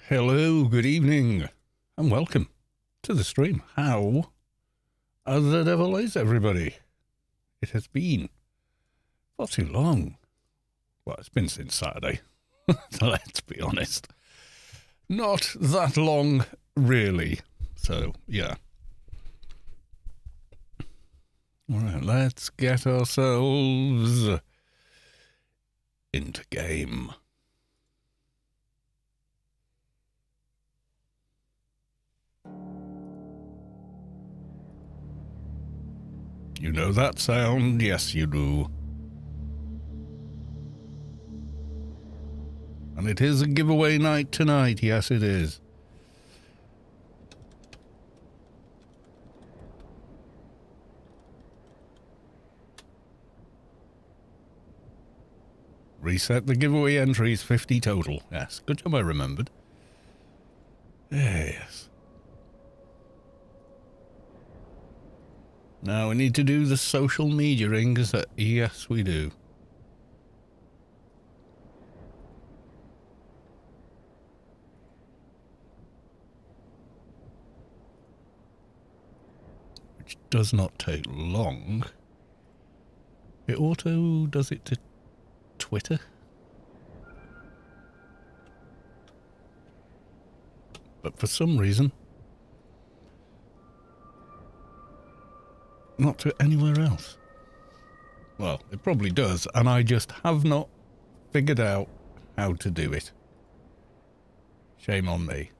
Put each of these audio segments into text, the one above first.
Hello, good evening, and welcome to the stream. How the devil is everybody? It has been far too long. Well, it's been since Saturday. Let's be honest. Not that long, really. So, yeah. Alright, let's get ourselves into game. You know that sound? Yes, you do. And it is a giveaway night tonight. Yes, it is. Reset the giveaway entries, 50 total. Yes, good job I remembered. Yes. Now we need to do the social media rings. Yes, we do. Which does not take long. It auto does it to Twitter. But for some reason, not to anywhere else. Well, it probably does, and I just have not figured out how to do it. Shame on me.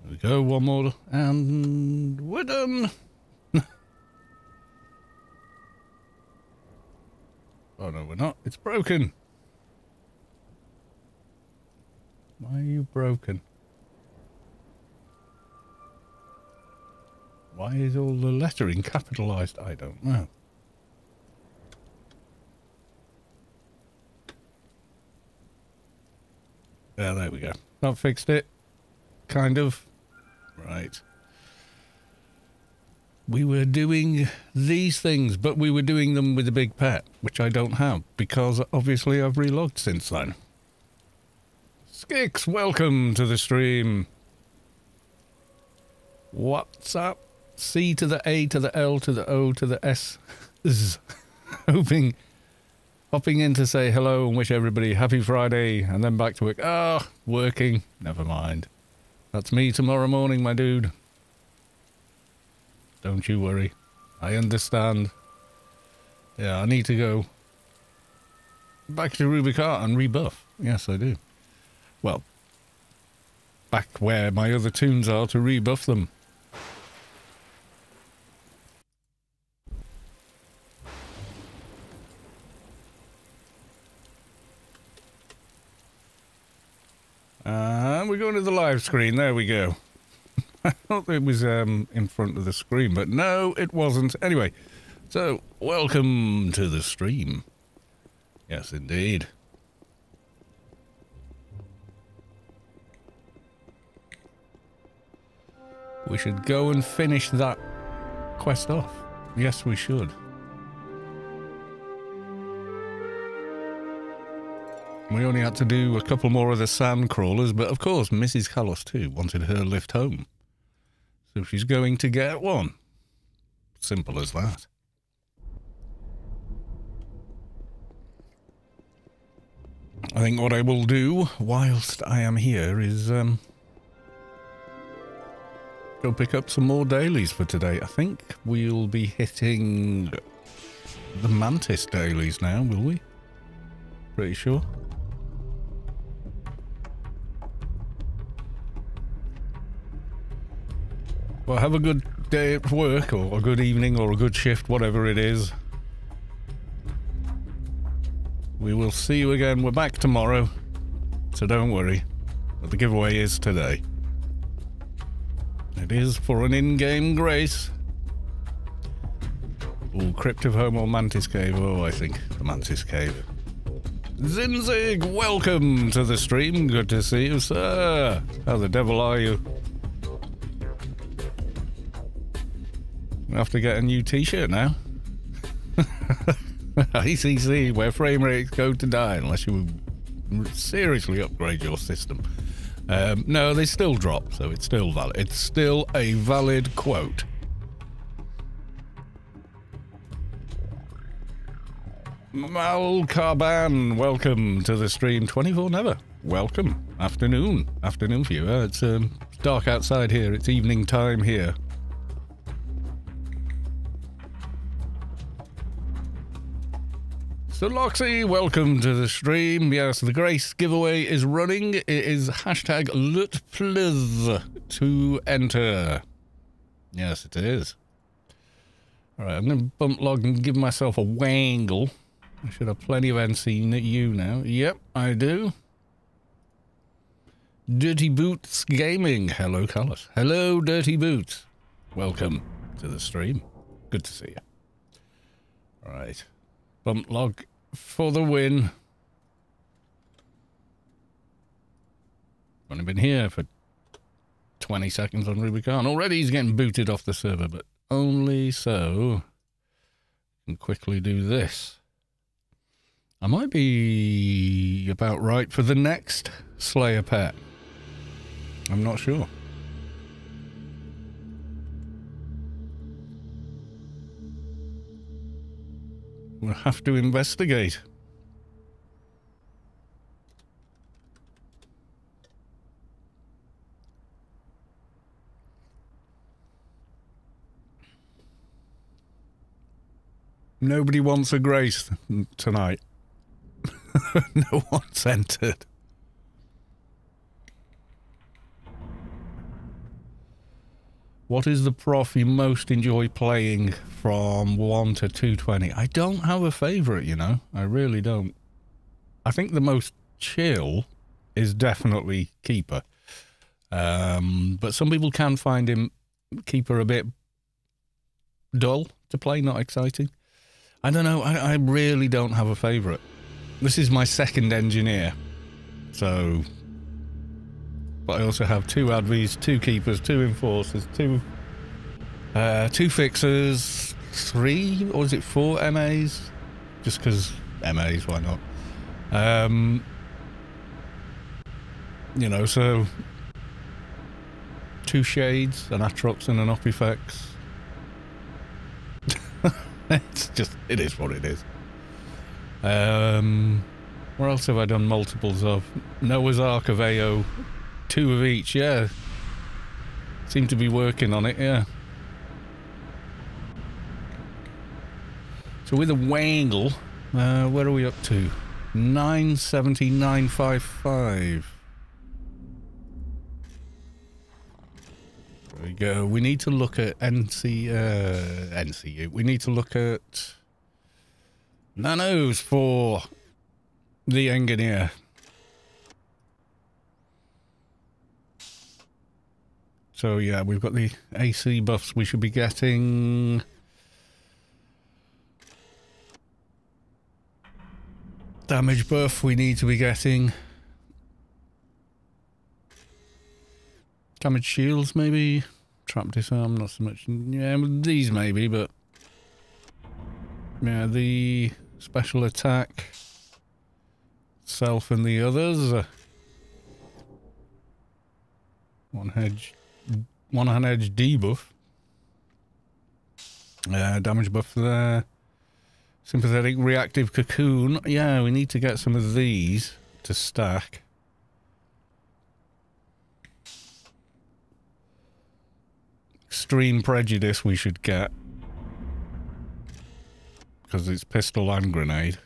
There we go, one more, and we're done. Oh no, we're not. It's broken. Why are you broken? Why is all the lettering capitalized? I don't know. Yeah, there we go. That fixed it. Kind of. Right. We were doing these things, but we were doing them with a big pet, which I don't have, because obviously I've relogged since then. Skix, welcome to the stream. What's up? C to the A to the L to the O to the S. Hopping in to say hello and wish everybody happy Friday, and then back to work. Ah, working. Never mind. That's me tomorrow morning, my dude. Don't you worry. I understand. Yeah, I need to go back to Rubicart and rebuff. Yes, I do. Well, back where my other toons are to rebuff them. And we're going to the live screen. There we go. I thought it was in front of the screen, but no, it wasn't. Anyway, so welcome to the stream. Yes, indeed. We should go and finish that quest off. Yes, we should. We only had to do a couple more of the sand crawlers, but of course Mrs. Carlos too wanted her lift home. So she's going to get one. Simple as that. I think what I will do whilst I am here is go pick up some more dailies for today. I think we'll be hitting the Mantis dailies now, will we? Pretty sure. Well, have a good day at work, or a good evening, or a good shift, whatever it is. We will see you again. We're back tomorrow, so don't worry. But the giveaway is today. It is for an in-game grace. Ooh, Crypt of Home or Mantis Cave? Oh, I think the Mantis Cave. Zinzig, welcome to the stream. Good to see you, sir. How the devil are you? I have to get a new t-shirt now. ACC, where frame rates go to die unless you seriously upgrade your system. No, they still drop, so it's still valid. It's still a valid quote. Mal Carban, welcome to the stream. 24 never. Welcome. Afternoon. Afternoon for you. It's dark outside here. It's evening time here. So Loxy, welcome to the stream. Yes, the Grace giveaway is running. It is hashtag #LutPliz to enter. Yes, it is. Alright, I'm going to bump log and give myself a wangle. I should have plenty of NCU now. Yep, I do. Dirty Boots Gaming. Hello, Carlos. Hello, Dirty Boots. Welcome to the stream. Good to see you. Alright. Bump log for the win. Only been here for 20 seconds on Rubicon. Already he's getting booted off the server, but only so I can quickly do this. I might be about right for the next Slayer pet. I'm not sure. We'll have to investigate. Nobody wants a Grace tonight. No one's entered. What is the prof you most enjoy playing from 1 to 220? I don't have a favourite, you know. I really don't. I think the most chill is definitely Keeper. But some people can find him, Keeper, a bit dull to play, not exciting. I don't know. I really don't have a favourite. This is my second engineer. So... But I also have 2 advies, 2 keepers, 2 enforcers, 2 fixers, 3 or is it 4 MAs? Just because MAs, why not? You know, so 2 shades, an Atrox and an Opifex. It's just, it is what it is. Where else have I done multiples of? Noah's Ark of AO. 2 of each, yeah. Seem to be working on it, yeah. So with a wangle, where are we up to? 979.55. There we go. We need to look at NCU. We need to look at Nanos for the engineer. So yeah, we've got the AC buffs we should be getting. Damage buff we need to be getting. Damage shields maybe. Trap disarm, not so much. Yeah, these maybe, but... Yeah, the special attack. Self and the others. One hand edge debuff. Damage buff there. Sympathetic reactive cocoon. Yeah, we need to get some of these to stack. Extreme prejudice we should get. Because it's pistol and grenade.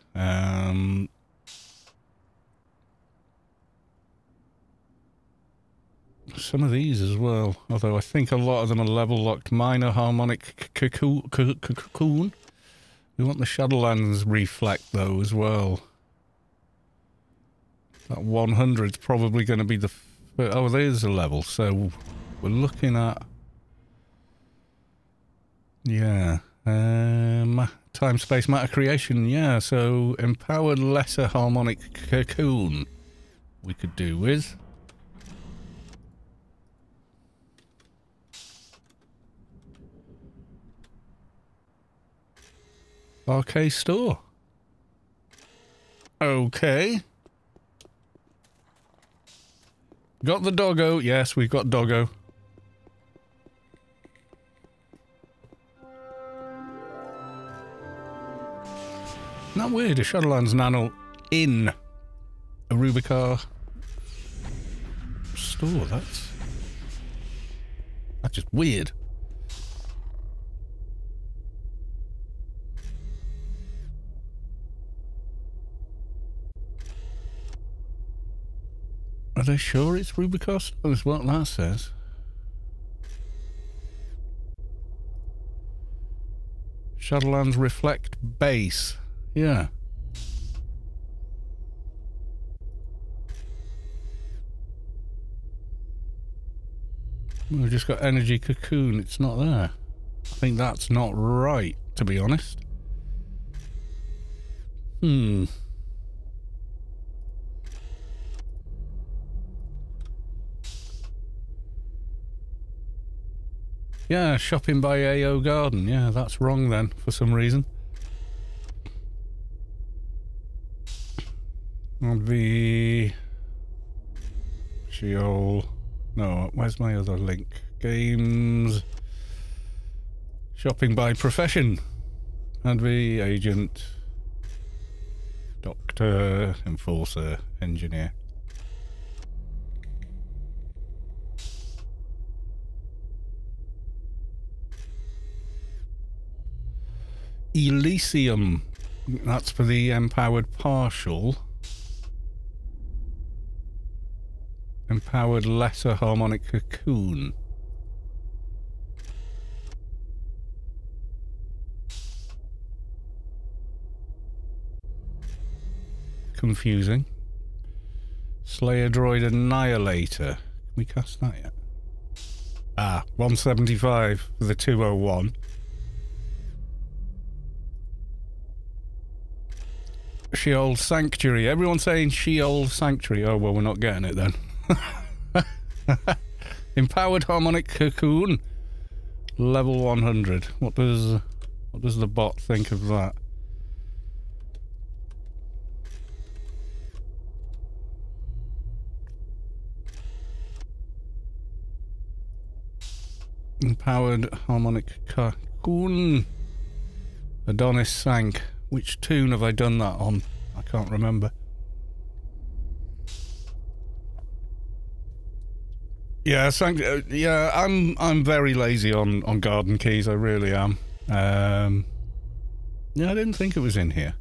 some of these as well. Although I think a lot of them are level locked. Minor harmonic cocoon. We want the Shadowlands reflect though as well. That 100 is probably going to be the... Oh, there's a level. So we're looking at... Yeah. Time, space, matter creation. Yeah, so empowered lesser harmonic cocoon we could do with. Arcade store. Okay. Got the doggo. Yes, we've got doggo. Isn't that weird? A Shadowlands Nano in a Rubicar store. That's just weird. Are they sure it's Rubicar store? That's what that says. Shadowlands Reflect Base. Yeah. We've just got Energy Cocoon. It's not there. I think that's not right, to be honest. Yeah, shopping by AO Garden. Yeah, that's wrong then, for some reason. That'd be... Scheol... No, where's my other link? Games... Shopping by profession. That'd be agent... Doctor... Enforcer... Engineer. Elysium. That's for the empowered partial. Empowered lesser harmonic cocoon. Confusing. Slayer Droid Annihilator. Can we cast that yet? Ah, 175 for the 201. Scheol Sanctuary. Everyone's saying Scheol Sanctuary. Oh, well, we're not getting it then. Empowered harmonic cocoon. Level 100. What does the bot think of that? Empowered harmonic cocoon. Adonis Sank. Which Toon have I done that on? I can't remember. Yeah, yeah, I'm very lazy on garden keys. I really am. Yeah, I didn't think it was in here.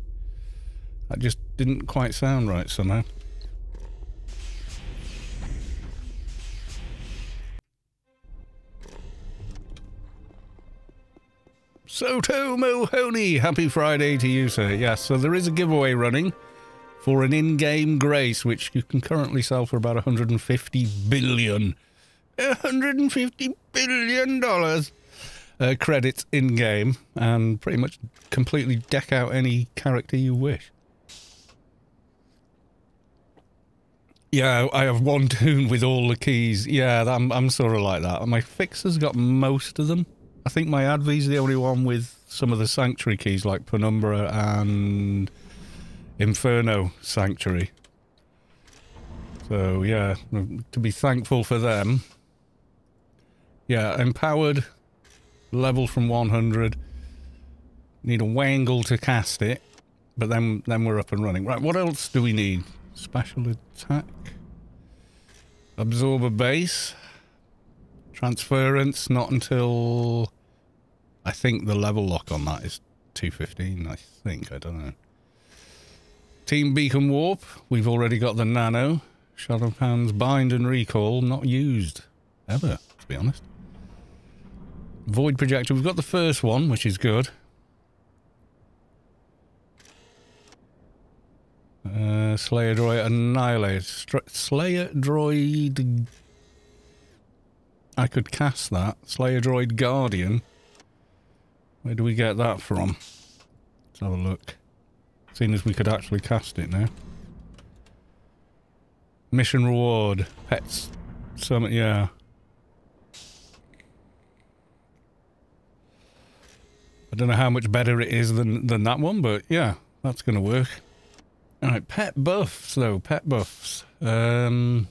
That just didn't quite sound right somehow. Soto Mohoney, happy Friday to you, sir. Yes, so there is a giveaway running for an in-game Grace, which you can currently sell for about $150 billion credits in-game, and pretty much completely deck out any character you wish. Yeah, I have one Toon with all the keys. Yeah, I'm sort of like that. My Fixer's got most of them. I think my Advi's the only one with some of the Sanctuary keys, like Penumbra and Inferno Sanctuary. So, yeah, to be thankful for them. Yeah, empowered, level from 100. Need a wangle to cast it, but then we're up and running. Right, what else do we need? Special attack. Absorber base. Transference, not until... I think the level lock on that is 215, I think. I don't know. Team Beacon Warp. We've already got the Nano. Shadowpan's Bind and Recall, not used. ever, to be honest. Void projector. We've got the first one, which is good. Slayer Droid Annihilate. Slayer Droid... I could cast that. Slayer Droid Guardian. Where do we get that from? Let's have a look. Seeing as we could actually cast it now. Mission reward. Pets. Summit, yeah. I don't know how much better it is than that one, but yeah, that's going to work. Alright, pet buffs though. Pet buffs. The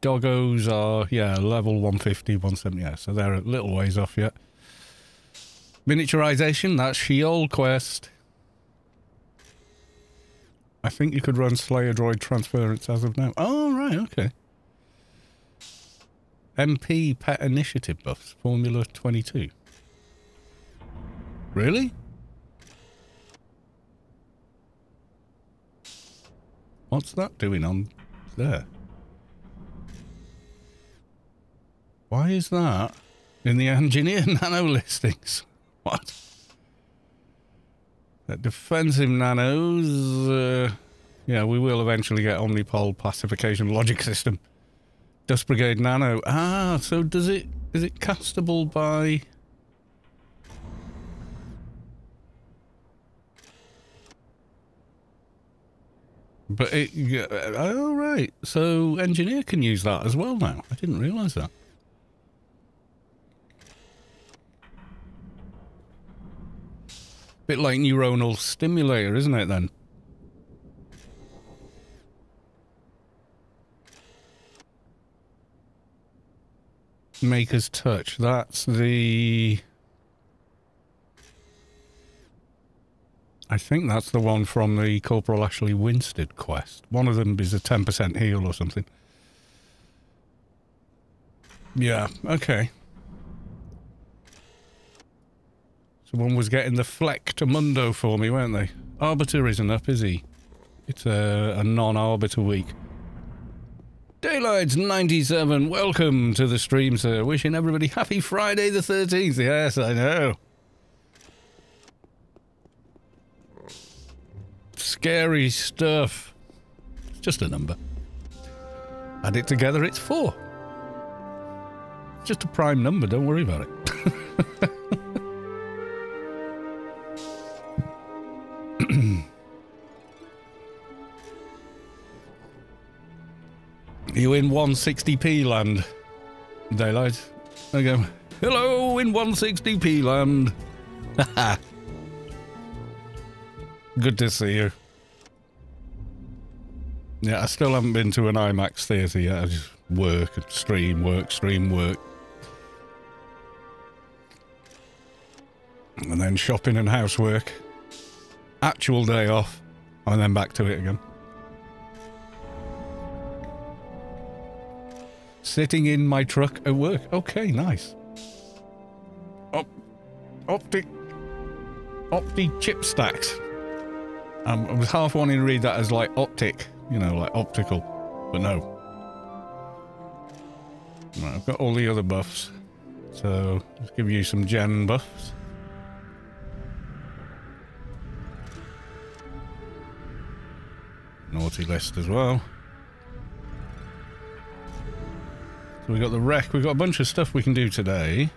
doggos are, yeah, level 150, 170, yeah, so they're a little ways off yet. Miniaturization, that's Scheol quest. I think you could run Slayer Droid transference as of now. Oh, right, okay. MP pet initiative buffs, Formula 22. Really? What's that doing on there? Why is that in the engineer nano listings? What? That defensive nanos, yeah, we will eventually get omnipole pacification logic system. Dust Brigade nano. Ah, so is it castable by... But it... oh, right. So engineer can use that as well now. I didn't realise that. Bit like neuronal stimulator, isn't it, then? Maker's Touch. That's the... I think that's the one from the Corporal Ashley Winstead quest. One of them is a 10% heal or something. Yeah, okay. Someone was getting the Fleck Mundo for me, weren't they? Arbiter isn't up, is he? It's a non-Arbiter week. Daylight's 97, welcome to the stream, sir. Wishing everybody happy Friday the 13th. Yes, I know. Scary stuff. It's just a number. Add it together, it's 4. It's just a prime number, don't worry about it. You in 160p land, Daylight? I go, hello in 160p land. Haha. Good to see you. Yeah, I still haven't been to an IMAX theatre yet. I just work and stream, work, stream, work. And then shopping and housework. Actual day off. And then back to it again. Sitting in my truck at work. Okay, nice. Opti chip stacks. I was half wanting to read that as like optic, you know, like optical, but no. Right, I've got all the other buffs, so let's give you some gen buffs. Naughty list as well. So we got the wreck. We've got a bunch of stuff we can do today.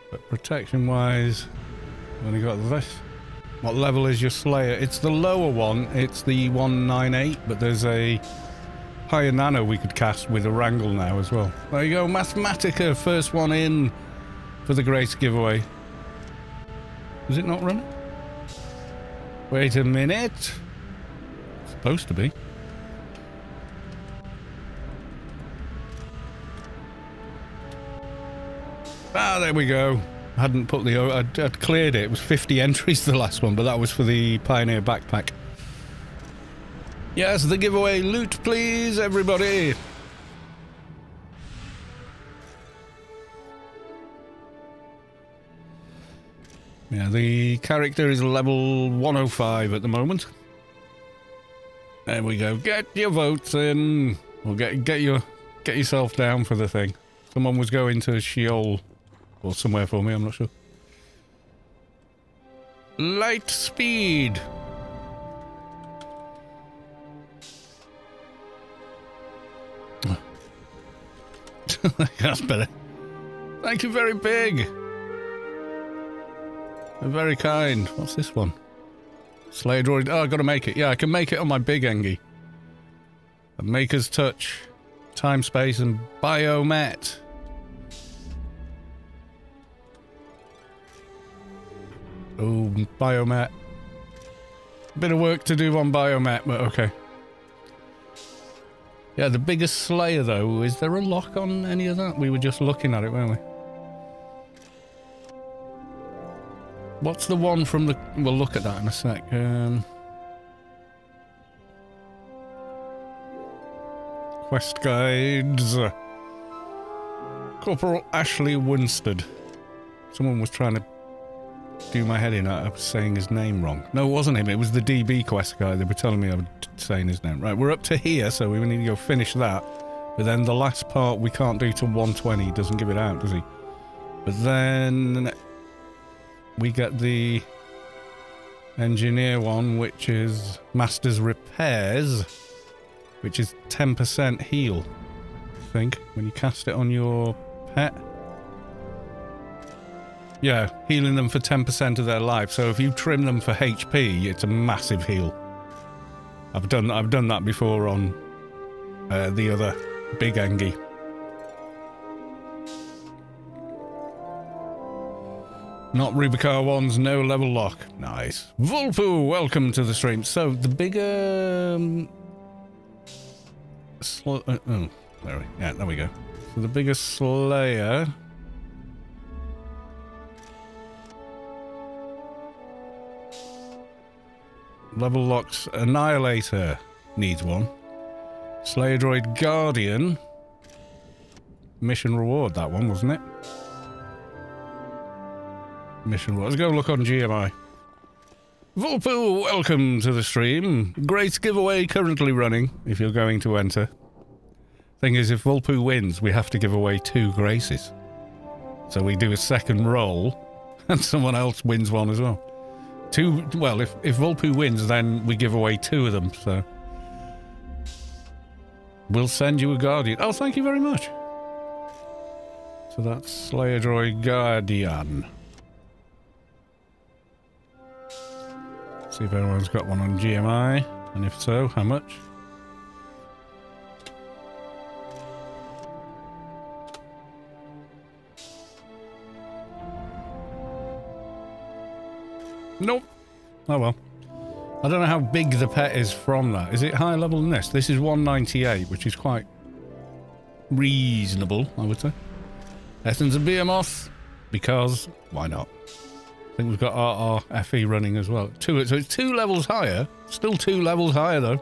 But protection-wise, only got this. What level is your Slayer? It's the lower one. It's the 198, but there's a higher nano we could cast with a wrangle now as well. There you go, Mathematica, first one in for the Grace giveaway. Is it not running? Wait a minute. It's supposed to be. Ah, there we go. I hadn't put the... I'd cleared it. It was 50 entries, the last one, but that was for the Pioneer backpack. Yes, the giveaway loot, please, everybody. Yeah, the character is level 105 at the moment. There we go. Get your votes in. Or get yourself down for the thing. Someone was going to Scheol or somewhere for me, I'm not sure. Light speed. That's better. Thank you, very big. They're very kind. What's this one? Slayer droid. Oh, I gotta make it. Yeah, I can make it on my big Engie. A Maker's Touch, Time Space, and Biomet. Oh, Biomet. Bit of work to do on Biomet, but okay. Yeah, the biggest Slayer, though. Is there a lock on any of that? We were just looking at it, weren't we? What's the one from the... We'll look at that in a sec. Quest guides. Corporal Ashley Winstead. Someone was trying to do my head in. I was saying his name wrong. No, it wasn't him. It was the DB quest guy. They were telling me I was saying his name. Right, we're up to here, so we need to go finish that. But then the last part we can't do till 120. He doesn't give it out, does he? But then... we get the engineer one, which is Master's Repairs, which is 10% heal, I think, when you cast it on your pet. Yeah, healing them for 10% of their life. So if you trim them for HP, it's a massive heal. I've done that before on the other big Engie. Not Rubicar ones, no level lock. Nice. Vulpu, welcome to the stream. So, the bigger... there we go. So, the bigger Slayer... level locks Annihilator needs one. Slayer Droid Guardian. Mission reward, that one, wasn't it? Mission reward. Let's go look on GMI. Vulpu, welcome to the stream. Great giveaway currently running, if you're going to enter. Thing is, if Vulpu wins, we have to give away 2 Graces. So we do a second roll, and someone else wins one as well. Well, if Vulpu wins, then we give away 2 of them, so... we'll send you a Guardian. Oh, thank you very much. So that's Slayer Droid Guardian. See if everyone's got one on GMI, and if so, how much? Nope. Oh well. I don't know how big the pet is from that. Is it higher level than this? This is 198, which is quite reasonable, I would say. Essence of Behemoth, because why not? I think we've got RRFE running as well. So it's 2 levels higher. Still 2 levels higher, though.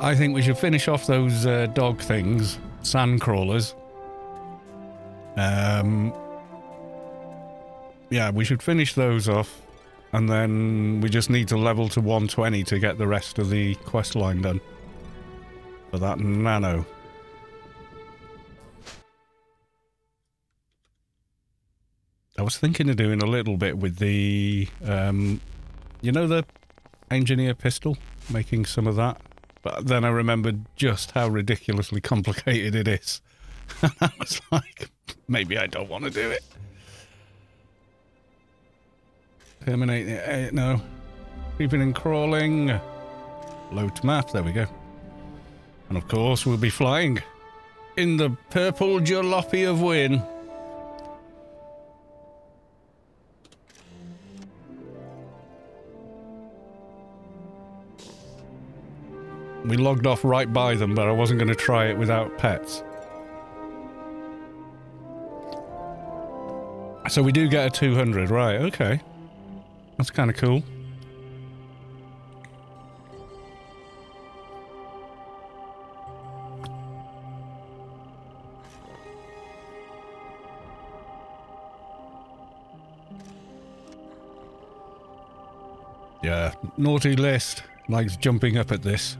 I think we should finish off those dog things, sand crawlers. Yeah, we should finish those off, and then we just need to level to 120 to get the rest of the quest line done for that Nano. I was thinking of doing a little bit with the, you know, the engineer pistol, making some of that, but then I remembered just how ridiculously complicated it is. And I was like, maybe I don't want to do it. Terminate, no. Creeping and crawling. Load to map, there we go. And of course, we'll be flying in the purple jalopy of Wynn. We logged off right by them, but I wasn't going to try it without pets. So we do get a 200, right, okay. That's kind of cool. Yeah, naughty list likes jumping up at this.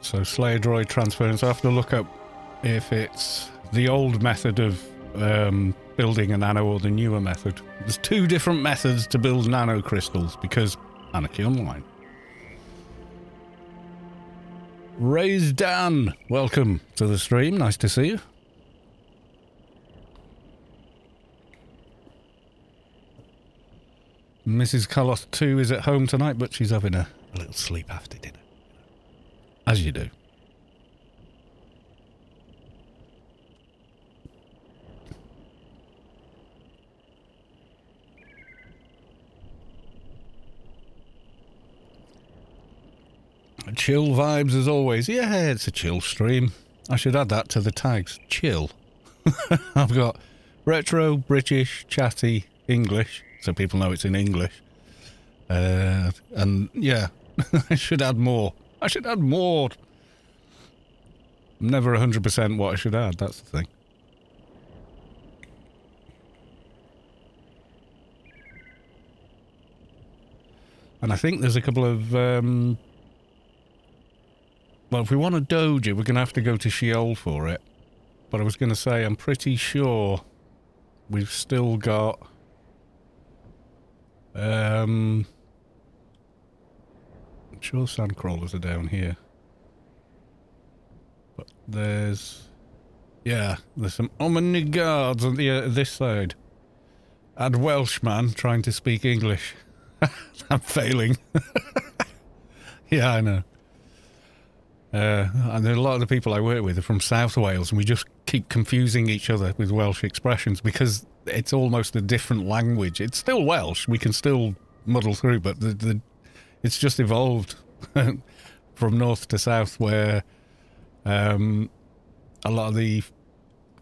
So Slayer Droid transference. I have to look up if it's the old method of building a nano or the newer method. There's 2 different methods to build nano crystals because Anarchy Online. Raise Dan, welcome to the stream. Nice to see you. Mrs. Carlos 2 is at home tonight, but she's having a little sleep after dinner. As you do. Chill vibes as always. Yeah, it's a chill stream. I should add that to the tags. Chill. I've got retro, British, chatty, English, so people know it's in English. And yeah, I should add more. I should add more. I'm never 100% what I should add, that's the thing. And I think there's a couple of... well, if we want a Doja, we're going to have to go to Scheol for it. But I was going to say, I'm pretty sure we've still got... I'm sure sandcrawlers are down here. But there's... yeah, there's some Omni guards on the this side. Add Welshman trying to speak English. I'm failing. Yeah, I know. And a lot of the people I work with are from South Wales, and we just keep confusing each other with Welsh expressions because it's almost a different language. It's still Welsh, we can still muddle through, but it's just evolved from north to south, where a lot of the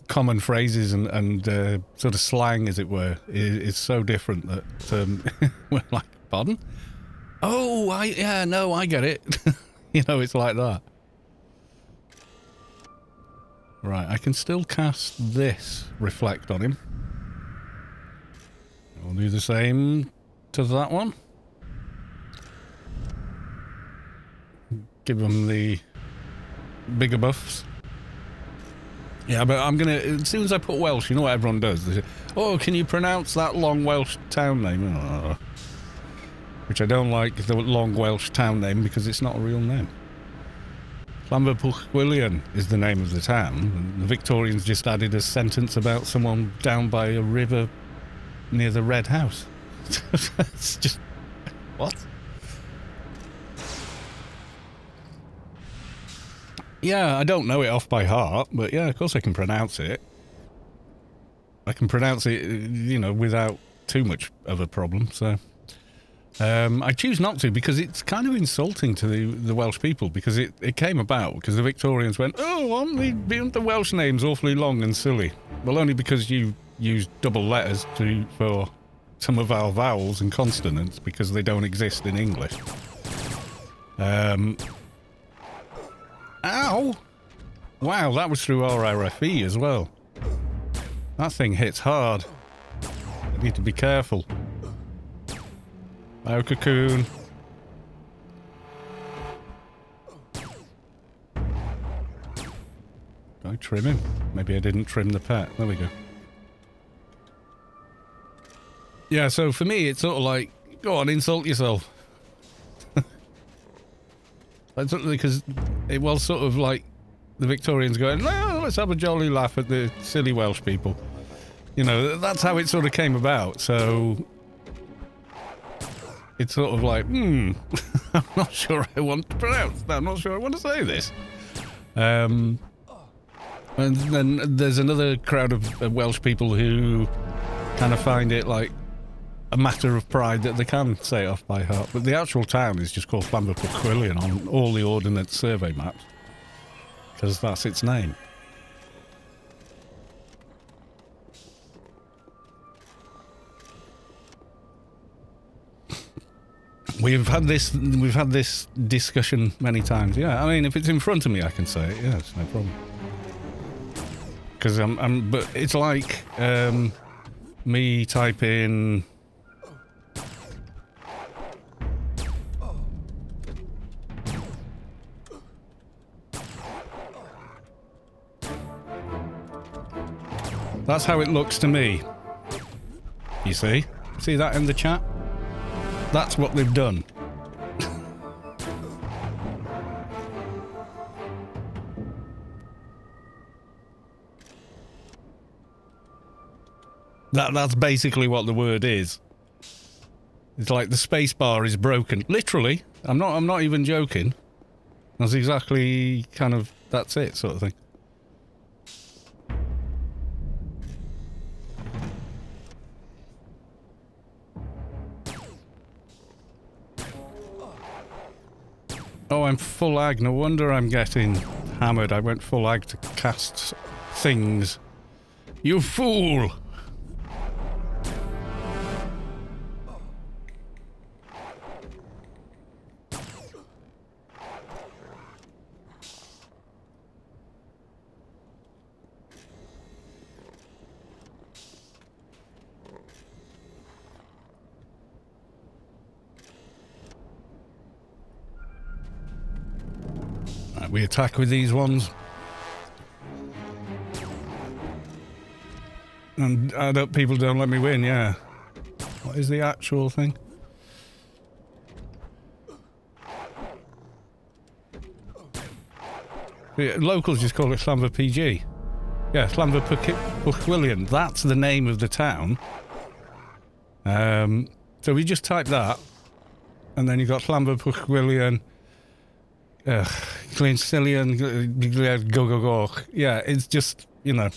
common phrases and sort of slang, as it were, is so different that we're like, pardon? Oh, I get it. You know, it's like that. Right, I can still cast this reflect on him. We'll do the same to that one. Give them the bigger buffs. Yeah, but I'm gonna, as soon as I put Welsh, you know what everyone does? They say, oh, can you pronounce that long Welsh town name? Oh. Which I don't like, the long Welsh town name, because it's not a real name. Llanfairpwllgwyngyllgogerychwilion is the name of the town. The Victorians just added a sentence about someone down by a river near the Red House. It's just... what? Yeah, I don't know it off by heart, but yeah, of course I can pronounce it. I can pronounce it, you know, without too much of a problem, so... I choose not to because it's kind of insulting to the Welsh people, because it came about because the Victorians went, oh, aren't the Welsh names awfully long and silly? Well, only because you use double letters for some of our vowels and consonants, because they don't exist in English. Ow! Wow, that was through RRFE as well. That thing hits hard. I need to be careful. Oh, Cocoon. Can I trim him? Maybe I didn't trim the pet. There we go. Yeah, so for me, it's sort of like, go on, insult yourself. Because it was sort of like the Victorians going, well, let's have a jolly laugh at the silly Welsh people. You know, that's how it sort of came about, so... it's sort of like, I'm not sure I want to pronounce that. I'm not sure I want to say this. And then there's another crowd of Welsh people who kind of find it like a matter of pride that they can say it off by heart. But the actual town is just called Llanfairpwllgwyngyllgogerychwilion on all the Ordnance Survey maps, because that's its name. We've had this discussion many times. Yeah, I mean, if it's in front of me, I can say it. Yeah, it's no problem. Because but it's like me typing That's how it looks to me. You see? See that in the chat? That's what they've done. That's basically what the word is. It's like the space bar is broken. Literally. I'm not even joking. That's exactly kind of, that's it sort of thing. Oh, I'm full ag. No wonder I'm getting hammered. I went full ag to cast things. You fool! We attack with these ones. And people don't let me win, yeah. What is the actual thing? The locals just call it Llanfair PG. Yeah, Llanfair Pwllhelion. That's the name of the town. So we just type that. And then you've got Llanfair Pwllhelion. Cleansilian, go. Yeah, it's just, you know.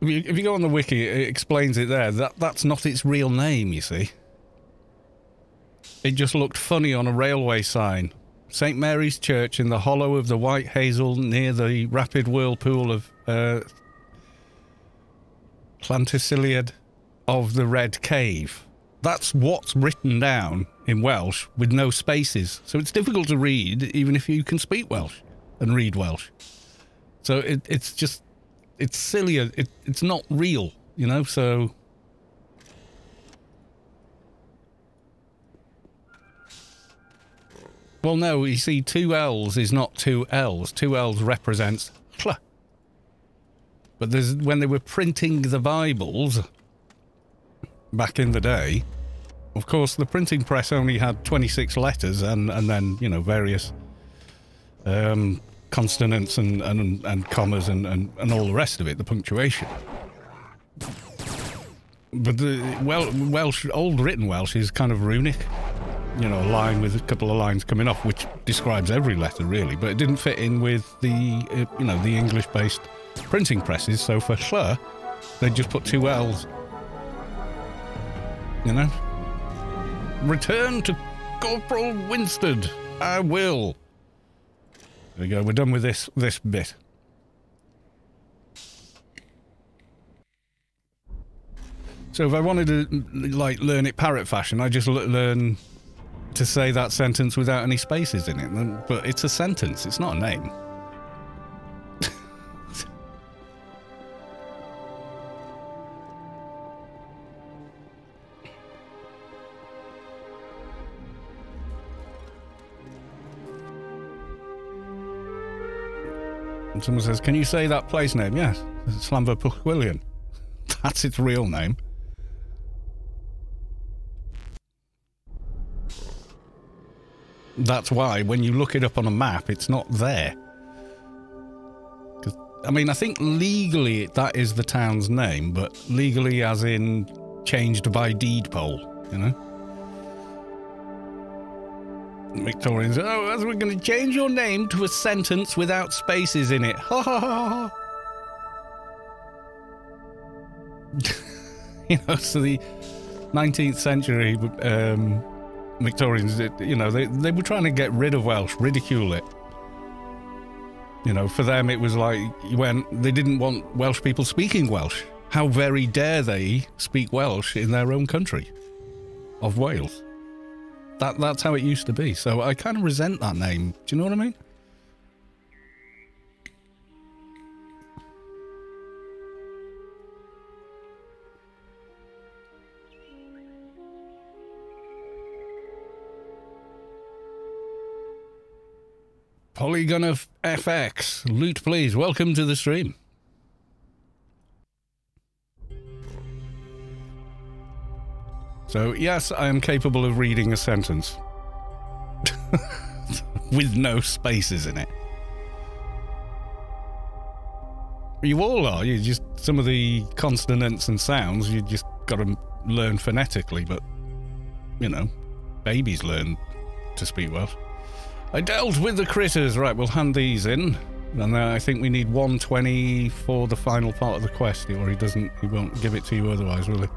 If you go on the wiki, it explains it there. That's not its real name, you see. It just looked funny on a railway sign. St. Mary's Church in the hollow of the White Hazel near the rapid whirlpool of Llantysilliad of the Red Cave. That's what's written down in Welsh with no spaces. So it's difficult to read even if you can speak Welsh and read Welsh. So it's just, it's silly. It's not real, you know, so... Well, no, you see, 2 L's is not 2 L's. 2 L's represents hl. But there's, when they were printing the Bibles back in the day, of course, the printing press only had 26 letters and then, you know, various consonants and commas and all the rest of it, the punctuation. But the Welsh, old written Welsh is kind of runic. You know, a line with a couple of lines coming off, which describes every letter, really. But it didn't fit in with the, you know, the English-based printing presses. So for ll, they just put 2 L's. You know? Return to Corporal Winstead. I will. There we go. We're done with this bit. So if I wanted to, like, learn it parrot fashion, I just learn to say that sentence without any spaces in it. But it's a sentence. It's not a name. And someone says, can you say that place name? Yes, it's Llanfair Pwllhelion. That's its real name. That's why, when you look it up on a map, it's not there. I mean, I think legally that is the town's name, but legally as in changed by deed poll, you know? Victorians, oh, as we're going to change your name to a sentence without spaces in it. Ha ha ha ha. You know, so the 19th century Victorians, you know, they were trying to get rid of Welsh, ridicule it. You know, for them it was like, when they didn't want Welsh people speaking Welsh. How very dare they speak Welsh in their own country of Wales. That's how it used to be. So I kind of resent that name. Do you know what I mean? Polygon of FX. Loot, please. Welcome to the stream. So, yes, I am capable of reading a sentence. With no spaces in it. You all are. You just, some of the consonants and sounds, you just got to learn phonetically, but, you know, babies learn to speak Welsh. I dealt with the critters. Right, we'll hand these in. And I think we need 120 for the final part of the quest, or he won't give it to you otherwise, will he?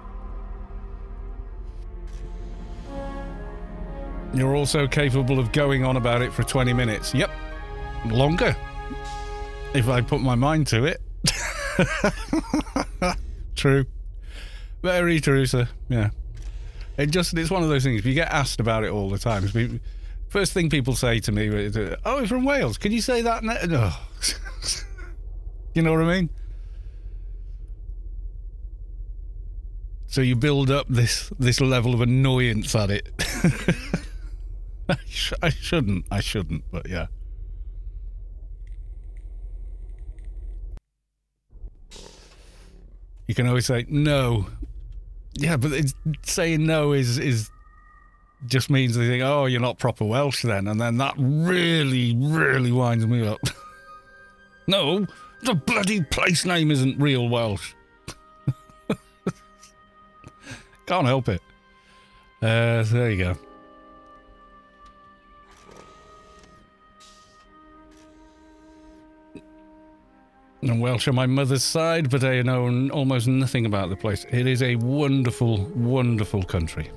You're also capable of going on about it for 20 minutes. Yep. Longer. If I put my mind to it. True. Very true, sir. Yeah. It's one of those things. You get asked about it all the time. First thing people say to me is, oh, you're from Wales. Can you say that? No. You know what I mean? So you build up this level of annoyance at it. I shouldn't, but yeah. You can always say no. Yeah, but saying no is just means they think, oh, you're not proper Welsh then, and then that really, really winds me up. No, the bloody place name isn't real Welsh. Can't help it. There you go. I'm Welsh on my mother's side, but I know almost nothing about the place. It is a wonderful, wonderful country.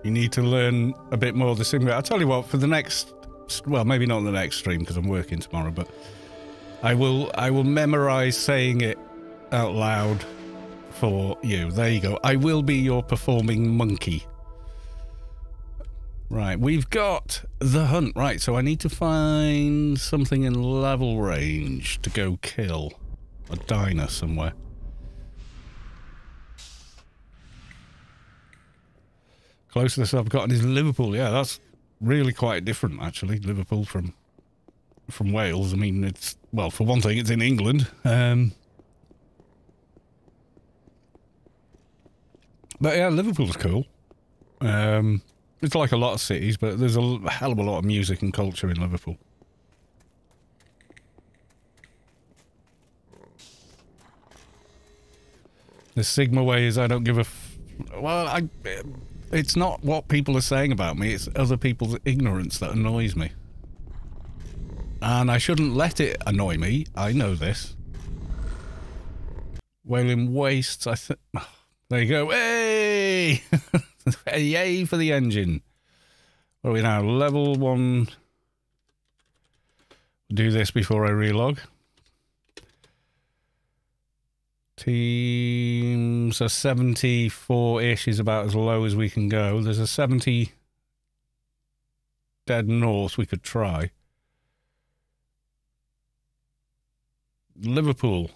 You need to learn a bit more of the Simba. I'll tell you what, for the next, well, maybe not the next stream because I'm working tomorrow, but I will memorize saying it out loud for you. There you go. I will be your performing monkey. Right, we've got the hunt. Right, so I need to find something in level range to go kill a diner somewhere. Closest I've gotten is Liverpool. Yeah, that's really quite different, actually. Liverpool from Wales. I mean, it's, well, for one thing, it's in England. But yeah, Liverpool's cool. It's like a lot of cities, but there's a hell of a lot of music and culture in Liverpool. The Sigma way is I don't give a well, it's not what people are saying about me, it's other people's ignorance that annoys me. And I shouldn't let it annoy me, I know this. Wailing Wastes, I think... There you go, hey! Yay for the engine. What are we now? Level 1. Do this before I relog. Teams are 74-ish is about as low as we can go. There's a 70 dead north we could try. Liverpool.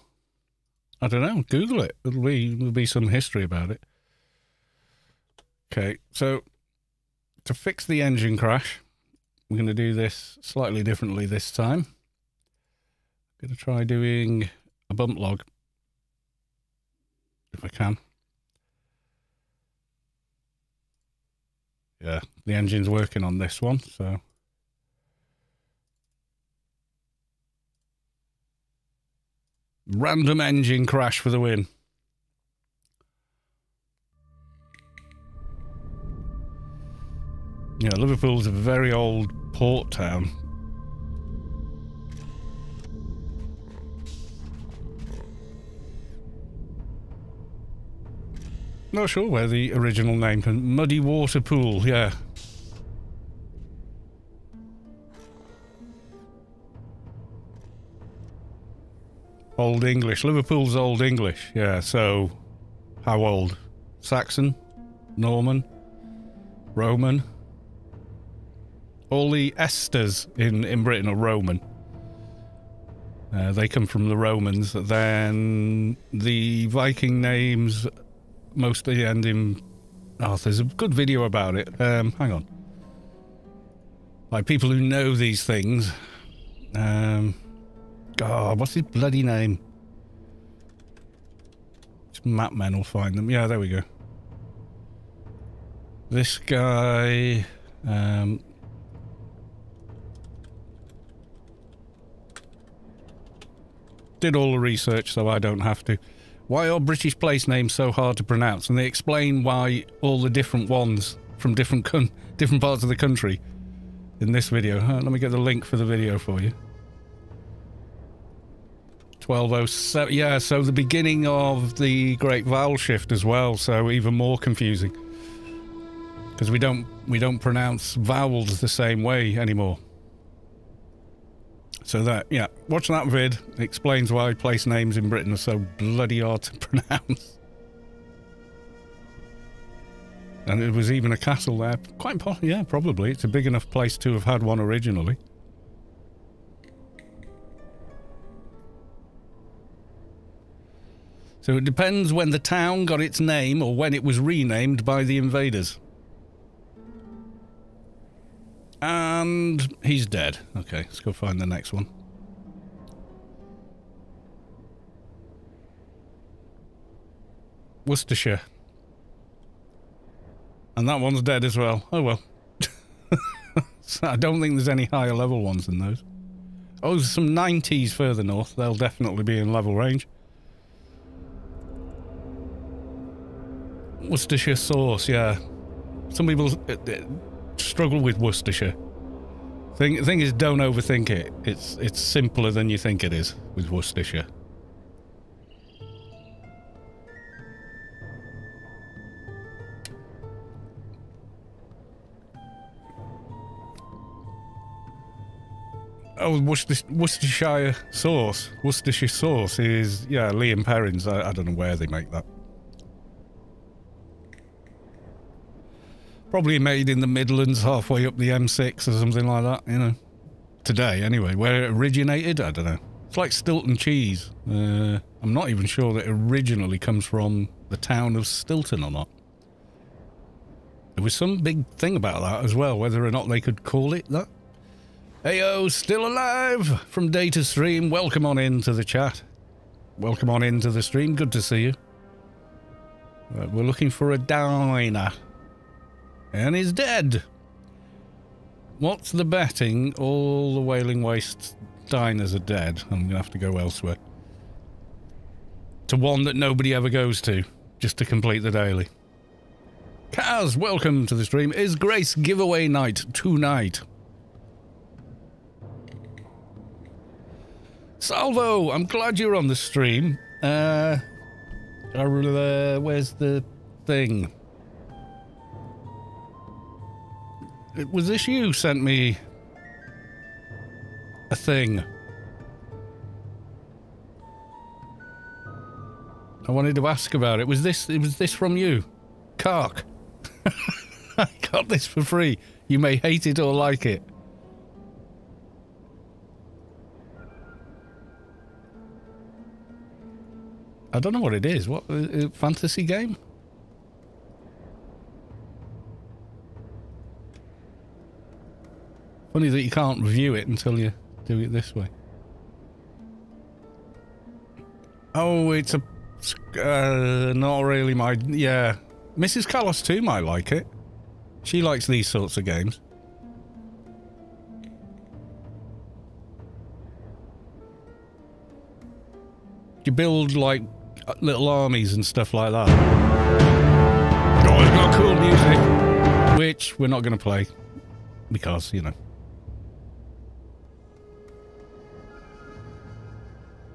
I don't know. Google it. There'll be some history about it. Okay, so to fix the engine crash, we're going to do this slightly differently this time. I'm going to try doing a bump log, if I can. Yeah, the engine's working on this one, so... Random engine crash for the win. Yeah, Liverpool's a very old port town. Not sure where the original name comes. Muddy Water Pool, yeah. Old English. Liverpool's Old English, yeah, so... How old? Saxon? Norman? Roman? All the Esters in Britain are Roman. They come from the Romans. Then the Viking names mostly end in... Oh, there's a good video about it. Hang on. by people who know these things. God, what's his bloody name? Just map men will find them. Yeah, there we go. This guy... did all the research so I don't have to. Why are British place names so hard to pronounce? And they explain why all the different ones from different parts of the country in this video. Let me get the link for the video for you. 1207. Yeah, so the beginning of the Great Vowel Shift as well, so even more confusing. Because we don't pronounce vowels the same way anymore. So that, yeah, watch that vid. It explains why place names in Britain are so bloody hard to pronounce. And it was even a castle there. Quite possibly, yeah, probably. It's a big enough place to have had one originally. So it depends when the town got its name or when it was renamed by the invaders. And he's dead. Okay, let's go find the next one. Worcestershire. And that one's dead as well. Oh well. So I don't think there's any higher level ones than those. Oh, there's some 90s further north. They'll definitely be in level range. Worcestershire sauce, yeah. Some people struggle with Worcestershire. Thing is, don't overthink it. It's simpler than you think it is with Worcestershire. Oh, Worcestershire sauce. Worcestershire sauce is, yeah, Liam Perrins. I don't know where they make that. Probably made in the Midlands, halfway up the M6 or something like that, you know. Today, anyway. Where it originated, I don't know. It's like Stilton cheese. I'm not even sure that it originally comes from the town of Stilton or not. There was some big thing about that as well, whether or not they could call it that. Heyo, still alive from Data Stream. Welcome on into the chat. Welcome on into the stream. Good to see you. We're looking for a diner. And he's dead. What's the betting? All the Wailing Waste diners are dead. I'm going to have to go elsewhere. To one that nobody ever goes to, just to complete the daily. Kaz, welcome to the stream. Is Grace giveaway night tonight? Salvo, I'm glad you're on the stream. Where's the thing? Was this you who sent me a thing? I wanted to ask about it. Was this from you? Kark. I got this for free. You may hate it or like it. I don't know what it is. What, a fantasy game? Funny that you can't review it until you do it this way. Oh, it's a... not really my... Yeah. Mrs. Callos too might like it. She likes these sorts of games. You build, like, little armies and stuff like that. Oh, it's got cool music. Which we're not going to play. Because, you know.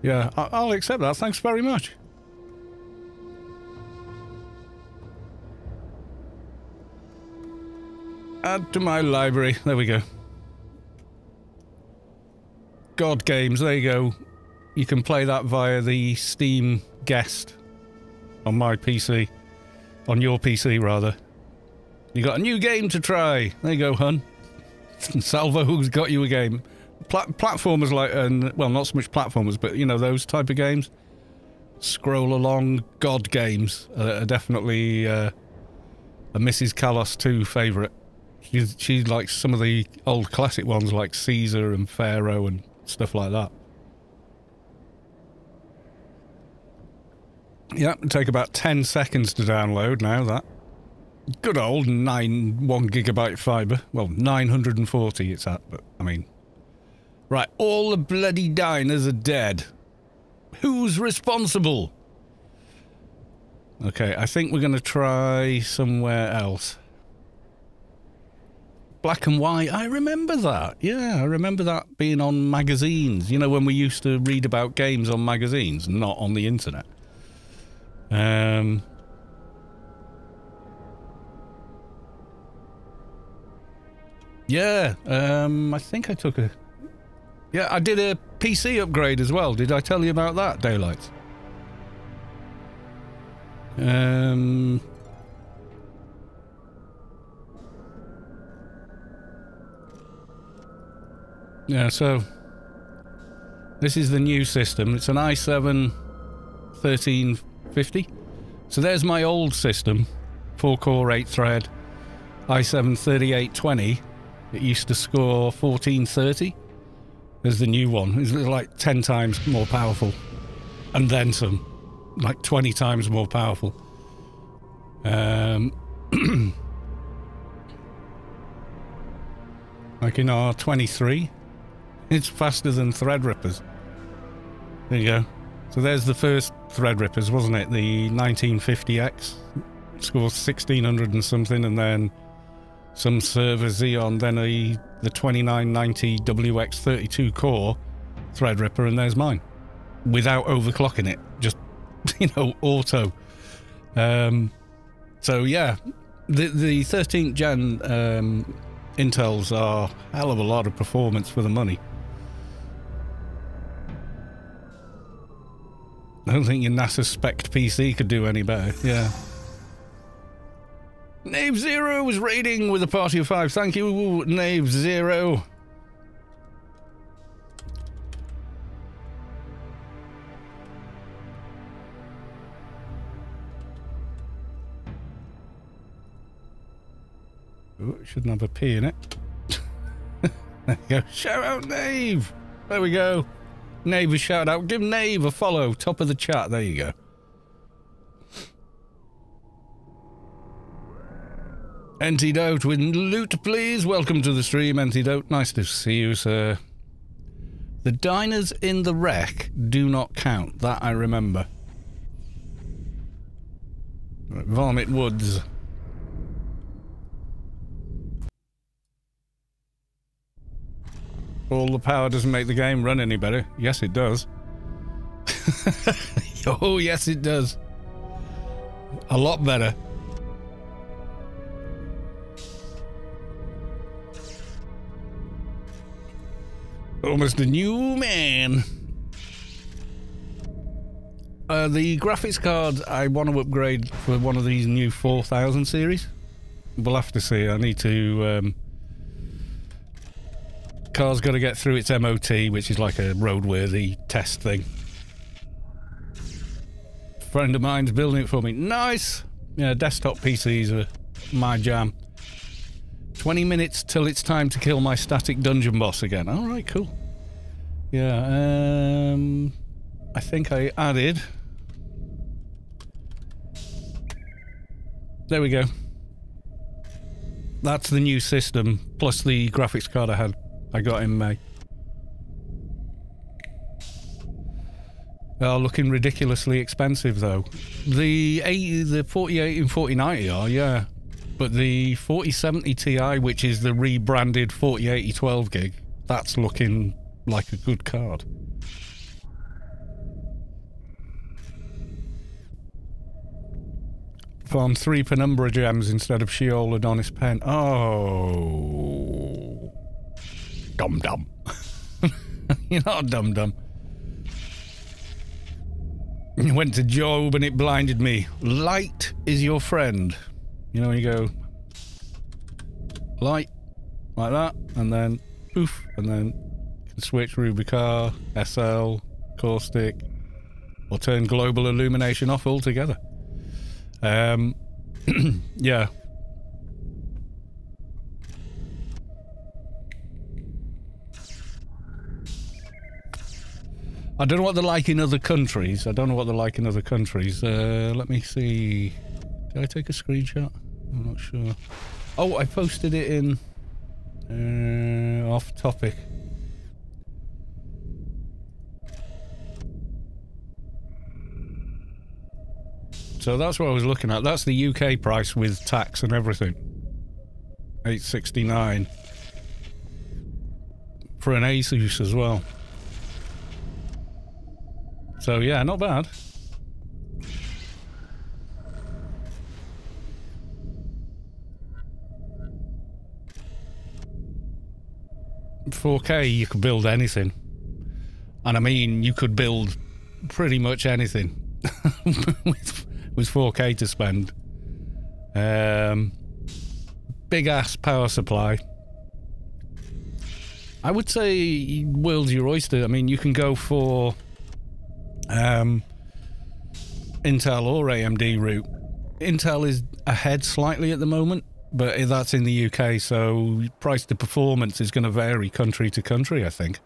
Yeah, I'll accept that. Thanks very much. Add to my library. There we go. God Games. There you go. You can play that via the Steam guest on my PC. On your PC, rather. You got a new game to try. There you go, hun. Salvo's got you a game. Platformers like, well, not so much platformers, but, you know, those type of games. Scroll along God Games are definitely a Mrs. Callos 2 favourite. She likes some of the old classic ones like Caesar and Pharaoh and stuff like that. Yeah, it'll take about 10 seconds to download now, that. Good old 1 gigabyte fibre. Well, 940 it's at, but I mean... Right, all the bloody diners are dead. Who's responsible? Okay, I think we're going to try somewhere else. Black and white, I remember that. Yeah, I remember that being on magazines. You know, when we used to read about games on magazines, not on the internet. Yeah, I think I took a... Yeah, I did a PC upgrade as well. Did I tell you about that, Daylight? Yeah, so... This is the new system. It's an i7 1350. So there's my old system. 4-core, 8-thread. i7 3820. It used to score 1430. There's the new one. It's like 10 times more powerful. And then some. Like 20 times more powerful. Like in R23. It's faster than Threadrippers. There you go. So there's the first Threadrippers, wasn't it? The 1950X. Scores 1600 and something, and then some server Xeon, then the 2990 WX32 core Threadripper, and there's mine. Without overclocking it. Just, you know, auto. So yeah, the 13th gen Intels are a hell of a lot of performance for the money. I don't think your NASA spec PC could do any better. Yeah. Knave Zero was raiding with a party of 5. Thank you, Knave Zero. Oh, it shouldn't have a P in it. There you go. Shout out, Knave. There we go. Knave a shout out. Give Knave a follow. Top of the chat. There you go. Antidote with loot, please. Welcome to the stream, Antidote. Nice to see you, sir. The diners in the wreck do not count. That I remember. Right, Varmint Woods. All the power doesn't make the game run any better. Yes, it does. Oh, yes, it does. A lot better. Almost a new man. The graphics card I want to upgrade for one of these new 4000 series. We'll have to see. I need to... car's got to get through its MOT, which is like a roadworthy test thing. A friend of mine's building it for me. Nice! Yeah, desktop PCs are my jam. 20 minutes till it's time to kill my static dungeon boss again. Alright, cool. Yeah, I think I added... There we go. That's the new system, plus the graphics card I got in May. They are looking ridiculously expensive, though. The 4080 and 4090 are, yeah. But the 4070 Ti, which is the rebranded 4080 12 gig, that's looking like a good card. Farm 3 Penumbra gems instead of Scheol Adonis pen. Oh. Dum-dum. You're not a dum-dum. You went to Job and it blinded me. Light is your friend. You know, when you go light like that, and then poof, and then you can switch Rubicar, SL, caustic, or turn global illumination off altogether. Yeah. I don't know what they're like in other countries. Let me see. Did I take a screenshot? I'm not sure. Oh, I posted it in... off topic. So that's what I was looking at. That's the UK price with tax and everything. $869 for an Asus as well. So yeah, not bad. $4K, you could build anything. And I mean, you could build pretty much anything with 4K to spend. Big ass power supply. I would say world's your oyster. I mean, you can go for Intel or AMD route. Intel is ahead slightly at the moment, but that's in the UK, so price to performance is going to vary country to country, I think.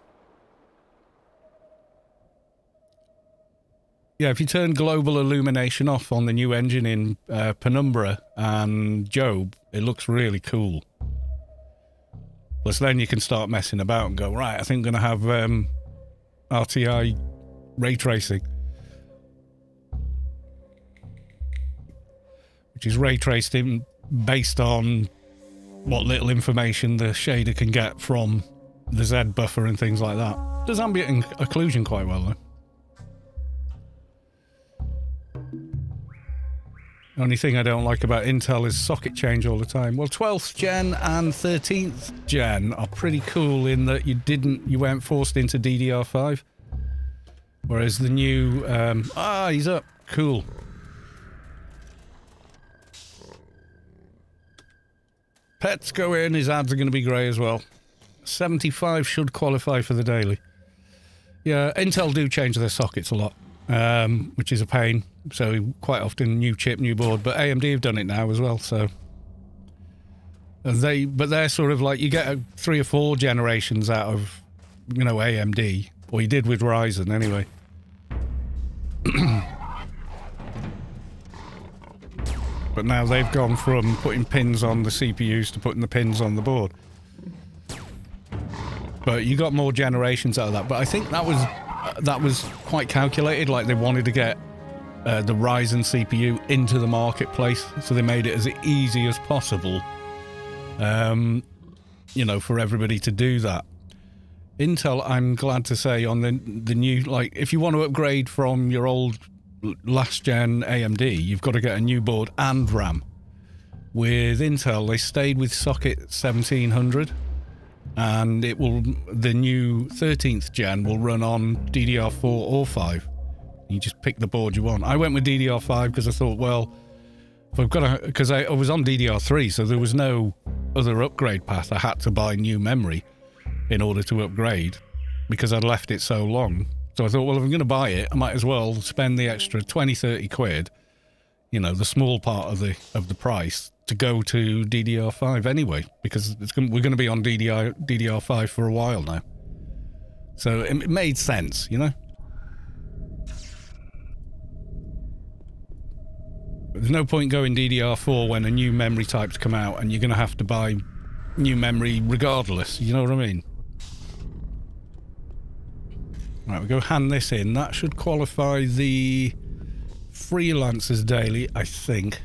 Yeah, if you turn global illumination off on the new engine in Penumbra and Job, it looks really cool. Plus then you can start messing about and go, right, I think I'm going to have RTI ray tracing. Which is ray traced in based on what little information the shader can get from the Z buffer and things like that. Does ambient occlusion quite well though. The only thing I don't like about Intel is socket change all the time. Well, 12th gen and 13th gen are pretty cool in that you weren't forced into DDR5. Whereas the new, he's up. Cool. Pets go in, his ads are going to be grey as well. 75 should qualify for the daily. Yeah, Intel do change their sockets a lot, which is a pain. So quite often new chip, new board, but AMD have done it now as well. So they're sort of like, you get 3 or 4 generations out of, you know, AMD, or you did with Ryzen anyway. But now they've gone from putting pins on the CPUs to putting the pins on the board. But you got more generations out of that. But I think that was quite calculated. Like they wanted to get the Ryzen CPU into the marketplace, so they made it as easy as possible, you know, for everybody to do that. Intel, I'm glad to say, on the new, like, if you want to upgrade from your old last gen AMD, you've got to get a new board and RAM. With Intel, they stayed with socket 1700, and the new 13th gen will run on DDR4 or 5. You just pick the board you want. I went with DDR5 because I thought, well, if I've got because I was on DDR3, so there was no other upgrade path. I had to buy new memory in order to upgrade because I'd left it so long. So I thought, well, if I'm going to buy it, I might as well spend the extra 20-30 quid, you know, the small part of the price, to go to DDR5 anyway, because we're going to be on DDR5 for a while now. So it made sense, you know. There's no point going DDR4 when a new memory type's come out and you're going to have to buy new memory regardless, you know what I mean? Right, we go hand this in. That should qualify the Freelancers daily, I think,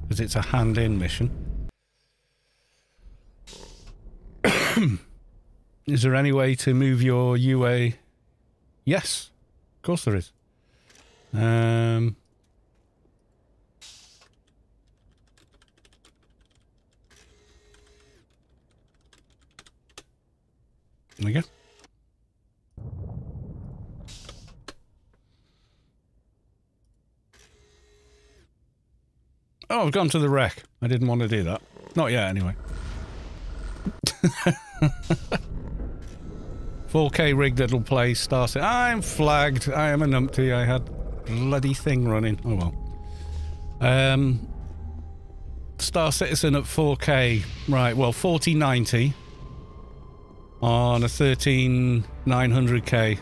because it's a hand-in mission. Is there any way to move your UA? Yes, of course there is. There we go. Oh, I've gone to the wreck. I didn't want to do that. Not yet, anyway. 4K rig that'll play Star Citizen. I'm flagged. I am a numpty. I had bloody thing running. Oh well. Star Citizen at 4K. Right, well, 4090 on a 13900K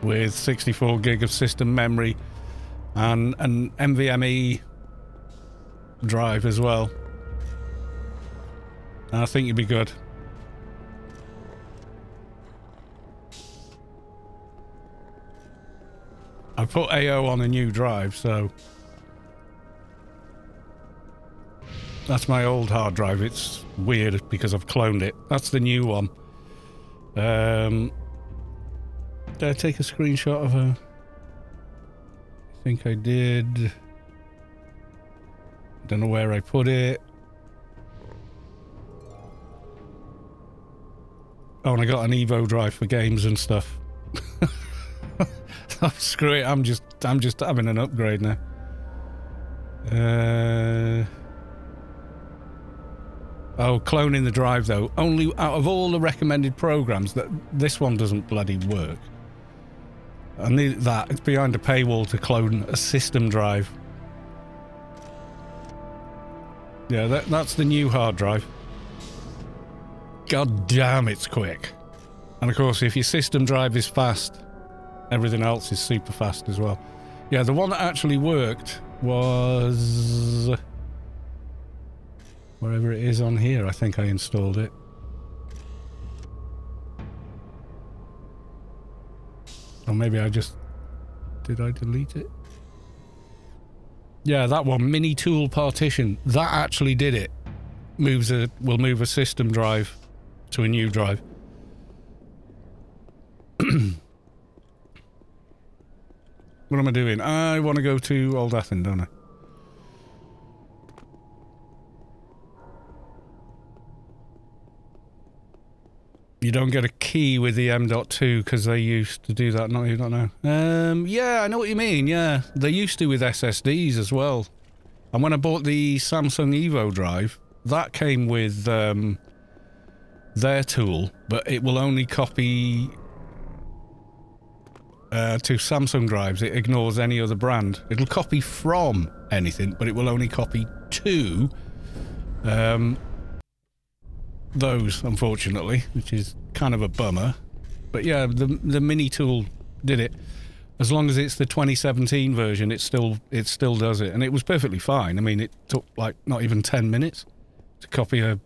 with 64 gig of system memory and an NVMe drive as well. I think you'd be good. I put AO on a new drive, so that's my old hard drive. It's weird because I've cloned it. That's the new one. Did I take a screenshot of her? I think I did. Don't know where I put it. Oh, and I got an Evo drive for games and stuff. Oh, screw it. I'm just having an upgrade now. Oh, cloning the drive though. Only out of all the recommended programs, that this one doesn't bloody work. I need that. It's behind a paywall to clone a system drive. Yeah, that's the new hard drive. God damn, it's quick. And of course, if your system drive is fast, everything else is super fast as well. Yeah, the one that actually worked was wherever it is on here. I think I installed it. Or maybe I just... Did I delete it? Yeah, that one, mini tool partition. That actually did it. Will move a system drive to a new drive. What am I doing? I want to go to Old Athens, don't I? You don't get a key with the M.2 because they used to do that. No, you don't know. Yeah, I know what you mean. Yeah, they used to with SSDs as well. And when I bought the Samsung Evo drive, that came with their tool, but it will only copy to Samsung drives. It ignores any other brand. It'll copy from anything, but it will only copy to those, unfortunately, which is kind of a bummer. But yeah, the mini tool did it. As long as it's the 2017 version, it still does it, and it was perfectly fine. I mean, it took like not even 10 minutes to copy a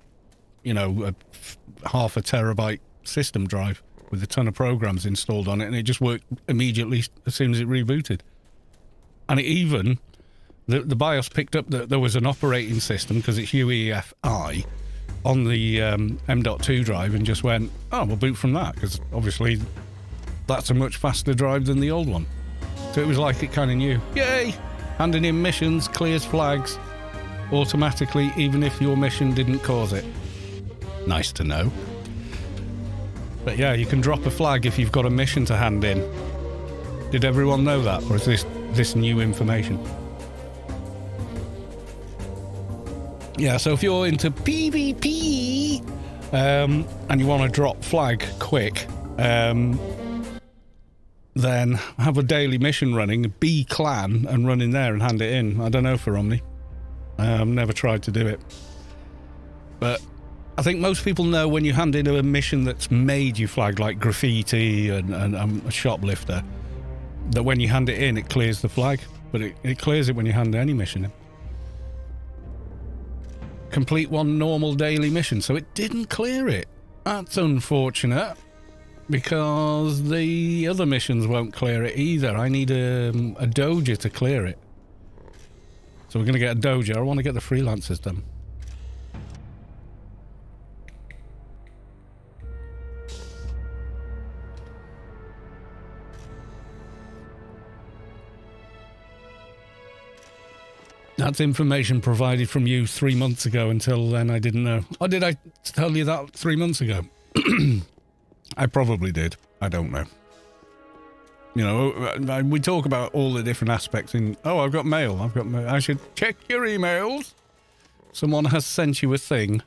half a terabyte system drive with a ton of programs installed on it, and it just worked immediately as soon as it rebooted. And it even the BIOS picked up that there was an operating system because it's UEFI on the M.2 drive, and just went, oh, we'll boot from that, because obviously that's a much faster drive than the old one. So it was like it kind of knew. Yay! Handing in missions, clears flags automatically, even if your mission didn't cause it. Nice to know. But yeah, you can drop a flag if you've got a mission to hand in. Did everyone know that, or is this new information? Yeah, so if you're into PvP and you want to drop flag quick, then have a daily mission running, be clan, and run in there and hand it in. I don't know for Omni. Never tried to do it. But I think most people know when you hand in a mission that's made you flag, like graffiti and a shoplifter, that when you hand it in, it clears the flag. But it clears it when you hand any mission in. Complete one normal daily mission, so it didn't clear it. That's unfortunate, because the other missions won't clear it either. I need a Doja to clear it. So we're going to get a Doja. I want to get the Freelancers done. That's information provided from you 3 months ago. Until then, I didn't know. Or did I tell you that 3 months ago? I probably did. I don't know. You know, we talk about all the different aspects in... Oh, I've got mail. I've got mail. I should check your emails. Someone has sent you a thing.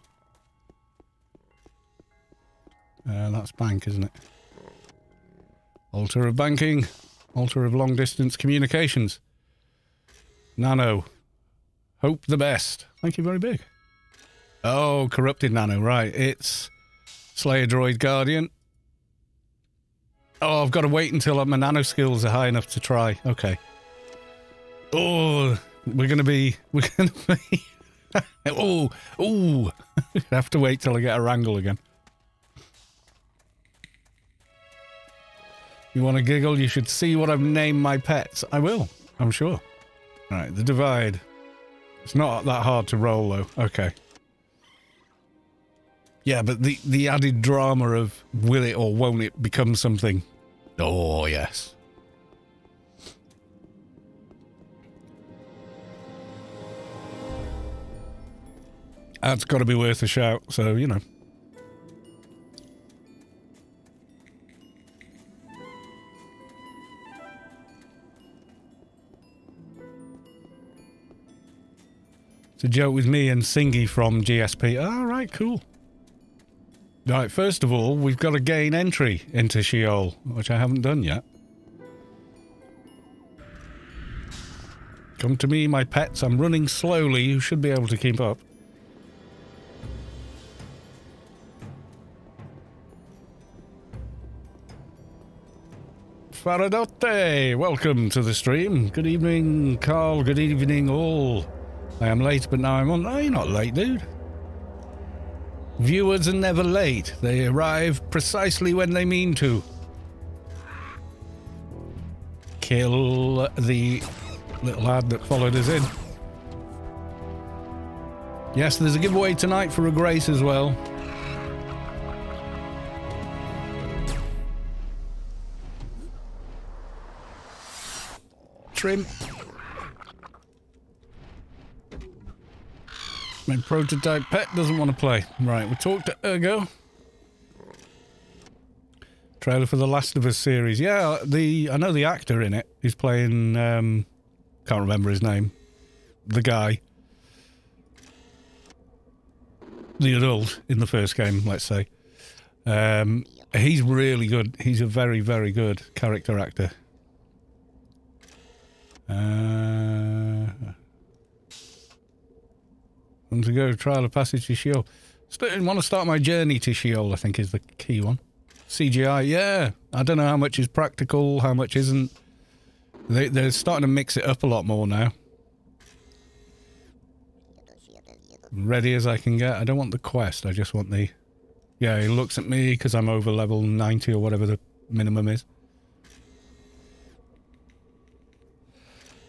That's bank, isn't it? Altar of banking. Altar of long-distance communications. Nano. Hope the best. Thank you very big. Oh, corrupted Nano. Right. It's Slayer Droid Guardian. Oh, I've got to wait until my nano skills are high enough to try. Okay. Oh, we're going to be... oh, I have to wait till I get a wrangle again. You want to giggle? You should see what I've named my pets. I will, I'm sure. Right, the divide. It's not that hard to roll, though. Okay. Yeah, but the added drama of will it or won't it become something? Oh, yes. That's got to be worth a shout, so, you know. It's a joke with me and Singy from GSP. All right, cool. Right, first of all, we've got to gain entry into Scheol, which I haven't done yet. Come to me, my pets. I'm running slowly. You should be able to keep up. Faradote, welcome to the stream. Good evening, Carl. Good evening, all. I am late, but now I'm on. No, you're not late, dude. Viewers are never late. They arrive precisely when they mean to. Kill the little lad that followed us in. Yes, there's a giveaway tonight for a Grace as well. Trim. My prototype pet doesn't want to play. Right, we talked to Ergo. Trailer for the Last of Us series. Yeah, I know the actor in it. He's playing, can't remember his name. The guy. The adult in the first game, let's say. He's really good. He's a very, very good character actor. Want to go trial of passage to Scheol. I want to start my journey to Scheol, I think is the key one. CGI, yeah. I don't know how much is practical, how much isn't. They're starting to mix it up a lot more now. Ready as I can get. I don't want the quest, I just want the... Yeah, he looks at me because I'm over level 90 or whatever the minimum is.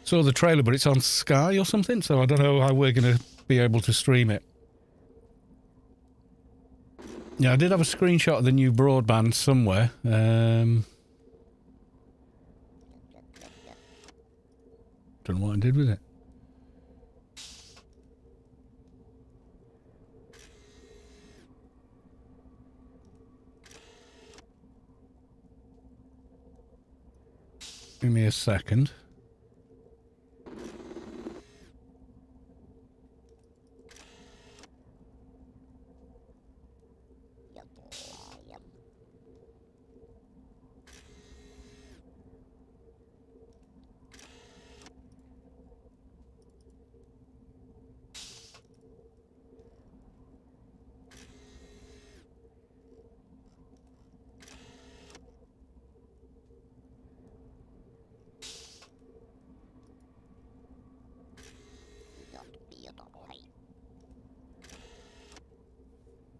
Saw the trailer, but it's on Sky or something, so I don't know how we're going to be able to stream it. Yeah, I did have a screenshot of the new broadband somewhere. Don't know what I did with it. Give me a second.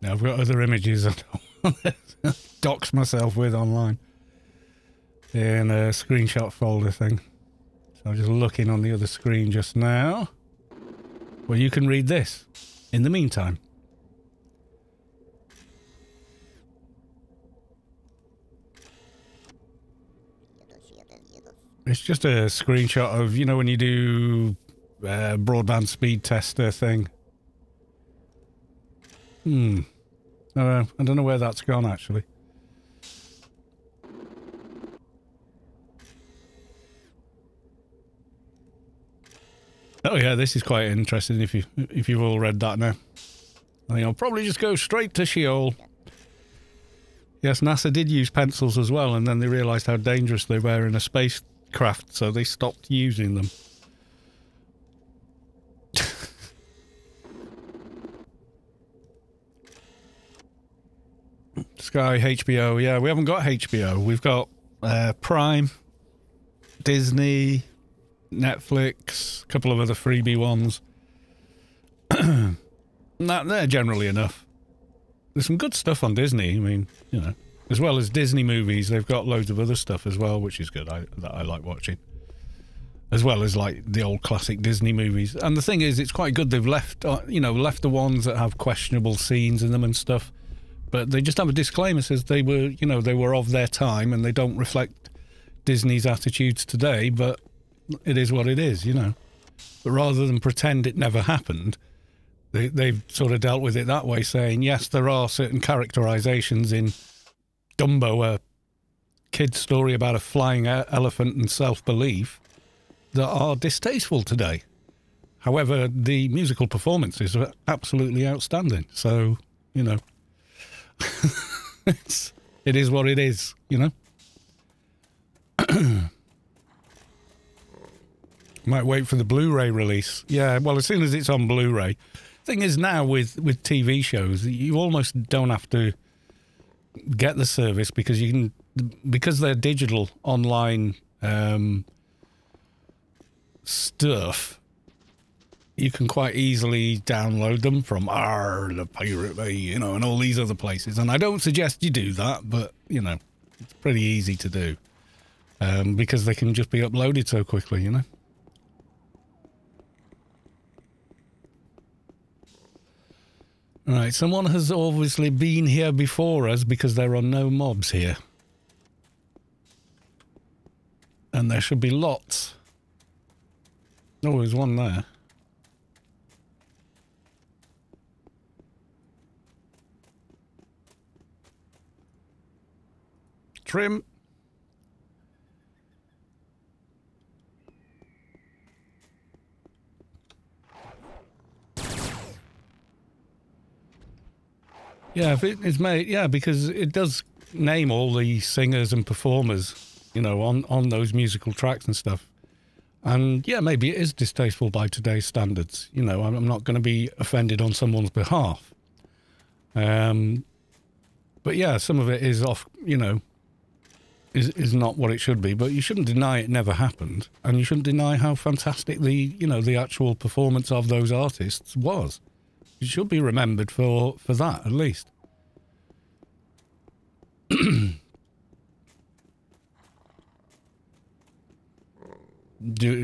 Now I've got other images I don't want to dox myself with online in a screenshot folder thing. So I'm just looking on the other screen just now. Well, you can read this in the meantime. It's just a screenshot of, you know, when you do broadband speed tester thing. I don't know where that's gone, actually. Oh yeah, this is quite interesting if you've all read that now. I think I'll probably just go straight to Scheol. Yes, NASA did use pencils as well, and then they realised how dangerous they were in a spacecraft, so they stopped using them. Sky, HBO, yeah, we haven't got HBO. We've got Prime, Disney, Netflix, a couple of other freebie ones. They're generally enough. There's some good stuff on Disney. I mean, you know, as well as Disney movies, they've got loads of other stuff as well, which is good. That I like watching. As well as like the old classic Disney movies. And the thing is, it's quite good they've left the ones that have questionable scenes in them and stuff. But they just have a disclaimer says they were of their time and they don't reflect Disney's attitudes today, but it is what it is, you know. But rather than pretend it never happened, they've sort of dealt with it that way, saying, yes, there are certain characterizations in Dumbo, a kid's story about a flying elephant and self-belief, that are distasteful today. However, the musical performances are absolutely outstanding. So, you know, it is what it is, you know. Might wait for the Blu-ray release. Yeah, well, as soon as it's on Blu-ray. Thing is now with TV shows, you almost don't have to get the service because they're digital online stuff. You can quite easily download them from the Pirate Bay, you know, and all these other places. And I don't suggest you do that, but, you know, it's pretty easy to do because they can just be uploaded so quickly, you know. All right, someone has obviously been here before us because there are no mobs here. And there should be lots. Oh, there's one there. Trim. Yeah, if it's made, yeah, because it does name all the singers and performers, you know, on those musical tracks and stuff. And yeah, maybe it is distasteful by today's standards. You know, I'm not going to be offended on someone's behalf. But yeah, some of it is off, you know, is not what it should be. But you shouldn't deny it never happened. And you shouldn't deny how fantastic the actual performance of those artists was. You should be remembered for that, at least.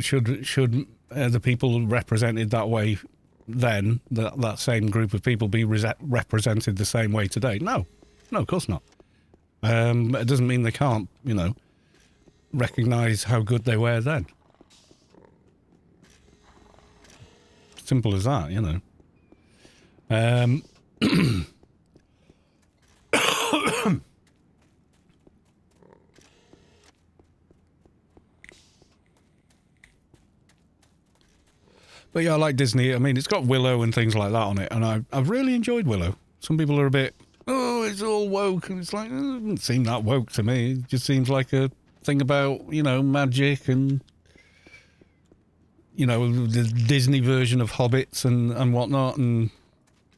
Should the people represented that way then, that same group of people be represented the same way today? No, of course not. It doesn't mean they can't, you know, recognise how good they were then. Simple as that, you know. But yeah, I like Disney. I mean, it's got Willow and things like that on it, and I've really enjoyed Willow. Some people are a bit, oh, it's all woke, and it's like, it doesn't seem that woke to me. It just seems like a thing about, you know, magic and, you know, the Disney version of hobbits and whatnot, and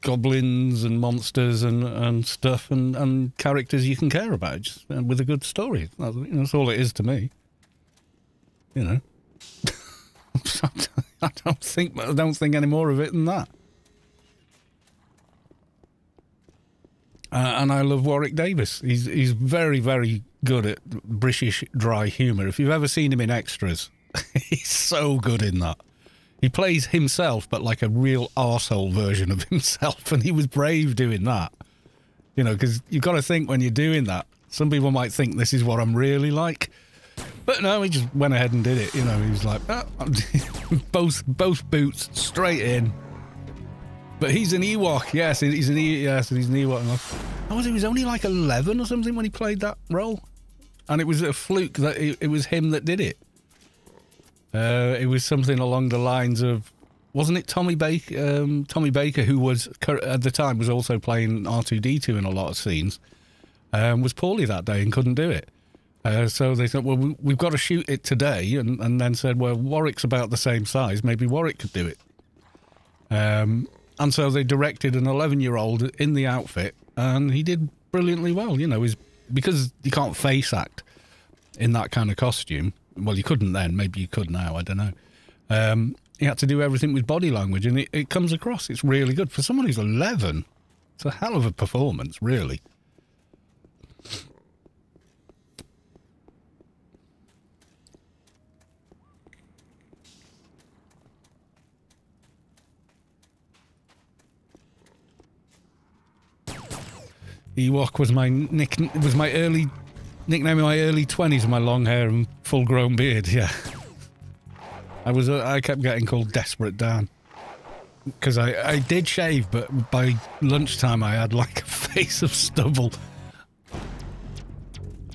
goblins and monsters and stuff and characters you can care about, just with a good story. That's all it is to me. You know. I don't think any more of it than that. And I love Warwick Davis. He's very, very good at British dry humour. If you've ever seen him in Extras, he's so good in that. He plays himself, but like a real arsehole version of himself, and he was brave doing that. You know, because you've got to think when you're doing that, some people might think this is what I'm really like. But no, he just went ahead and did it. You know, he was like, oh, both boots straight in. But he's an Ewok. Yes, he's an Ewok. He was only like 11 or something when he played that role. And it was a fluke that it was him that did it. It was something along the lines of, wasn't it Tommy Baker? Tommy Baker, who was at the time was also playing R2-D2 in a lot of scenes, was poorly that day and couldn't do it. So they thought, well, we've got to shoot it today, and then said, well, Warwick's about the same size, maybe Warwick could do it. And so they directed an 11-year-old in the outfit, and he did brilliantly well. You know, because you can't face act in that kind of costume. Well, you couldn't then. Maybe you could now. I don't know. He had to do everything with body language, and it comes across. It's really good. For someone who's 11, it's a hell of a performance, really. Ewok was my nickname in my early 20s with my long hair and full-grown beard. Yeah, I kept getting called Desperate Dan because I did shave, but by lunchtime I had like a face of stubble.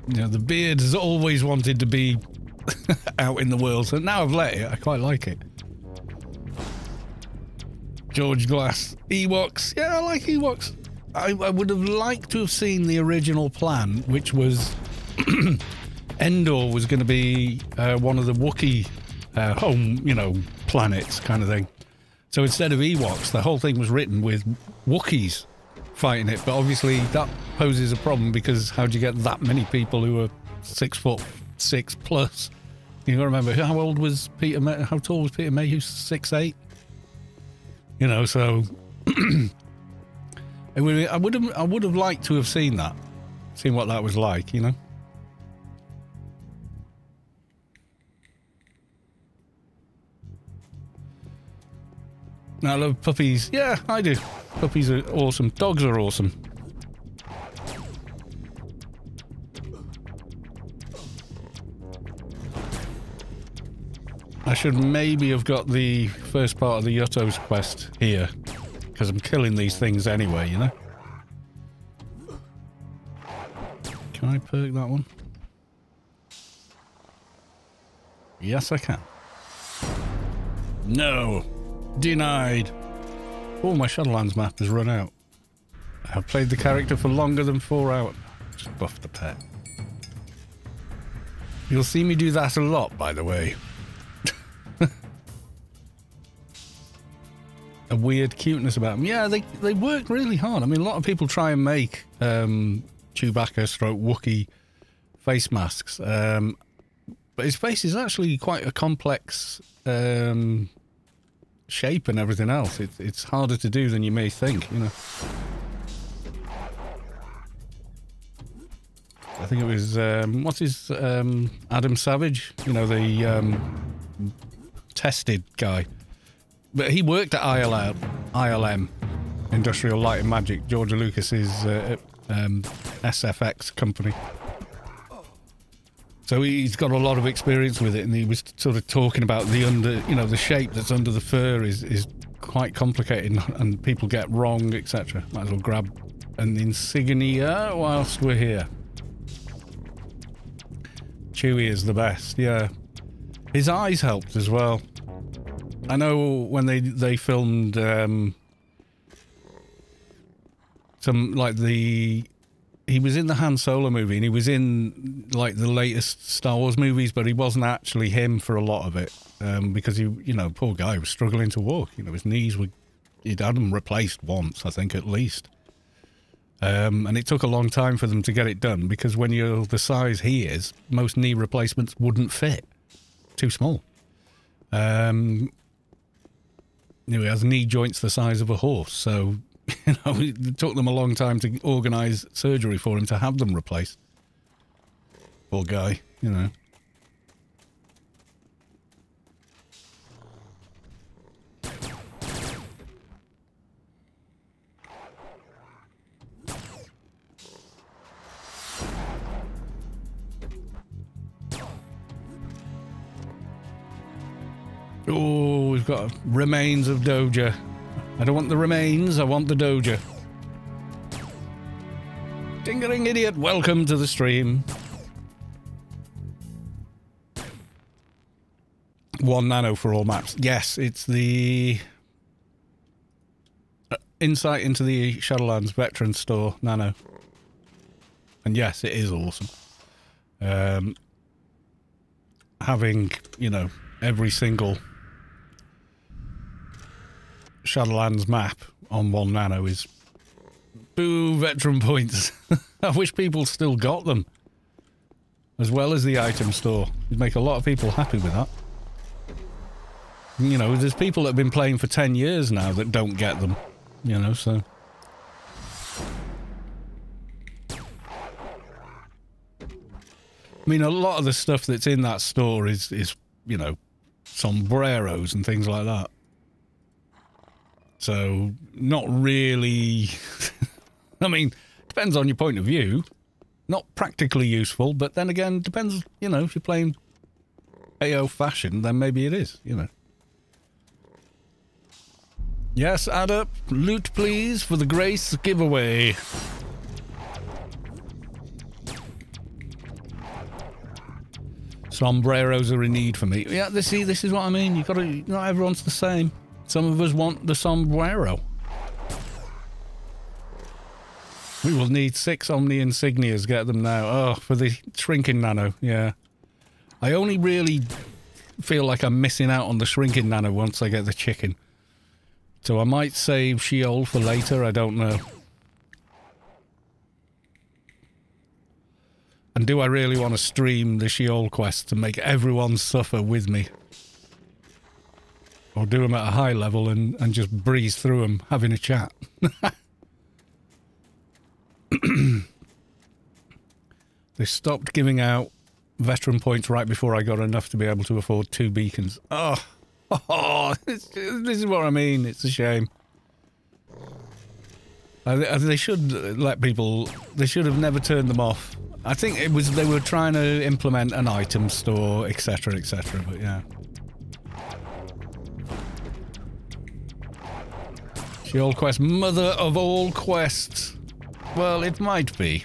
You know, the beard has always wanted to be out in the world, so now I've let it. I quite like it. George Glass, Ewoks. Yeah, I like Ewoks. I would have liked to have seen the original plan, which was Endor was going to be one of the Wookiee home, you know, planets kind of thing. So instead of Ewoks, the whole thing was written with Wookiees fighting it. But obviously that poses a problem because how do you get that many people who are 6'6" plus? You got to remember, how old was Peter? How tall was Peter Mayhew's 6'8"? You know, so. I would have liked to have seen that, seen what that was like, you know. I love puppies. Yeah, I do. Puppies are awesome. Dogs are awesome. I should maybe have got the first part of the Yutto's quest here. Because I'm killing these things anyway, you know? Can I perk that one? Yes, I can. No! Denied! Oh, my Shadowlands map has run out. I've played the character for longer than 4 hours. Just buff the pet. You'll see me do that a lot, by the way. A weird cuteness about them. Yeah, they work really hard. I mean, a lot of people try and make Chewbacca stroke Wookiee face masks. But his face is actually quite a complex shape and everything else. It's harder to do than you may think, you know. I think it was, what's his, Adam Savage? You know, the tested guy. But he worked at ILM, Industrial Light and Magic, George Lucas's SFX company. So he's got a lot of experience with it, and he was sort of talking about the shape that's under the fur is quite complicated, and people get wrong, etc. Might as well grab an insignia whilst we're here. Chewie is the best, yeah. His eyes helped as well. I know when they filmed some like he was in the Han Solo movie, and he was in like the latest Star Wars movies, but he wasn't actually him for a lot of it because poor guy was struggling to walk. You know, his knees he'd had them replaced once, I think at least, and it took a long time for them to get it done because when you're the size he is, most knee replacements wouldn't fit, too small. He has knee joints the size of a horse, so it took them a long time to organise surgery for him to have them replaced. Poor guy, you know. Oh, we've got remains of Doja. I don't want the remains, I want the Doja. Dingering idiot, welcome to the stream. 1 nano for all maps. Yes, it's the insight into the Shadowlands Veteran Store nano. And yes, it is awesome. Having, every single Shadowlands map on 1 nano is boo veteran points. I wish people still got them. as well as the item store. You'd make a lot of people happy with that. You know, there's people that have been playing for 10 years now that don't get them, you know, so... I mean, a lot of the stuff that's in that store is you know, sombreros and things like that. So, not really... I mean, depends on your point of view. Not practically useful, but then again, depends, you know, if you're playing AO fashion, then maybe it is, you know. Yes, add up. Loot, please, for the Grace giveaway. Sombreros are in need for me. Yeah, this is what I mean. You gotta, not everyone's the same. Some of us want the sombrero. We will need 6 Omni Insignias. Get them now. Oh, for the shrinking nano. Yeah. I only really feel like I'm missing out on the shrinking nano once I get the chicken. So I might save Scheol for later. I don't know. And do I really want to stream the Scheol quest to make everyone suffer with me? Or do them at a high level and just breeze through them, having a chat? They stopped giving out veteran points right before I got enough to be able to afford 2 beacons. Oh, this is what I mean. It's a shame. They should let people... They should have never turned them off. I think it was... They were trying to implement an item store, etc., etc., but yeah. Scheol quest, mother of all quests. Well, it might be.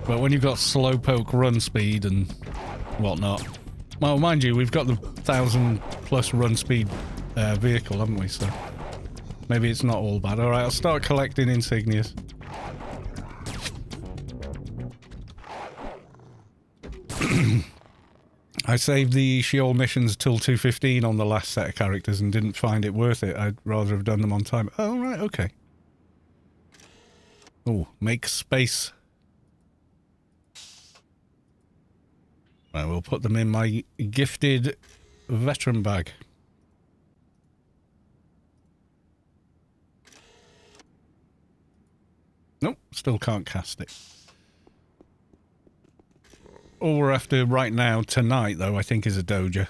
But when you've got slowpoke run speed and whatnot... Well, mind you, we've got the 1,000+ run speed vehicle, haven't we? So maybe it's not all bad. Alright, I'll start collecting insignias. I saved the Scheol missions till 2:15 on the last set of characters and didn't find it worth it. I'd rather have done them on time. Oh, right, okay. Oh, make space. Right, we'll put them in my gifted veteran bag. Nope, still can't cast it. All we're after right now, tonight, though, I think is a Doja.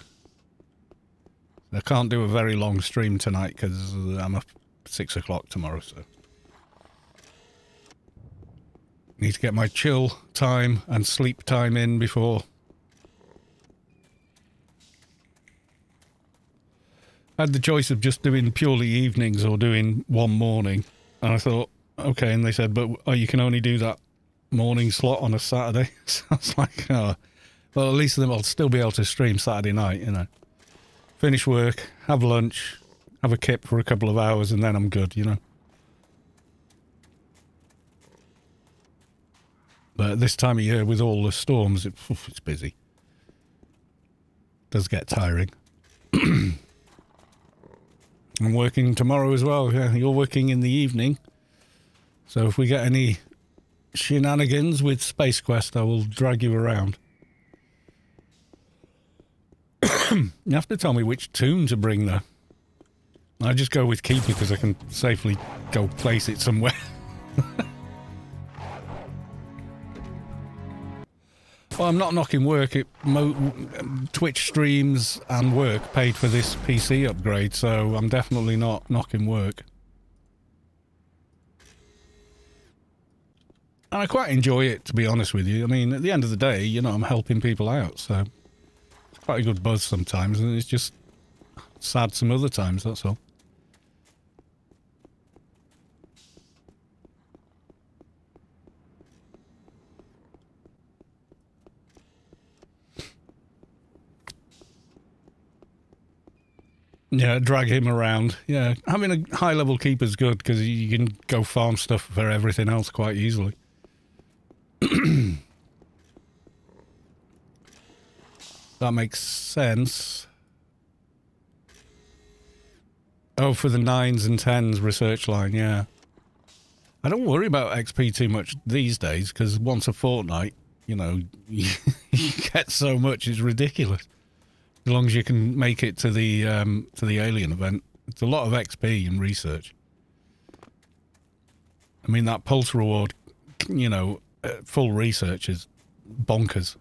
I can't do a very long stream tonight because I'm up 6 o'clock tomorrow, so... Need to get my chill time and sleep time in before... I had the choice of just doing purely evenings or doing one morning. And I thought, okay, and they said, but you can only do that morning slot on a Saturday. So I was like, oh, well, at least then I'll still be able to stream Saturday night, you know. Finish work, have lunch, have a kip for a couple of hours, and then I'm good, you know. But this time of year, with all the storms, it's busy. It does get tiring. I'm working tomorrow as well. Yeah, you're working in the evening. So if we get any shenanigans with Space Quest, I will drag you around. You have to tell me which Toon to bring, though. I just go with Keeper because I can safely go place it somewhere. Well, I'm not knocking work. Twitch streams and work paid for this PC upgrade, so I'm definitely not knocking work. And I quite enjoy it, to be honest with you. I mean, at the end of the day, you know, I'm helping people out, so it's quite a good buzz sometimes, and it's just sad some other times, that's all. Yeah, drag him around. Yeah, having a high-level keeper is good because you can go farm stuff for everything else quite easily. That makes sense. Oh, for the 9s and 10s research line, yeah. I don't worry about XP too much these days because once a fortnight, you know, you get so much, it's ridiculous. As long as you can make it to the alien event. It's a lot of XP and research. I mean, that pulse reward, you know, full research is bonkers.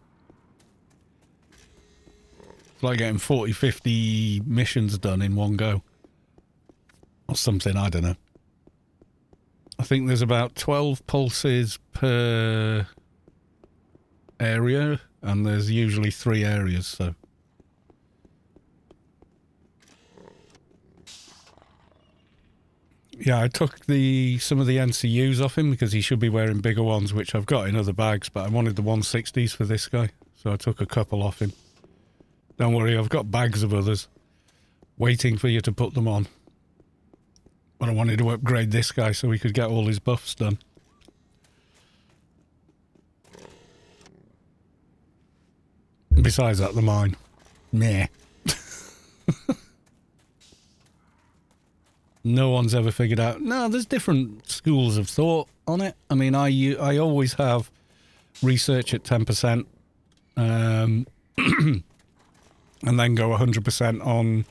It's like getting 40, 50 missions done in one go. Or something, I don't know. I think there's about 12 pulses per area, and there's usually 3 areas, so... Yeah, I took some of the NCUs off him because he should be wearing bigger ones, which I've got in other bags, but I wanted the 160s for this guy, so I took a couple off him. Don't worry, I've got bags of others waiting for you to put them on. But I wanted to upgrade this guy so we could get all his buffs done. Besides that, the mine. Meh. No one's ever figured out. No, there's different schools of thought on it. I mean, I always have research at 10%, and then go 100% on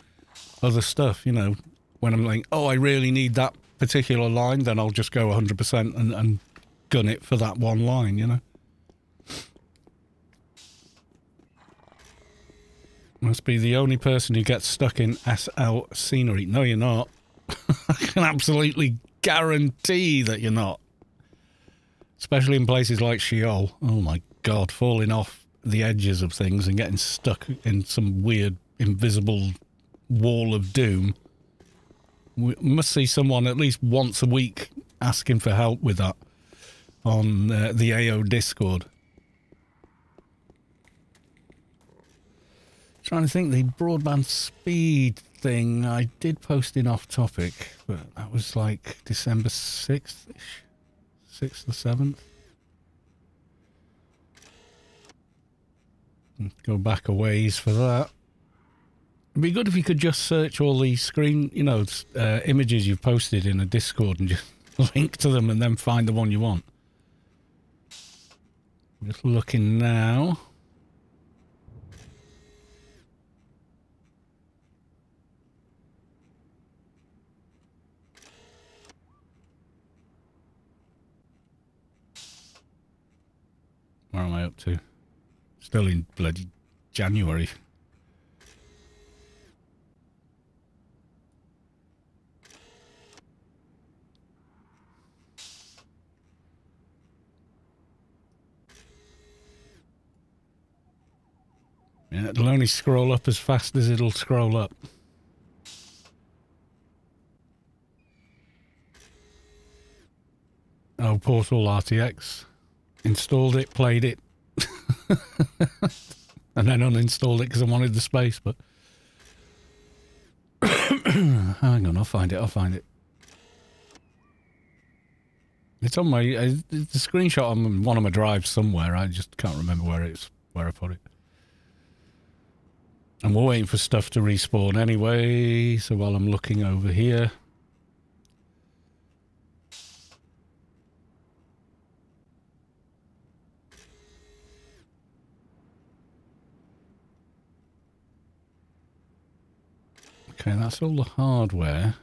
other stuff. You know, when I'm like, oh, I really need that particular line, then I'll just go 100% and gun it for that one line. You know, must be the only person who gets stuck in SL scenery. No, you're not. I can absolutely guarantee that you're not. Especially in places like Scheol. Oh my god, falling off the edges of things and getting stuck in some weird invisible wall of doom. We must see someone at least once a week asking for help with that on the AO Discord. Trying to think, the broadband speed thing I did post in off topic, but that was like December 6th-ish, 6th or 7th. Go back a ways for that. It'd be good if you could just search all the screen, you know, images you've posted in a Discord and just link to them and then find the one you want. I'm just looking now. Where am I up to? Still in bloody January. Yeah, it'll only scroll up as fast as it'll scroll up. Oh, Portal RTX. Installed it, played it, and then uninstalled it because I wanted the space, but... Hang on, I'll find it. It's on my... the screenshot on one of my drives somewhere, I just can't remember where I put it. And we're waiting for stuff to respawn anyway, so while I'm looking over here... Okay, that's all the hardware.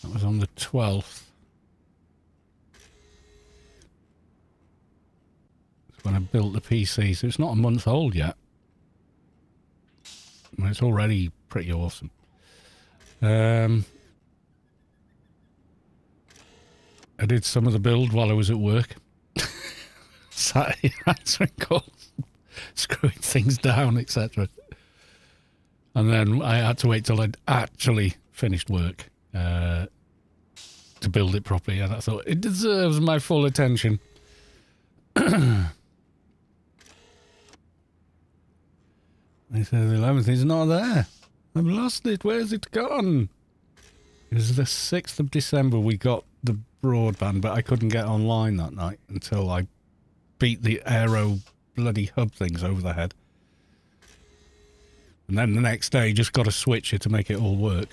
That was on the 12th. That's when I built the PC, so it's not a month old yet. Well, it's already pretty awesome. I did some of the build while I was at work. Sat here answering calls, screwing things down, etc. And then I had to wait till I'd actually finished work to build it properly. And I thought, it deserves my full attention. They said the 11th is not there. I've lost it. Where's it gone? It was the 6th of December we got the broadband, but I couldn't get online that night until I beat the aero bloody hub things over the head. And then the next day, just got to switch it to make it all work.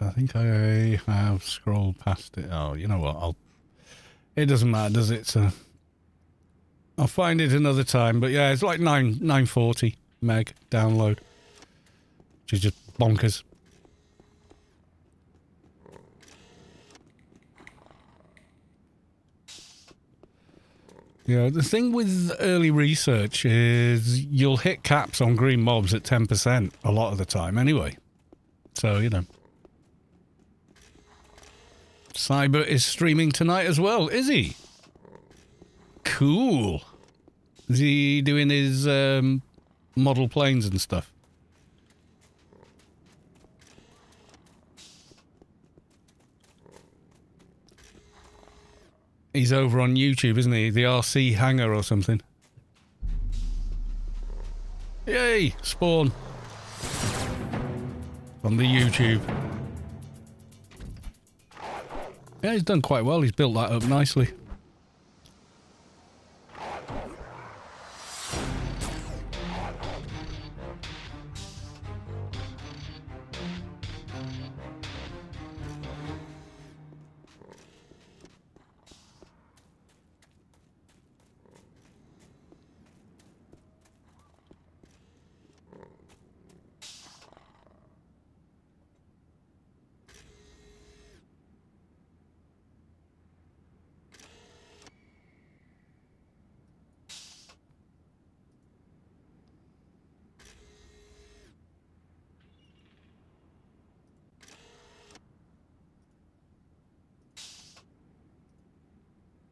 I think I have scrolled past it. Oh, you know what? It doesn't matter, does it? So I'll find it another time. But yeah, it's like 940 meg download, which is just bonkers. Yeah, the thing with early research is you'll hit caps on green mobs at 10% a lot of the time anyway. So, you know. Cyber is streaming tonight as well, is he? Cool. Is he doing his model planes and stuff? He's over on YouTube, isn't he? The RC Hangar or something. Yay! Spawn. On the YouTube. Yeah, he's done quite well. He's built that up nicely.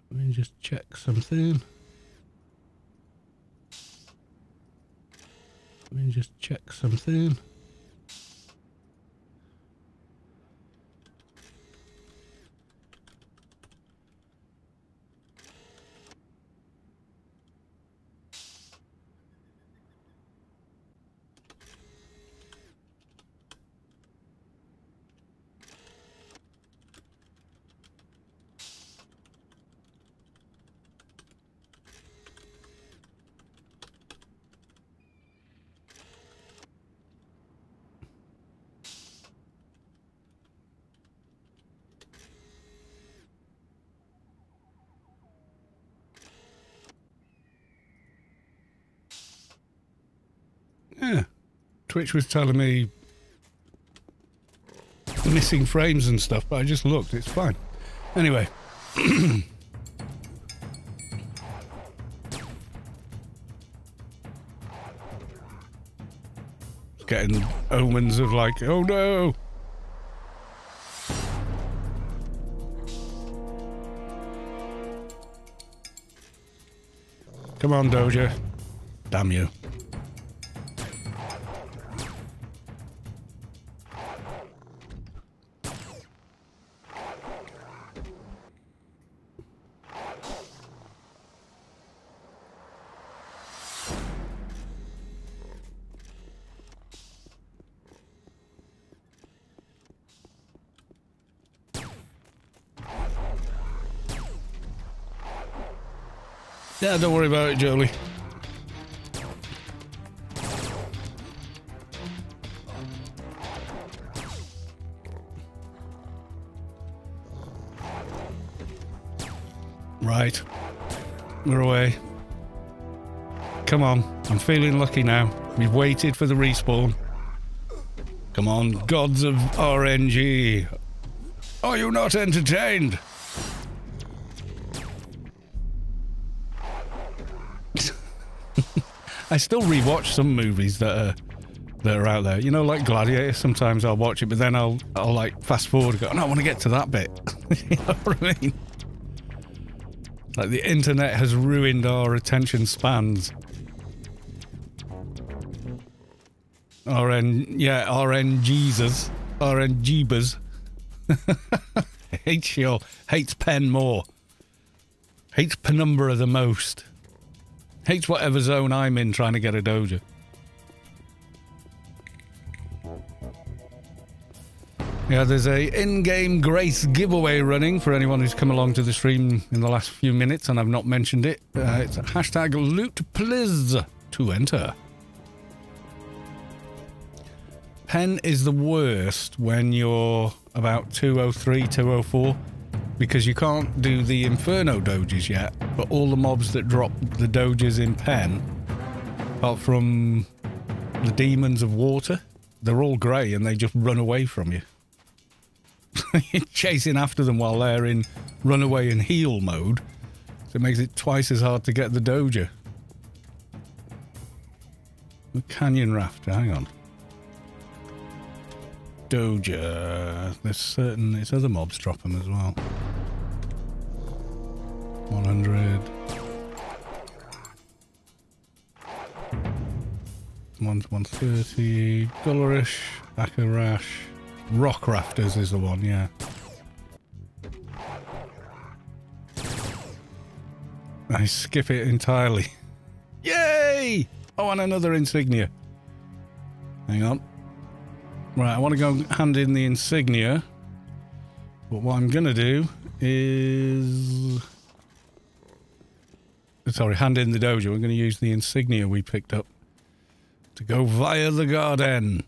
Let me just check something. Yeah. Twitch was telling me missing frames and stuff, but I just looked, it's fine. Anyway. Getting omens of like, oh no! Come on, Doja. Damn you. Yeah, don't worry about it, Jolie. Right. We're away. Come on. I'm feeling lucky now. We've waited for the respawn. Come on, gods of RNG. Are you not entertained? I still rewatch some movies that are out there. You know, like Gladiator. Sometimes I'll watch it, but then I'll like fast forward and go, no, I want to get to that bit. You know what I mean? Like the internet has ruined our attention spans. RN Jesus. RNGeebers. Hates Scheol. Hates Pen more. Hates Penumbra the most. Hates whatever zone I'm in trying to get a Doja. Yeah, there's a in-game Grace giveaway running for anyone who's come along to the stream in the last few minutes and I've not mentioned it. It's a hashtag loot please to enter. Pen is the worst when you're about 203, 204, because you can't do the Inferno Doges yet, but all the mobs that drop the Doges in Pen, apart from the Demons of Water, they're all grey and they just run away from you. You're chasing after them while they're in runaway and heal mode, so it makes it twice as hard to get the Doja. The Canyon Rafter, hang on. Doja, there's other mobs drop them as well. 100. 130. Gullerish, Akarash. Rock Rafters is the one, yeah. I skip it entirely. Yay! Oh, and another insignia. Hang on. Right, I want to go hand in the insignia. But what I'm going to do is... Sorry, hand in the Doja. We're going to use the insignia we picked up to go via the garden.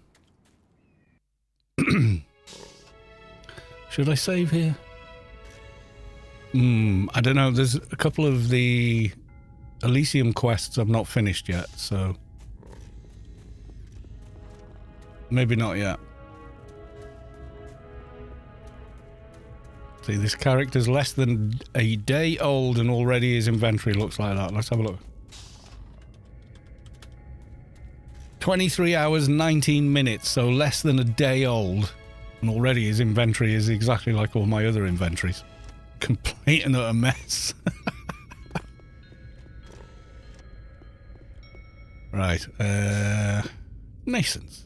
Should I save here? I don't know. There's a couple of the Elysium quests I've not finished yet, so... Maybe not yet. See, this character's less than a day old and already his inventory looks like that. Let's have a look. 23 hours, 19 minutes, so less than a day old. And already his inventory is exactly like all my other inventories. Complete and utter mess. Right, Masons.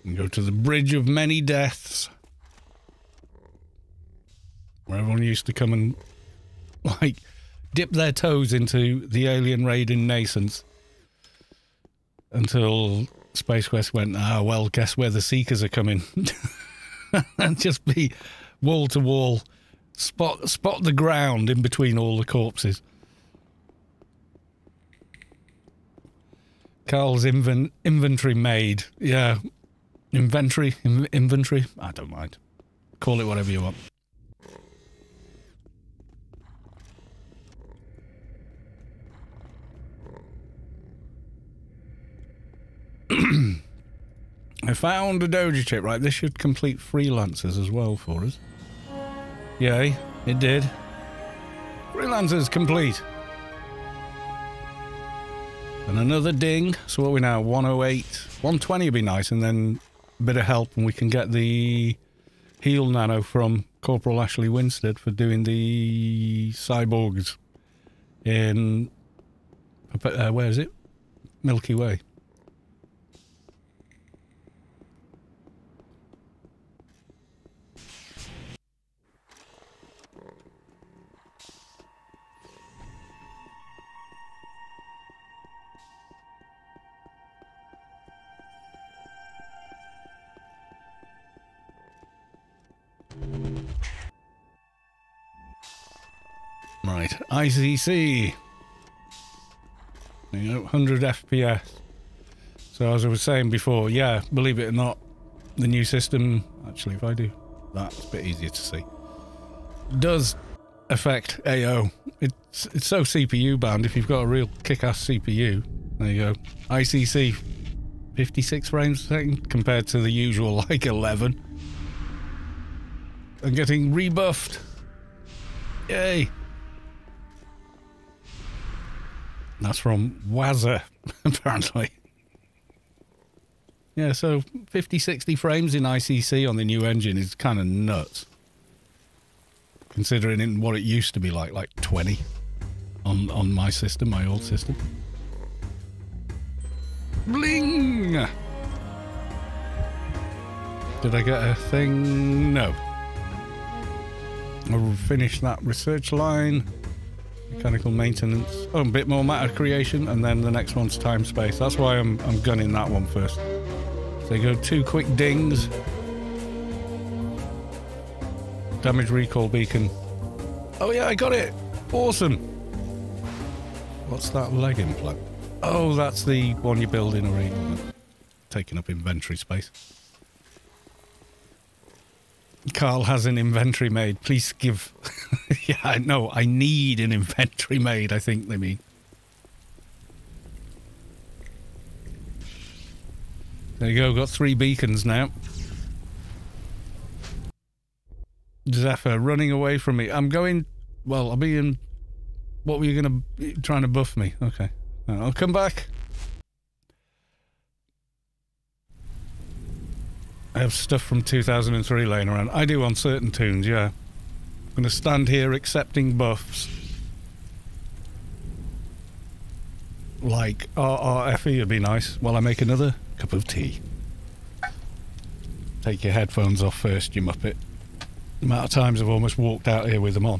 And go to the Bridge of Many Deaths, where everyone used to come and, like, dip their toes into the alien raid in Nascence until Space Quest went, well, guess where the Seekers are coming? And just be wall to wall, spot the ground in between all the corpses. Carl's inventory made, yeah. Inventory, I don't mind. Call it whatever you want. I found a Doja chip, right? This should complete Freelancers as well for us. Yay, it did. Freelancers complete. And another ding. So what are we now? 108. 120 would be nice, and then a bit of help, and we can get the heal nano from Corporal Ashley Winstead for doing the cyborgs in... where is it? Milky Way. Right, ICC. You know, 100 FPS. So as I was saying before, yeah, believe it or not, the new system, actually if I do that, it's a bit easier to see, does affect AO. It's so CPU bound. If you've got a real kick-ass CPU, there you go. ICC 56 frames a second compared to the usual like 11. And getting rebuffed. Yay. That's from Wazza, apparently. Yeah, so 50-60 frames in ICC on the new engine is kind of nuts. Considering what it used to be like 20 on my system, my old system. Bling! Did I get a thing? No. I'll finish that research line. Mechanical maintenance. Oh, a bit more matter creation, and then the next one's time space. That's why I'm gunning that one first. So you go 2 quick dings. Damage recall beacon. Oh yeah, I got it. Awesome. What's that leg implant? Oh, that's the one you build in Arena. Taking up inventory space. Carl has an inventory made. Please give... yeah, no, I need an inventory made, I think they mean. There you go, got 3 beacons now. Zephyr running away from me. I'm going... Well, I'll be in... What were you going to... Trying to buff me? Okay. I'll come back. I have stuff from 2003 laying around. I do on certain tunes, yeah. I'm going to stand here accepting buffs. Like RRFE would be nice while I make another cup of tea. Take your headphones off first, you muppet. The amount of times I've almost walked out here with them on.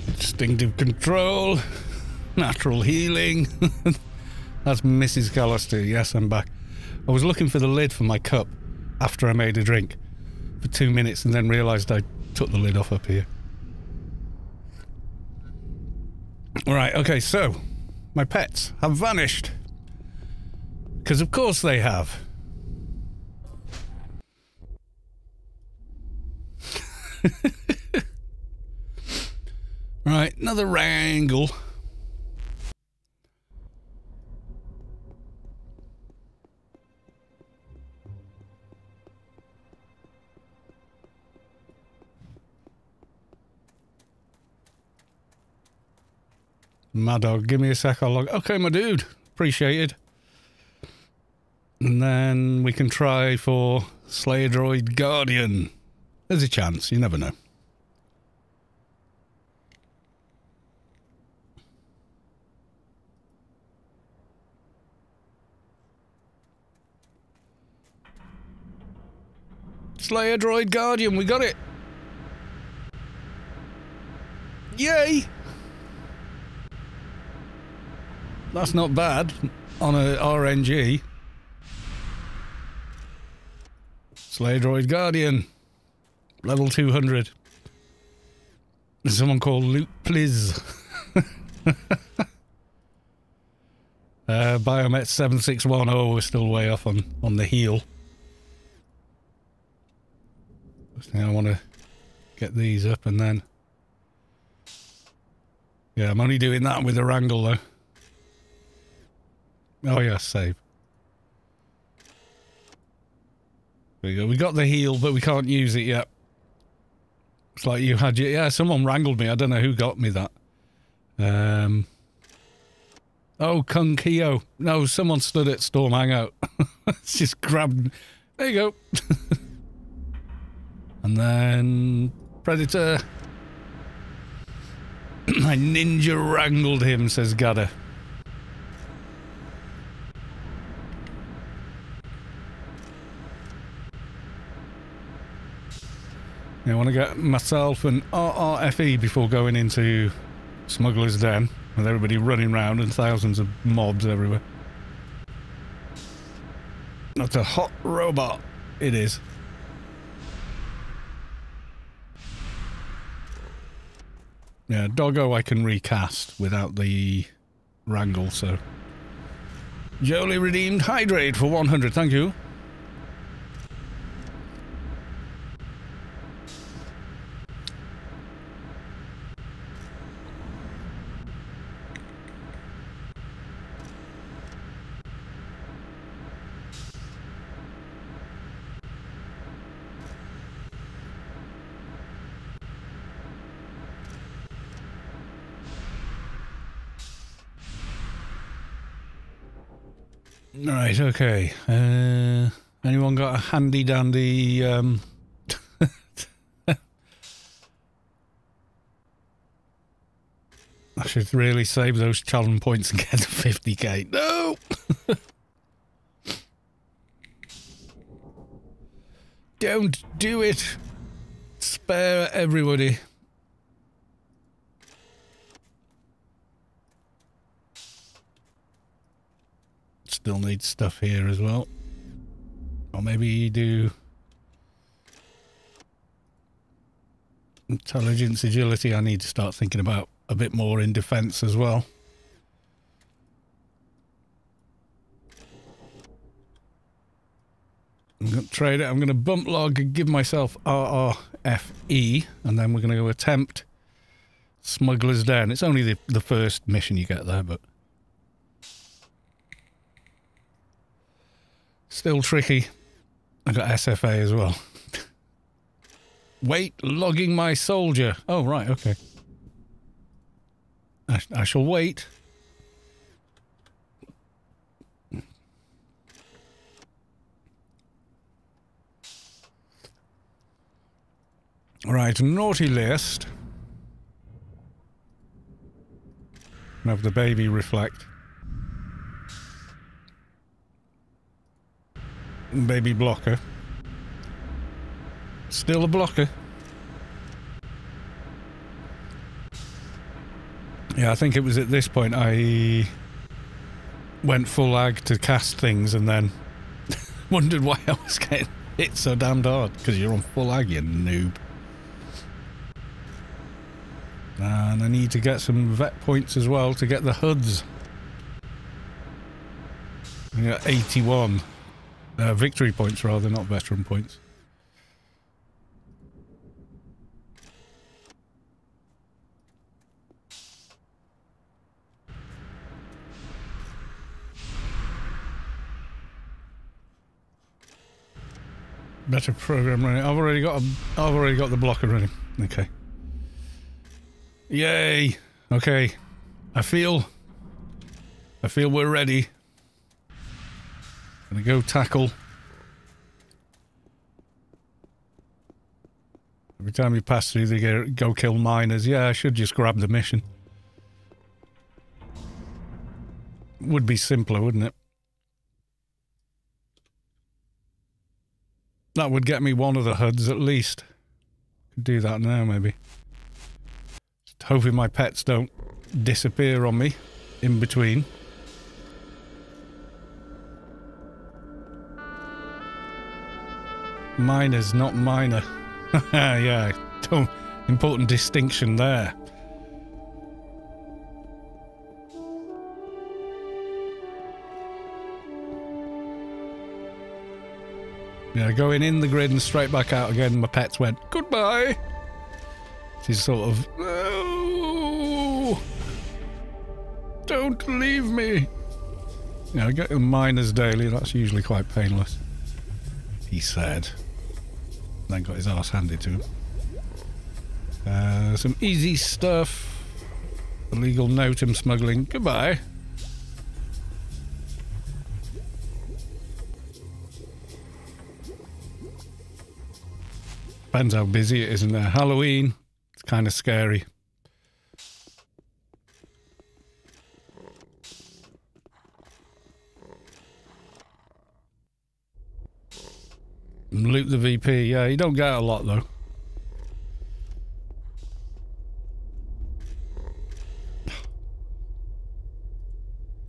Instinctive control. Natural healing. That's Mrs. Callister. Yes, I'm back. I was looking for the lid for my cup after I made a drink for 2 minutes and then realised I took the lid off up here. Alright, okay, so my pets have vanished. Because of course they have. Right, another wrangle. Mad Dog, give me a sec, I'll log. Okay, my dude, appreciated. And then we can try for Slayer Droid Guardian. There's a chance, you never know. Slayer Droid Guardian, we got it! Yay! That's not bad on a RNG. Slayer Droid Guardian. Level 200. There's someone called Loot Pliz. Biomet 7610, we're still way off on the heel. I want to get these up and then... Yeah, I'm only doing that with a wrangle though. Oh yeah, save. There we go. We got the heal, but we can't use it yet. It's like you had your... Yeah, someone wrangled me. I don't know who got me that. Oh, Kung Keo. No, someone stood at Storm Hangout. It's just grabbed... There you go. And then... Predator. I ninja wrangled him, says Gadda. I want to get myself an RRFE before going into Smugglers' Den, with everybody running around and thousands of mobs everywhere. That's a hot robot. It is. Yeah, Doggo I can recast without the wrangle, so... Jolie redeemed Hydrate for 100, thank you. Right, okay. Anyone got a handy dandy I should really save those challenge points and get to 50k. No! Don't do it! Spare everybody. Still need stuff here as well. Or maybe do intelligence, agility. I need to start thinking about a bit more in defense as well. I'm going to trade it. I'm going to bump log and give myself RRFE, and then we're going to go attempt Smugglers' Den. It's only the first mission you get there, but still tricky. I got SFA as well. Wait, logging my soldier. Oh, right, okay. I shall wait. Right, naughty list. Have the baby reflect. Baby blocker. Still a blocker. Yeah, I think it was at this point I went full ag to cast things and then wondered why I was getting hit so damned hard. Because you're on full ag, you noob. And I need to get some vet points as well to get the Huds. I got 81. Victory points rather, not veteran points. Better program running. I've already got the blocker running. Okay. Yay. Okay. I feel we're ready. Gonna go tackle. Every time you pass through they go kill miners. Yeah, I should just grab the mission. Would be simpler, wouldn't it? That would get me one of the Huds at least. Could do that now, maybe. Just hoping my pets don't disappear on me in between. Miners, not minor. Yeah, important distinction there. Yeah, going in the grid and straight back out again, my pets went, goodbye! She's sort of, no! Don't leave me! Yeah, I get a miner's daily, that's usually quite painless. He said. Then got his arse handed to him. Some easy stuff. Illegal notum smuggling. Goodbye. Depends how busy it is in there. Halloween, it's kind of scary. Loot the VP. Yeah, you don't get a lot though.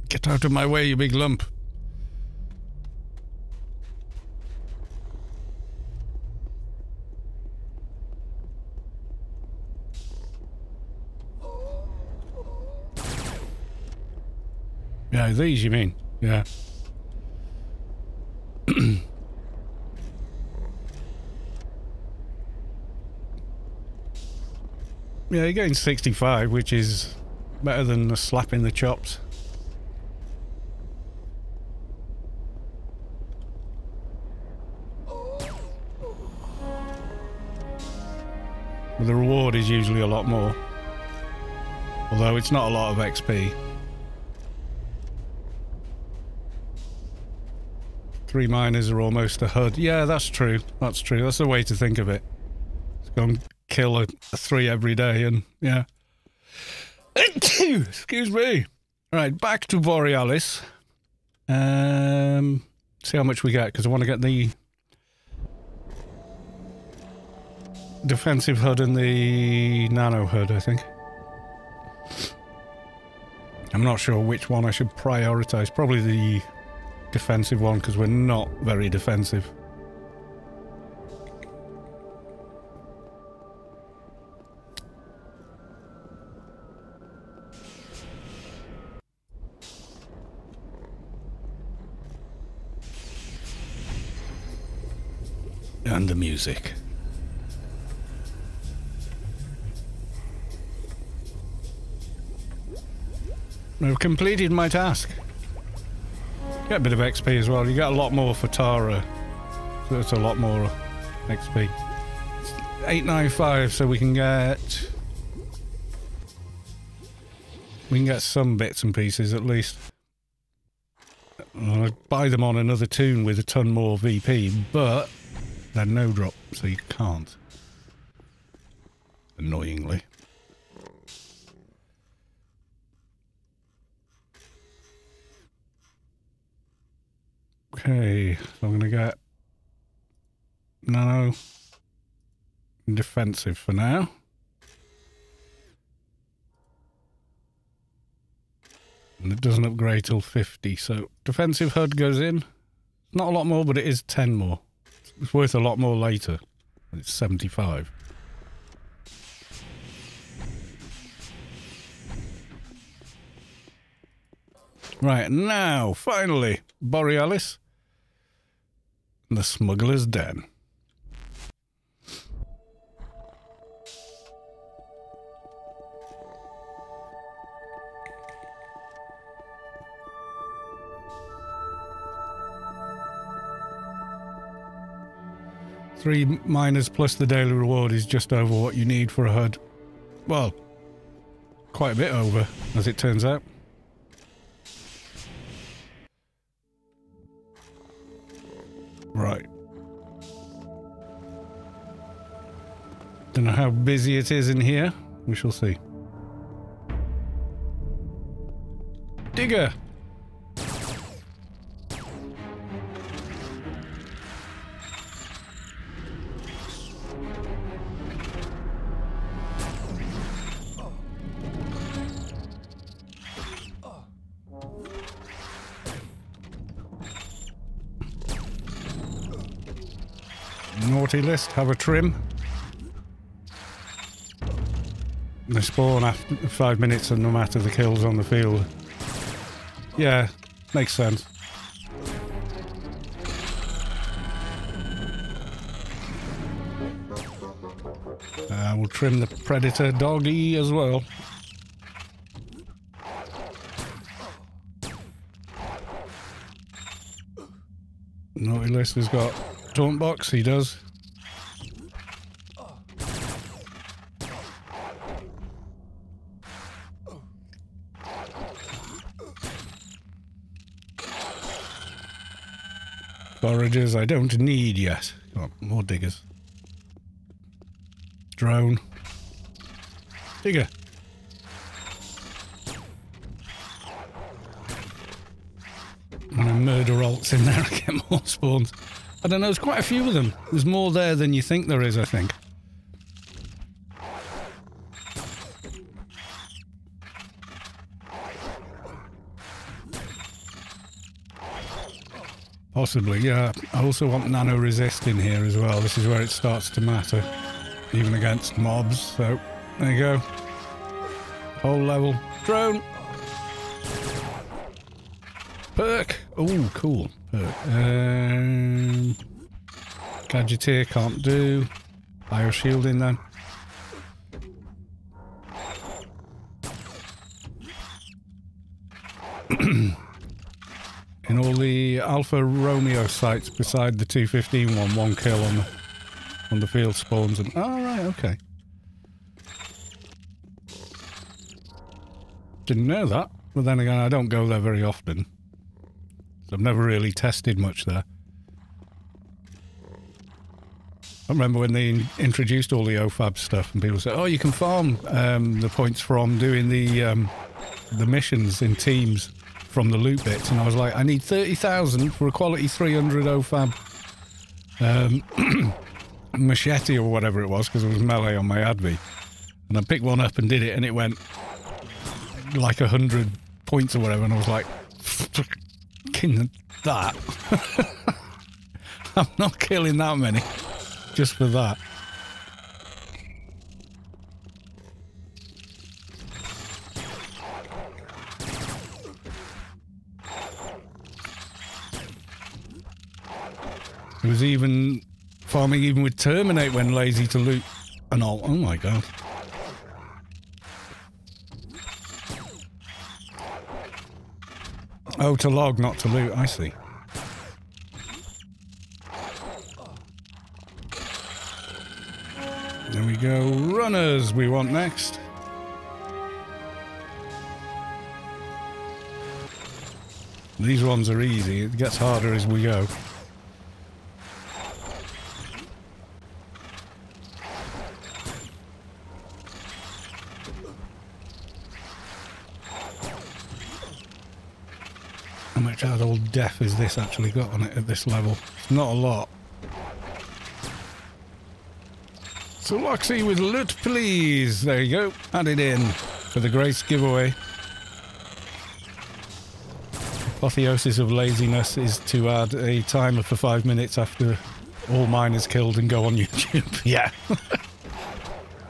Get out of my way, you big lump. Yeah, these you mean? Yeah. Yeah, you're getting 65, which is better than a slap in the chops. But the reward is usually a lot more. Although it's not a lot of XP. 3 miners are almost a HUD. Yeah, that's true. That's true. That's the way to think of it. Let's go and kill a 3 every day and, yeah. Excuse me. Right, back to Borealis. See how much we get, because I want to get the defensive HUD and the nano HUD, I think. I'm not sure which one I should prioritize. Probably the defensive one, because we're not very defensive. And the music. I've completed my task. Get a bit of XP as well. You get a lot more for Tara. So it's a lot more XP. 895, so we can get some bits and pieces at least. I'd buy them on another Toon with a ton more VP, but they're no drop, so you can't. Annoyingly. Okay, so I'm going to get nano defensive for now. And it doesn't upgrade till 50, so defensive HUD goes in. Not a lot more, but it is 10 more. It's worth a lot more later. It's 75. Right, now, finally, Borealis. The Smuggler's Den. $3 miners plus the daily reward is just over what you need for a HUD. Well, quite a bit over, as it turns out. Right. Don't know how busy it is in here. We shall see. Digger! Naughty list, have a trim. They spawn after 5 minutes and no matter the kills on the field. Yeah, makes sense. We'll trim the predator doggy as well. Naughty list has got taunt box, he does. Foragers I don't need yet. Oh, more diggers. Drone. Digger. When I murder alts in there, I get more spawns. I don't know, there's quite a few of them. There's more there than you think there is, I think. Possibly, yeah. I also want nano resist in here as well. This is where it starts to matter. Even against mobs, so there you go. Whole level. Drone! Perk! Oh, cool. Perk. Gadgeteer can't do. Bioshielding then. In all the Alpha Romeo sites beside the 215 one kill on the field spawns and... Oh, right, okay. Didn't know that. But then again, I don't go there very often. So I've never really tested much there. I remember when they introduced all the Ofab stuff and people said, oh, you can farm the points from doing the missions in teams from the loot bits. And I was like, I need 30,000 for a quality 300 Ofab machete or whatever it was, because it was melee on my Advi. And I picked one up and did it, and it went like 100 points or whatever, and I was like, fucking that. I'm not killing that many just for that. It was even farming even with Terminate when lazy to loot and all. Oh my god. Oh, to log, not to loot, I see. There we go. Runners we want next. These ones are easy. It gets harder as we go. How much hard old death has this actually got on it at this level? It's not a lot. So Loxy with loot, please. There you go. Add it in for the Grace giveaway. Apotheosis of laziness is to add a timer for 5 minutes after all mine is killed and go on YouTube. Yeah.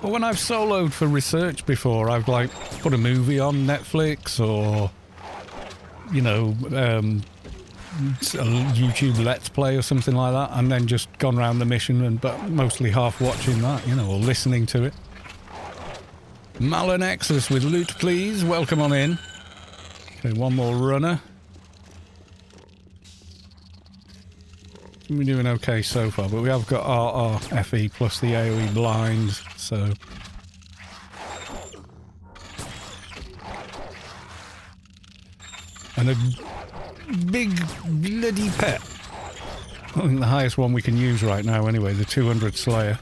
But when I've soloed for research before, I've like put a movie on Netflix or, you know, a YouTube Let's Play or something like that, and then just gone around the mission, and but mostly half watching that, you know, or listening to it. Malanexus with loot, please. Welcome on in. Okay, one more runner. We're doing okay so far, but we have got our FE plus the AoE blinds, so... And a big bloody pet. I think the highest one we can use right now anyway, the 200 Slayer.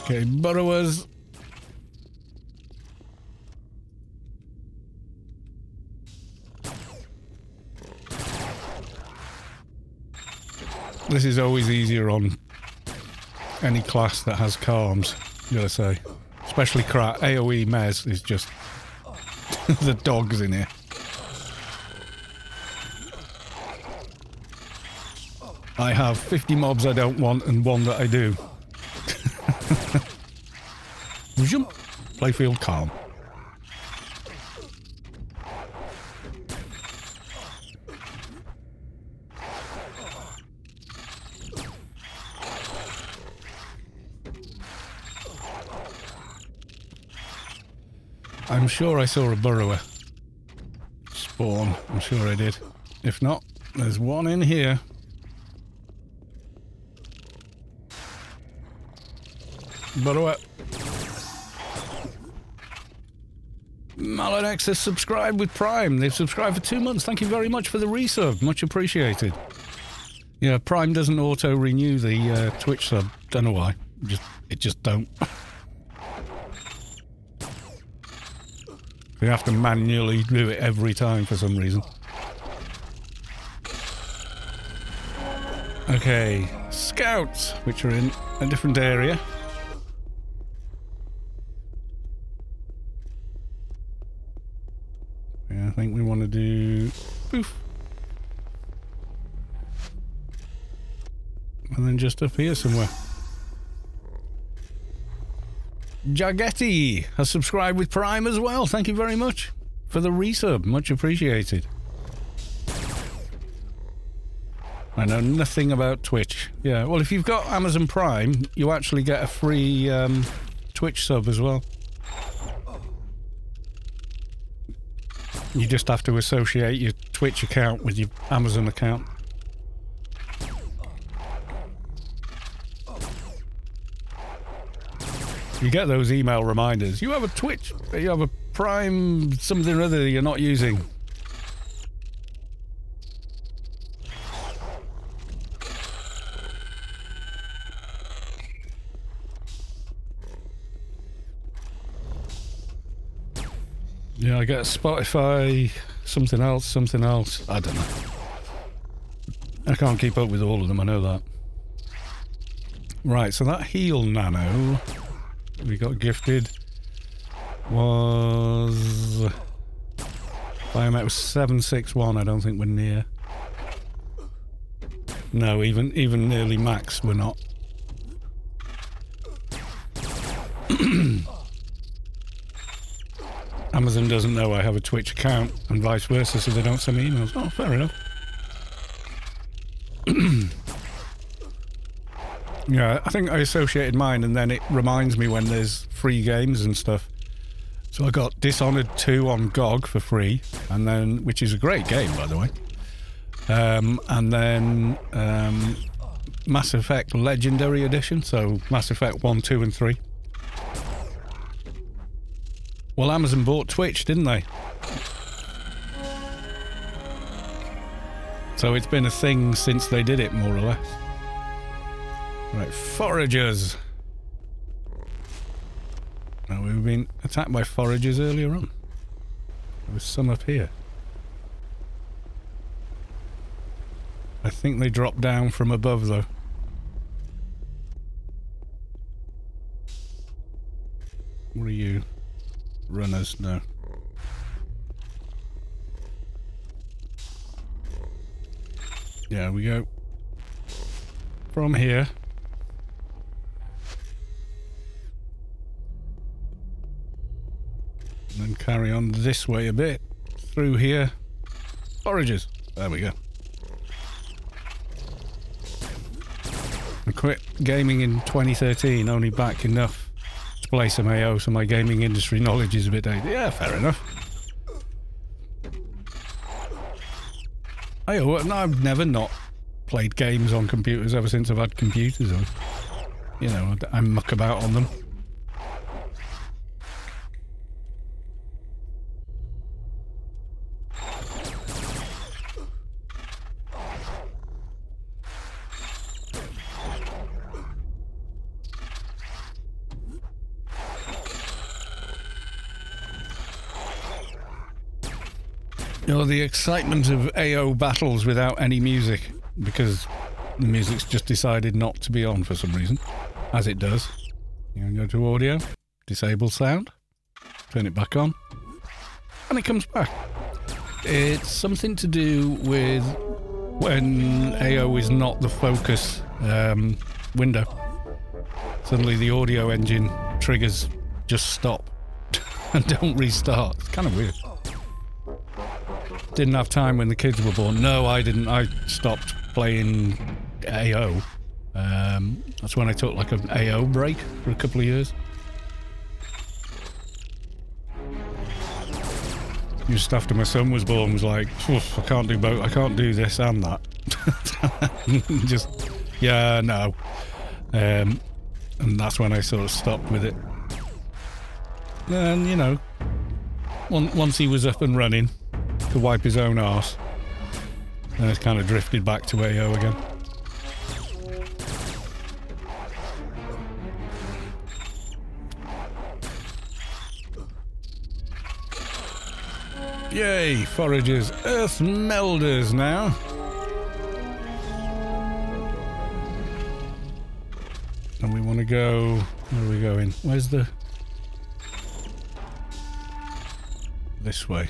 Okay, burrowers. This is always easier on any class that has calms, you gotta say. Especially AoE Mez is just the dogs in here. I have 50 mobs I don't want and one that I do. Playfield calm. I'm sure I saw a burrower spawn. I'm sure I did. If not, there's one in here. Burrower. Malanexus subscribed with Prime. They've subscribed for 2 months. Thank you very much for the resub. Much appreciated. Yeah, Prime doesn't auto-renew the Twitch sub. Don't know why. It just don't. You have to manually do it every time for some reason. Okay, scouts, which are in a different area. Yeah, I think we want to do poof. And then just up here somewhere. Jagetti has subscribed with Prime as well. Thank you very much for the resub. Much appreciated. I know nothing about Twitch. Yeah, well, if you've got Amazon Prime, you actually get a free Twitch sub as well. You just have to associate your Twitch account with your Amazon account. You get those email reminders. You have a Twitch, you have a Prime something or other you're not using. Yeah, I get Spotify, something else. I don't know. I can't keep up with all of them, I know that. Right, so that heal nano we got gifted was... Biomet was 761, I don't think we're near. No, even nearly max we're not. Amazon doesn't know I have a Twitch account and vice versa, so they don't send me emails. Oh, fair enough. Yeah, I think I associated mine and then it reminds me when there's free games and stuff. So I got Dishonored 2 on GOG for free, and then, which is a great game, by the way. And then Mass Effect Legendary Edition, so Mass Effect 1, 2 and 3. Well, Amazon bought Twitch, didn't they? So it's been a thing since they did it, more or less. Right, foragers. Now, we've been attacked by foragers earlier on. There was some up here. I think they drop down from above, though. What are you? Runners? No. Yeah, we go from here. And then carry on this way a bit. Through here. Forages. There we go. I quit gaming in 2013, only back enough to play some AO, so my gaming industry knowledge is a bit dated. Yeah, fair enough. I've never not played games on computers ever since I've had computers on. You know, I muck about on them. You know, the excitement of AO battles without any music, because the music's just decided not to be on for some reason, as it does. You can go to audio, disable sound, turn it back on, and it comes back. It's something to do with when AO is not the focus window. Suddenly the audio engine triggers just stop and don't restart. It's kind of weird. Didn't have time when the kids were born. No, I didn't. I stopped playing AO. That's when I took like an AO break for a couple of years. Just after my son was born, was like, I can't do both. I can't do this and that. Just, yeah, no. And that's when I sort of stopped with it. And, you know, once he was up and running, to wipe his own arse, and it's kind of drifted back to AO again. Yay, foragers, earth melders now. And we want to go, where are we going? Where's the... This way.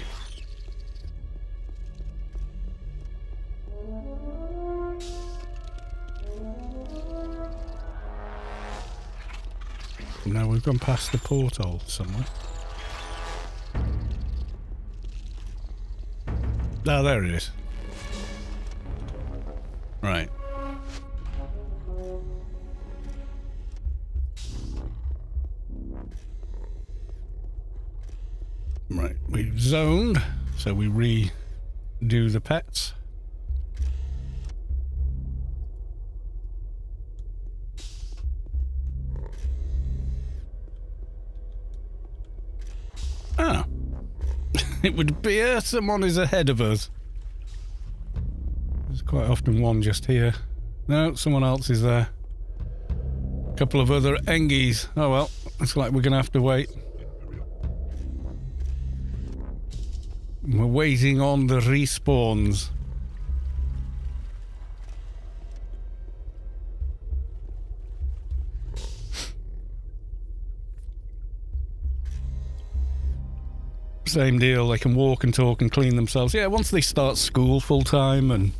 Now we've gone past the porthole somewhere. Oh, there it is. Right. Right, we've zoned, so we redo the pets. Ah. It would appear someone is ahead of us. There's quite often one just here. No, someone else is there. A couple of other Engies. Oh well, looks like we're going to have to wait. We're waiting on the respawns. Same deal, they can walk and talk and clean themselves. Yeah, once they start school full-time and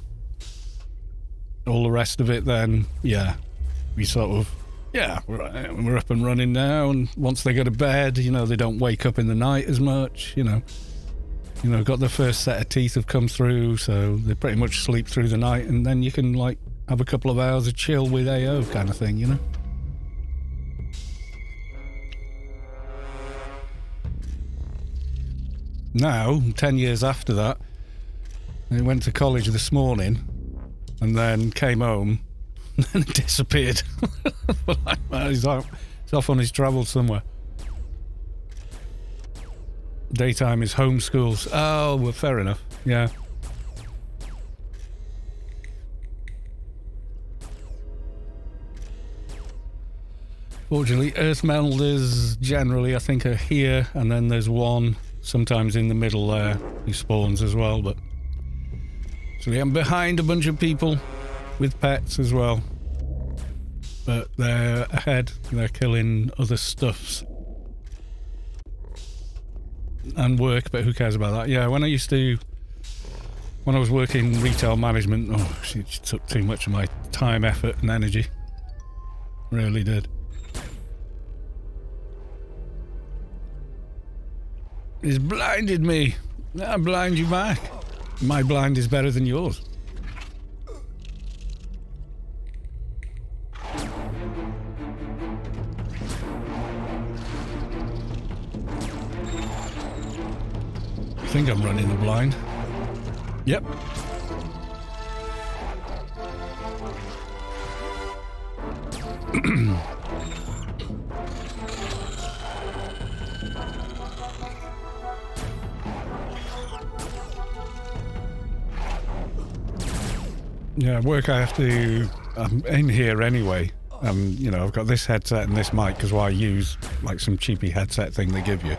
all the rest of it, then, yeah, we sort of, yeah, we're up and running now, and once they go to bed, you know, they don't wake up in the night as much, you know, got the first set of teeth have come through, so they pretty much sleep through the night, and then you can, like, have a couple of hours of chill with AO kind of thing, you know? Now, 10 years after that, he went to college this morning and then came home and then disappeared. He's off on his travels somewhere. Daytime is homeschools. Oh, well, fair enough. Yeah. Fortunately, earth melders generally, I think, are here, and then there's one sometimes in the middle there who spawns as well, but So I'm behind a bunch of people with pets as well. But they're ahead. They're killing other stuffs. And work, but who cares about that? Yeah, when I was working retail management, oh, it took too much of my time, effort and energy. Really did. It's blinded me. I'll blind you back. My blind is better than yours. I think I'm running the blind. Yep. Yeah, work I have to... I'm in here anyway. You know, I've got this headset and this mic because I use like some cheapy headset thing they give you.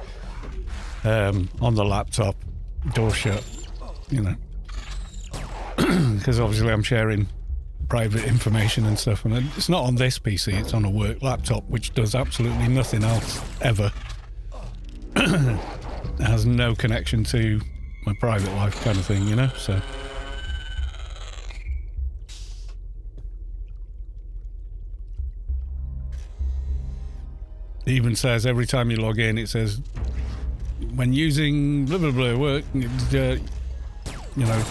On the laptop, door shut, you know. Because obviously I'm sharing private information and stuff, and it's not on this PC, it's on a work laptop, which does absolutely nothing else, ever. It has no connection to my private life kind of thing, you know, so... It even says every time you log in, it says, when using blah blah blah work, you know,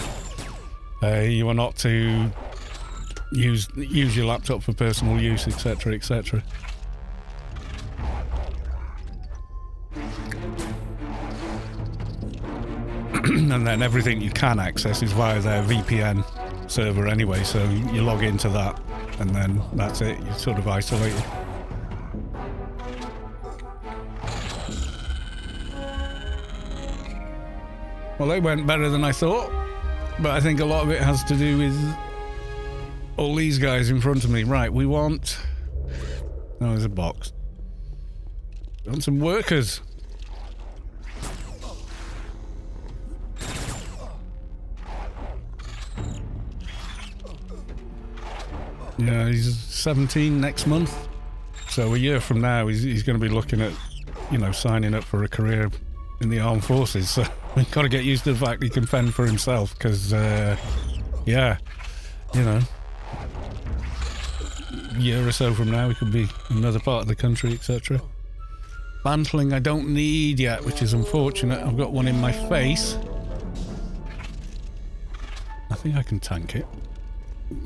you are not to use your laptop for personal use, etc., etc. And then everything you can access is via their VPN server anyway, so you log into that, and then that's it. You're sort of isolated. Well, they went better than I thought, but I think a lot of it has to do with all these guys in front of me. Right, we want... Oh, there's a box. We want some workers. Yeah, he's 17 next month. So a year from now, he's going to be looking at, you know, signing up for a career in the armed forces. So we've got to get used to the fact he can fend for himself, because, yeah, you know, a year or so from now, he could be in another part of the country, etc. Bantling I don't need yet, which is unfortunate. I've got one in my face. I think I can tank it.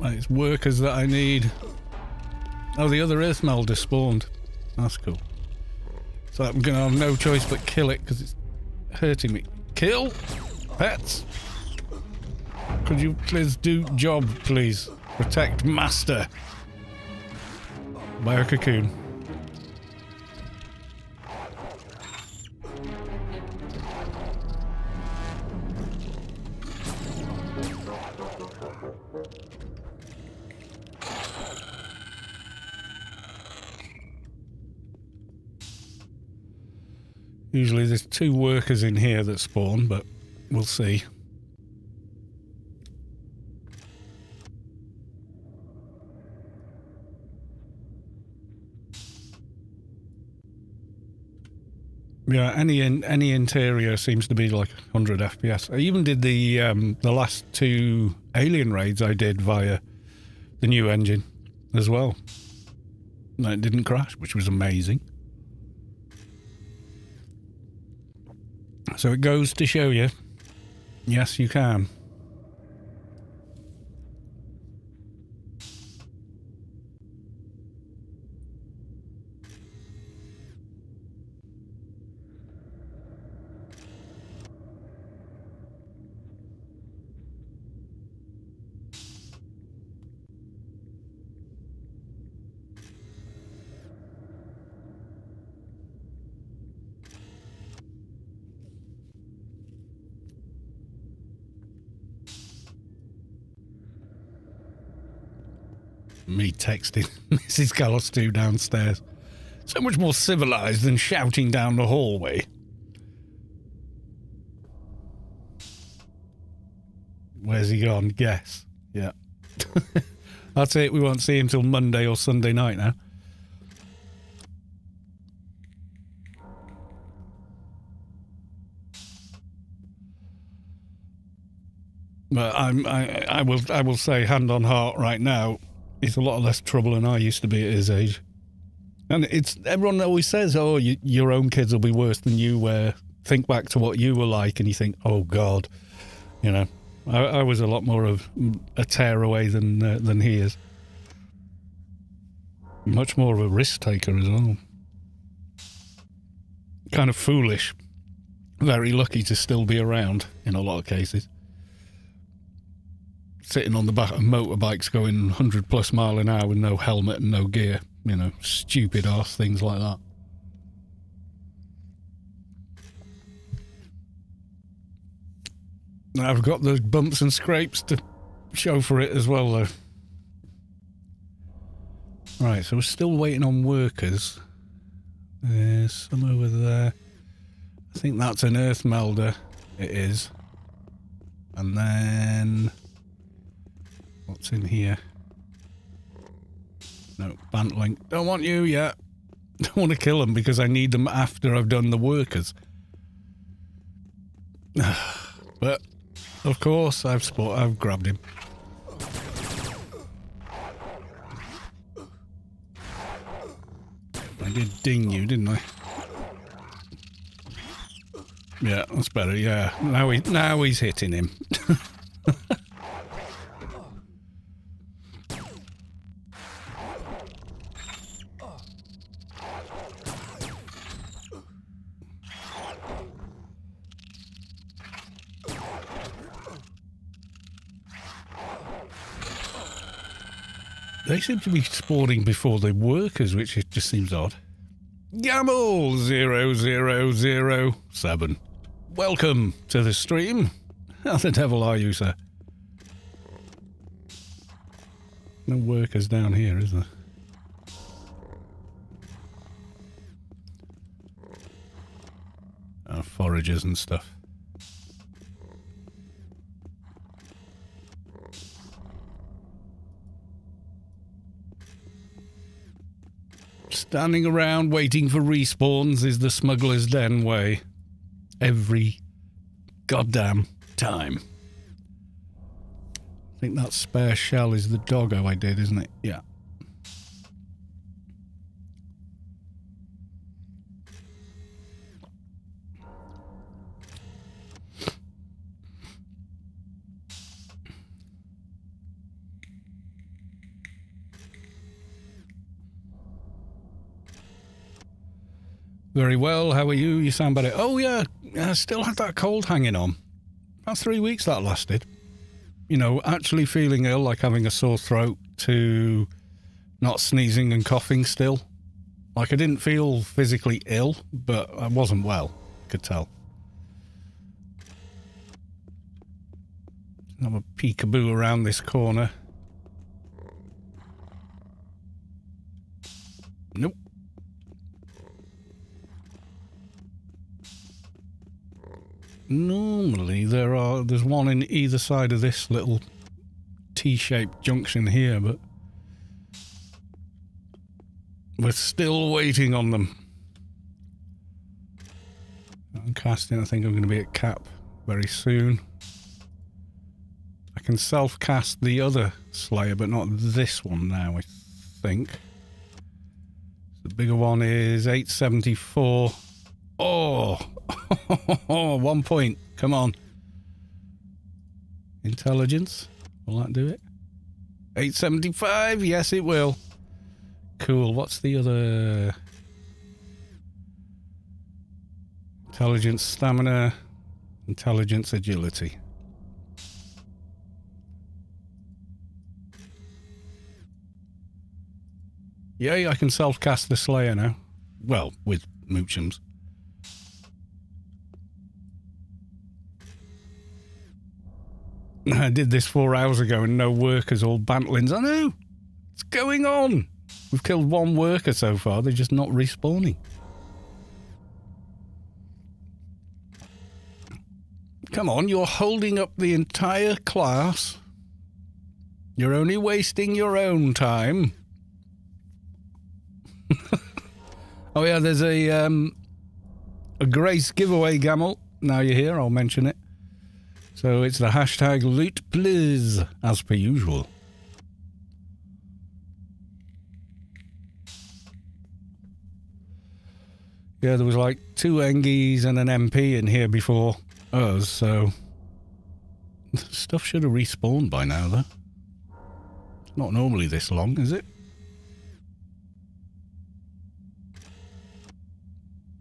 It's workers that I need. Oh, the other Earth Melder spawned. That's cool. So I'm going to have no choice but kill it because it's hurting me. Kill? Pets? Could you please do job, please? Protect master. By a cocoon. Usually there's 2 workers in here that spawn, but we'll see. Yeah, any interior seems to be like 100 FPS. I even did the last 2 alien raids I did via the new engine as well. And it didn't crash, which was amazing. So it goes to show you, yes, you can. Me texting Mrs. Callistu downstairs. So much more civilized than shouting down the hallway. Where's he gone? Guess. Yeah. That's it. We won't see him till Monday or Sunday night now. But I will say, hand on heart, right now, he's a lot less trouble than I used to be at his age. And everyone always says, "Oh, your own kids will be worse than you were." Think back to what you were like, and you think, "Oh God," you know. I was a lot more of a tearaway than he is. Much more of a risk taker as well. Kind of foolish. Very lucky to still be around in a lot of cases. Sitting on the back of motorbikes going 100+ miles an hour with no helmet and no gear. You know, stupid arse things like that. I've got those bumps and scrapes to show for it as well, though. Right, so we're still waiting on workers. There's some over there. I think that's an earth melder. It is. And then... what's in here? No, bantling. Don't want you yet. Don't want to kill them because I need them after I've done the workers. But... of course, I've grabbed him. I did ding you, didn't I? Yeah, that's better. Yeah, now he's hitting him. They seem to be spawning before the workers, which just seems odd. Gamble 0007. Welcome to the stream. How the devil are you, sir? No workers down here, is there? Foragers and stuff. Standing around waiting for respawns is the smuggler's den way. Every goddamn time. I think that spare shell is the doggo I did, isn't it? Yeah. Very well, how are you? You sound better. Oh yeah, I still had that cold hanging on. About 3 weeks that lasted. You know, actually feeling ill, like having a sore throat, to not sneezing and coughing still. Like I didn't feel physically ill, but I wasn't well, I could tell. Have a peekaboo around this corner. Nope. Normally there's one in either side of this little T-shaped junction here, but we're still waiting on them. I'm casting, I think I'm going to be at cap very soon. I can self-cast the other Slayer, but not this one now, I think. The bigger one is 874. Oh! 1 point. Come on. Intelligence. Will that do it? 875. Yes, it will. Cool. What's the other? Intelligence, stamina, intelligence, agility. Yay, I can self-cast the Slayer now. Well, with Moochums. I did this 4 hours ago and no workers, all bantlings. I know! What's going on? We've killed one worker so far, they're just not respawning. Come on, you're holding up the entire class. You're only wasting your own time. Oh yeah, there's a Grace giveaway, Gamel. Now you're here, I'll mention it. So it's the hashtag loot please, as per usual. Yeah, there was like 2 Engies and an MP in here before us, so stuff should have respawned by now, though. It's not normally this long, is it?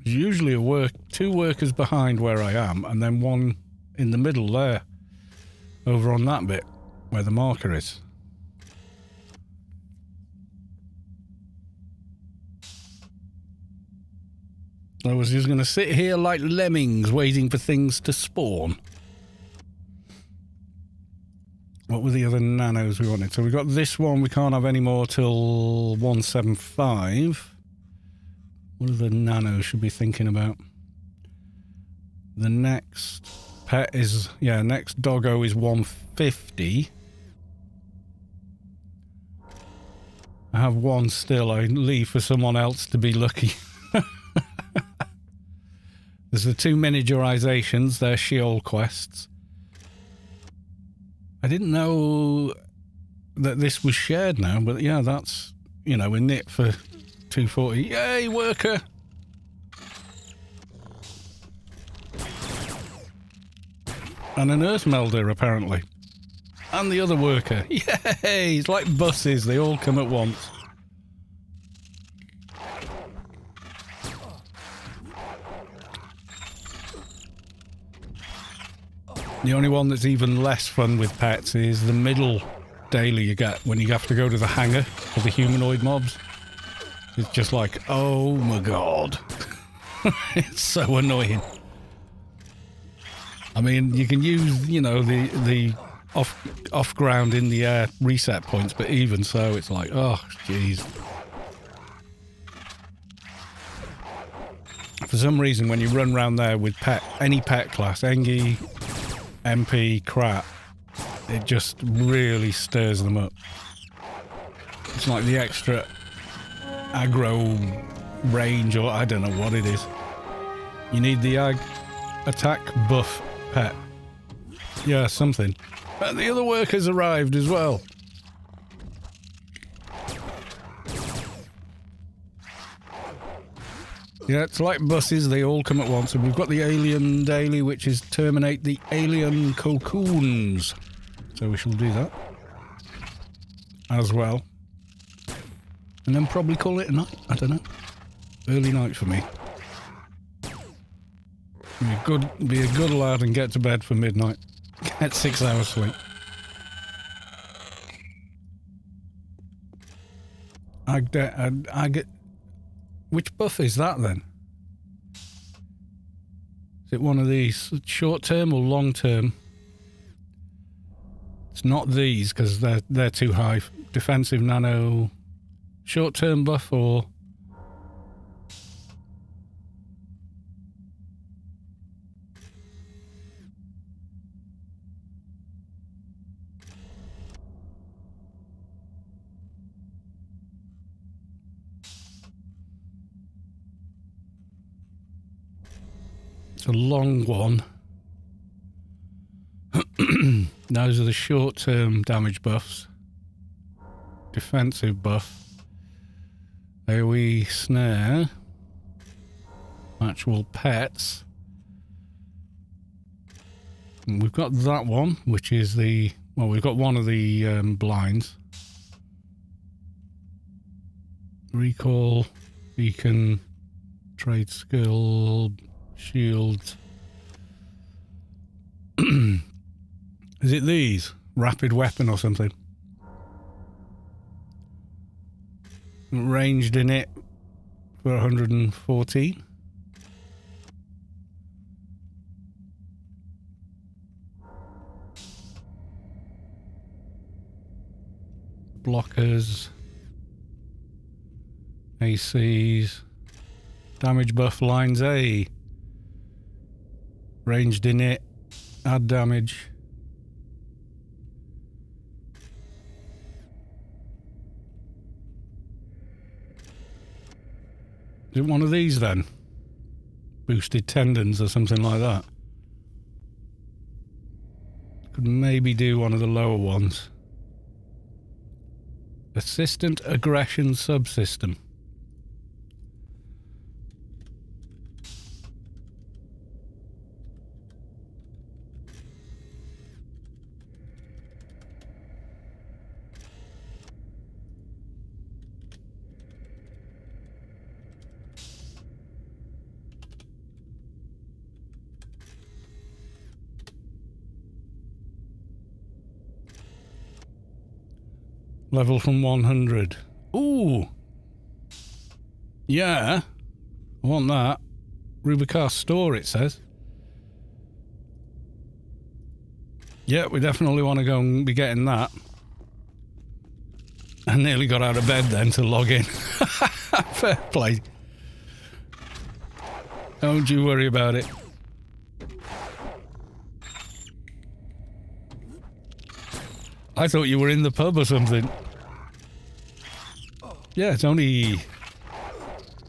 There's usually 2 workers behind where I am, and then one in the middle there, over on that bit where the marker is. I was just going to sit here like lemmings waiting for things to spawn. What were the other nanos we wanted? So we got this one, we can't have any more till 175. What other nanos should be thinking about? The next pet is, yeah, next doggo is 150. I have one still, I leave for someone else to be lucky. There's the 2 miniaturizations, they're Scheol quests. I didn't know that this was shared now, but yeah, that's, you know, a knit for 240. Yay, worker! And an earth melder, apparently. And the other worker. Yay! It's like buses, they all come at once. The only one that's even less fun with pets is the middle daily you get when you have to go to the hangar for the humanoid mobs. It's just like, oh my god. It's so annoying. I mean, you can use, you know, the off ground in the air reset points, but even so, it's like, oh, jeez. For some reason, when you run around there with any pet class, Engie, MP, crap, it just really stirs them up. It's like the extra aggro range, or I don't know what it is. You need the attack buff pet. Yeah, something. And the other workers arrived as well. Yeah, it's like buses, they all come at once. And we've got the alien daily, which is terminate the alien cocoons. So we shall do that as well. And then probably call it a night. I don't know. Early night for me. Be a good lad and get to bed for midnight. Get 6 hours sleep. I get... Which buff is that then? Is it one of these short term or long term? It's not these because they're too high. Defensive nano, short term buff or a long one. Those are the short-term damage buffs. Defensive buff. AoE snare. Actual pets. And we've got that one, which is the... Well, we've got one of the blinds. Recall, beacon, trade skill... Shield. Is it these? Rapid weapon or something? Ranged in it for 114. Blockers. ACs. Damage buff lines A. Ranged in it Add damage. Is it one of these then? Boosted tendons or something like that. Could maybe do one of the lower ones. Assistant aggression subsystem. Level from 100. Ooh! Yeah! I want that. Rubicast store, it says. Yeah, we definitely want to go and be getting that. I nearly got out of bed then to log in. Fair play. Don't you worry about it. I thought you were in the pub or something. Yeah, it's only...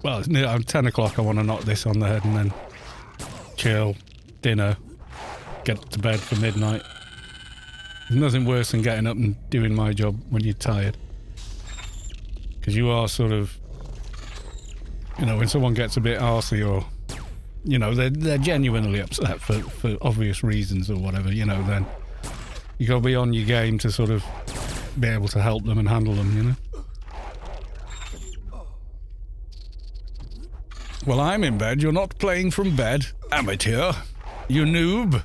Well, it's near 10 o'clock. I want to knock this on the head and then chill, dinner, get to bed for midnight. There's nothing worse than getting up and doing my job when you're tired. Because you are sort of... You know, when someone gets a bit arsey or... You know, they're genuinely upset for obvious reasons or whatever, you know, then... You gotta be on your game to sort of be able to help them and handle them, you know? Well, I'm in bed. You're not playing from bed. Amateur. You noob.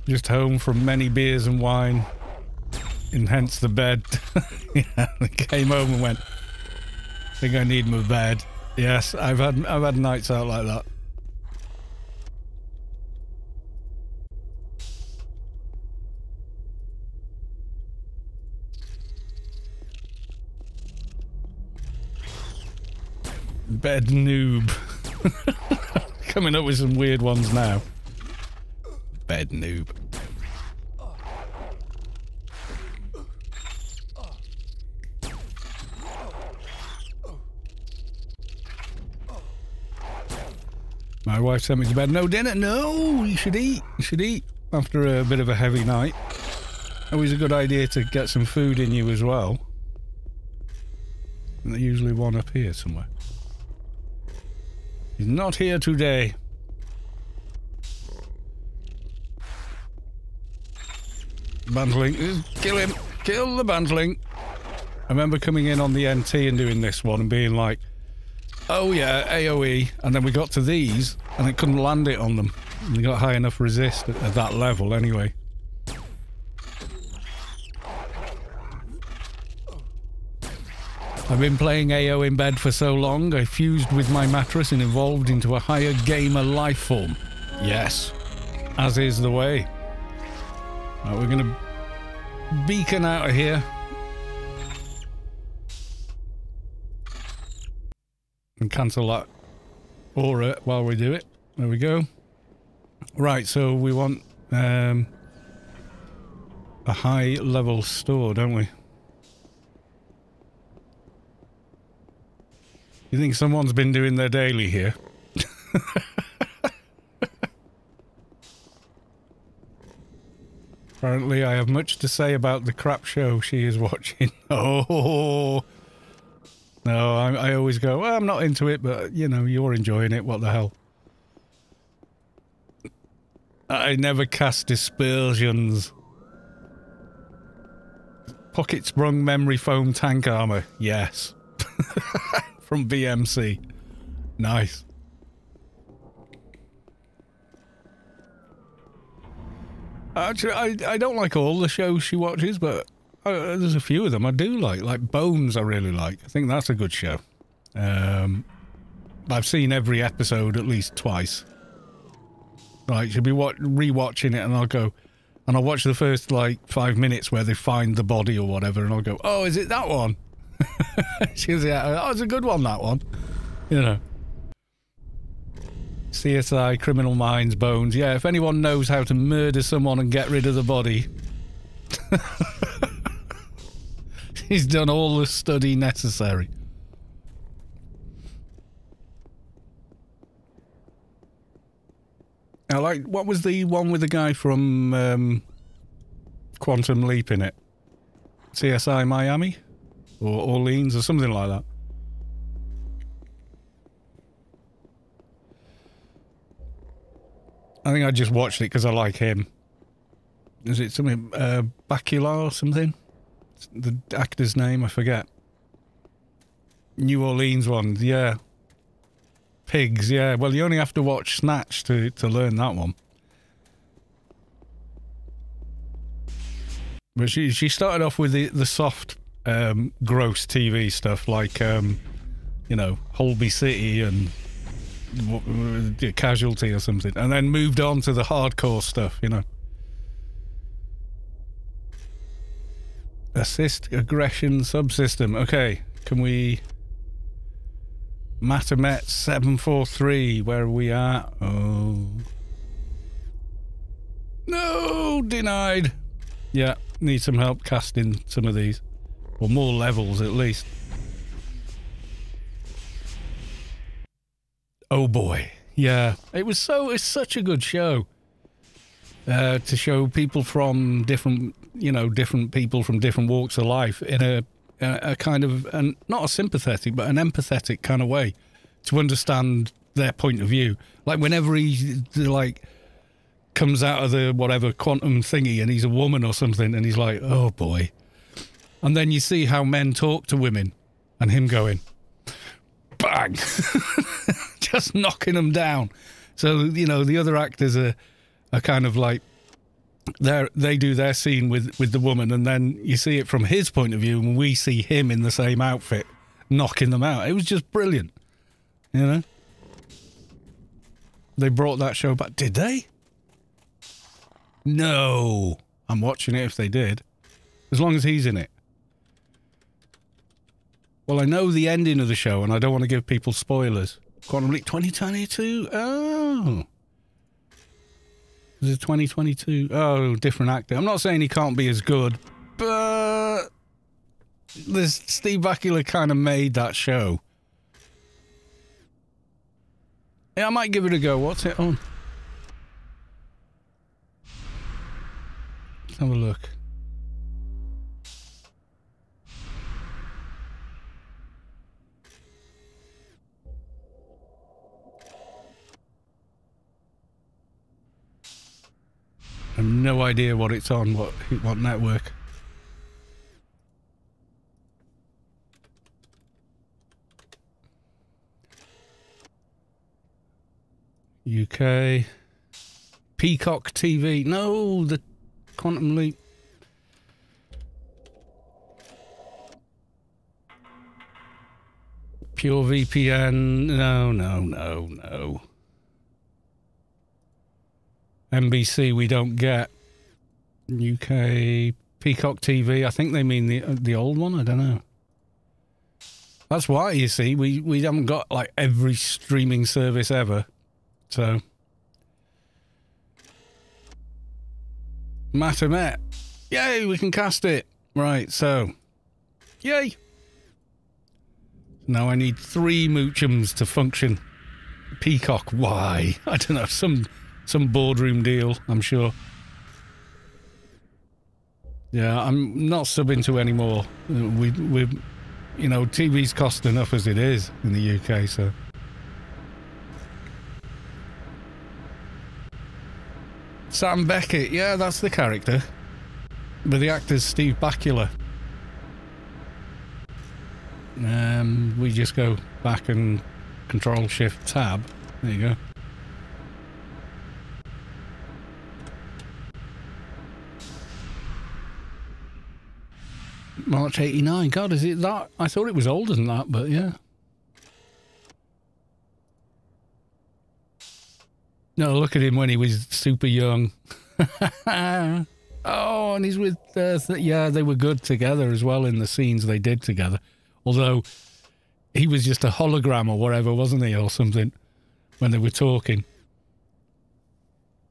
Just home from many beers and wine. And hence the bed. Yeah, I came home and went, I think I need my bed. Yes, I've had nights out like that. Bed noob. Coming up with some weird ones now. Bed noob. My wife sent me to bed. No dinner? No, you should eat. You should eat after a bit of a heavy night. Always a good idea to get some food in you as well. And there's usually one up here somewhere. He's not here today. Bantling. Kill him. Kill the bantling. I remember coming in on the NT and doing this one and being like, oh yeah, AoE. And then we got to these and it couldn't land it on them. And they got high enough resist at that level anyway. I've been playing AO in bed for so long, I fused with my mattress and evolved into a higher gamer life form. Yes, as is the way. Right, we're gonna beacon out of here. And cancel that aura while we do it. There we go. Right, so we want a high level store, don't we? You think someone's been doing their daily here? Apparently I have much to say about the crap show she is watching. Oh! No, I always go, well, I'm not into it, but, you know, you're enjoying it, what the hell? I never cast dispersions. Pocket sprung memory foam tank armor. Yes. From BMC. Nice. Actually, I don't like all the shows she watches, but there's a few of them I do like. Like Bones I really like. I think that's a good show. I've seen every episode at least twice. Like, she'll be re-watching it and I'll go... And I'll watch the first, like, 5 minutes where they find the body or whatever and I'll go, oh, is it that one? She goes, yeah, oh, it's a good one, that one. You know. CSI, Criminal Minds, Bones. Yeah, if anyone knows how to murder someone and get rid of the body, he's done all the study necessary. I like, what was the one with the guy from Quantum Leap in it? CSI Miami? Or Orleans or something like that. I think I just watched it because I like him. Is it something, Bacula or something? The actor's name, I forget. New Orleans one, yeah. Pigs, yeah. Well, you only have to watch Snatch to learn that one. But she started off with the soft, gross TV stuff like, you know, Holby City and Casualty or something, and then moved on to the hardcore stuff, you know. Assist aggression subsystem. Okay, can we... Matamet 743, where are we at? Oh. No, denied. Yeah, need some help casting some of these. Or more levels, at least. Oh boy. Yeah, it's such a good show. To show people from different, you know, different people from different walks of life in a kind of, not a sympathetic, but an empathetic kind of way to understand their point of view. Like whenever he, like, comes out of the whatever quantum thingy and he's a woman or something and he's like, oh boy. And then you see how men talk to women and him going, bang, just knocking them down. So, you know, the other actors are kind of like, they do their scene with the woman, and then you see it from his point of view, and we see him in the same outfit knocking them out. It was just brilliant, you know. They brought that show back. Did they? No. I'm watching it if they did. As long as he's in it. Well, I know the ending of the show, and I don't want to give people spoilers. Quantum Leap 2022? Oh. Is it 2022? Oh, different actor. I'm not saying he can't be as good, but Steve Bakula kind of made that show. Yeah, I might give it a go. What's it on? Let's have a look. I have no idea what it's on, what network. UK. Peacock TV. No, the Quantum Leap. Pure VPN. No. NBC we don't get. UK Peacock TV. I think they mean the old one. I don't know. That's why, you see, we haven't got like every streaming service ever. So Matamet. Yay, we can cast it. Right, so yay. Now I need 3 Moochums to function. Peacock, why? I don't know, some boardroom deal, I'm sure. Yeah, I'm not subbing to any more. We you know, TV's cost enough as it is in the UK, so. Sam Beckett, yeah, that's the character. But the actor's Steve Bakula. We just go back and Control-Shift-Tab. There you go. March 89. God, is it that? I thought it was older than that, but yeah. No, look at him when he was super young. Oh, and he's with... yeah, they were good together as well in the scenes they did together. Although, he was just a hologram or whatever, wasn't he, or something? when they were talking.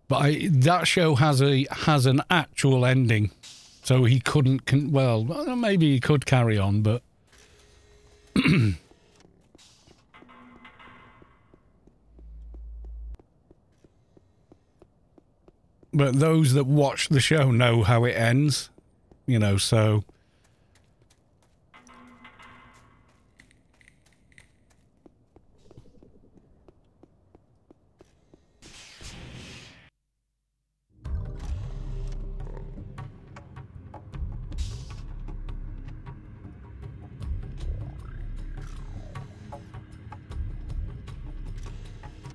But that show has an actual ending, so he couldn't. Well, maybe he could carry on, but. But those that watch the show know how it ends, you know, so...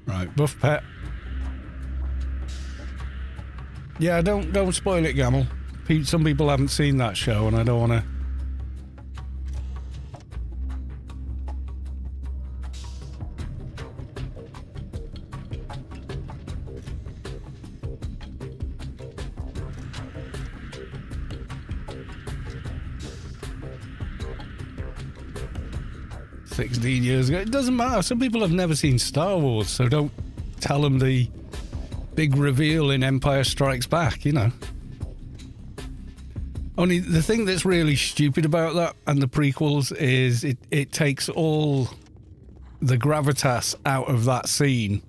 Right, buff pet. Yeah, don't spoil it, Gamel. Some people haven't seen that show, and I don't want to... ...16 years ago. It doesn't matter. Some people have never seen Star Wars, so don't tell them the big reveal in Empire Strikes Back, you know. Only the thing that's really stupid about that and the prequels is it takes all the gravitas out of that scene.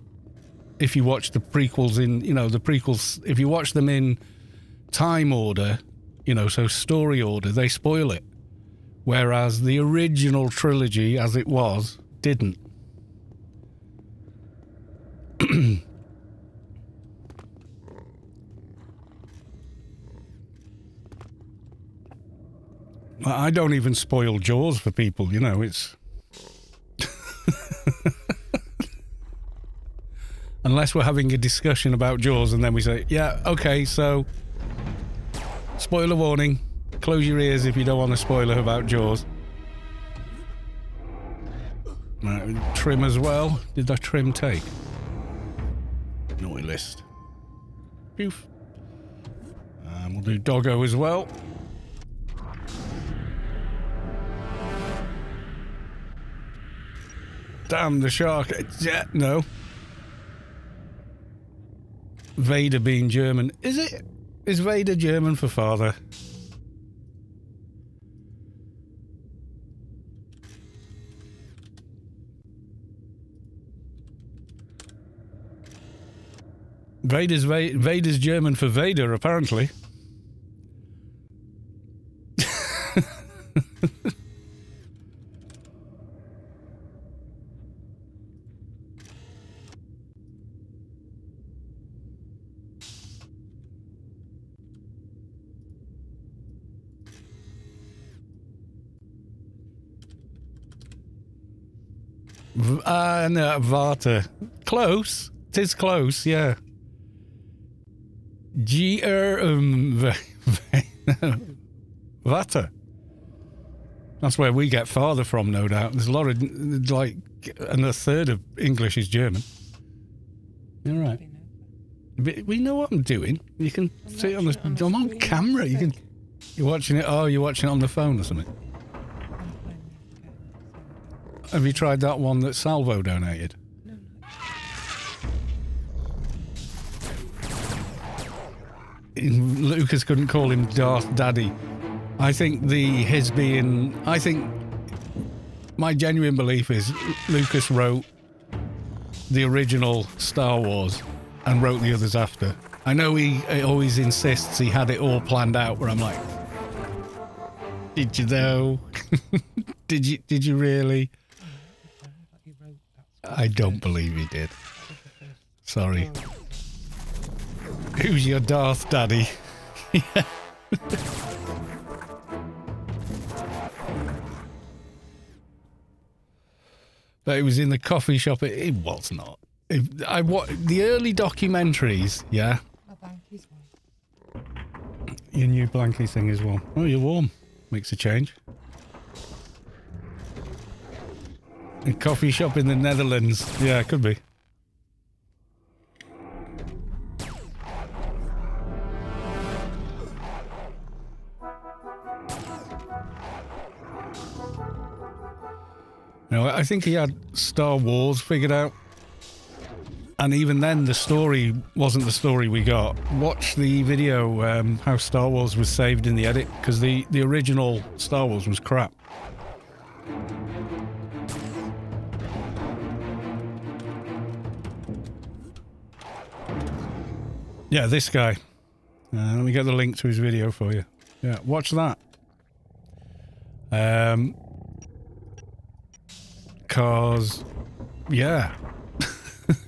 If you watch the prequels in, you know, the prequels, if you watch them in time order, you know, so story order, they spoil it. Whereas the original trilogy, as it was, didn't. I don't even spoil Jaws for people, you know, it's... Unless we're having a discussion about Jaws and then we say, yeah, okay, so... Spoiler warning. Close your ears if you don't want a spoiler about Jaws. Right, trim as well. Did that trim take? Naughty list. Poof. And we'll do Doggo as well. Damn the shark. Yeah, no. Vader being German. Is it? Is Vader German for father? Vader's German for Vader, apparently. No, Vata. Close. 'Tis close, yeah. Vata. That's where we get father from, no doubt. There's a lot of, like, and a third of English is German. You're right. We know what I'm doing. You can see it on the... I'm on camera. You can... You're watching it... Oh, you're watching it on the phone or something. Have you tried that one that Salvo donated? No. Lucas couldn't call him Darth Daddy. I think I think my genuine belief is Lucas wrote the original Star Wars and wrote the others after. I know he always insists he had it all planned out, where I'm like, did you though? Did you really? I don't believe he did. Sorry. Who's your Darth Daddy? Yeah. But it was in the coffee shop. It was not. The early documentaries, yeah. Your new blankie thing is warm. Oh, you're warm. Makes a change. A coffee shop in the Netherlands. Yeah, it could be. You know, I think he had Star Wars figured out. And even then, the story wasn't the story we got. Watch the video, how Star Wars was saved in the edit, because the original Star Wars was crap. Yeah, this guy. Let me get the link to his video for you. Yeah, watch that. Cause, yeah,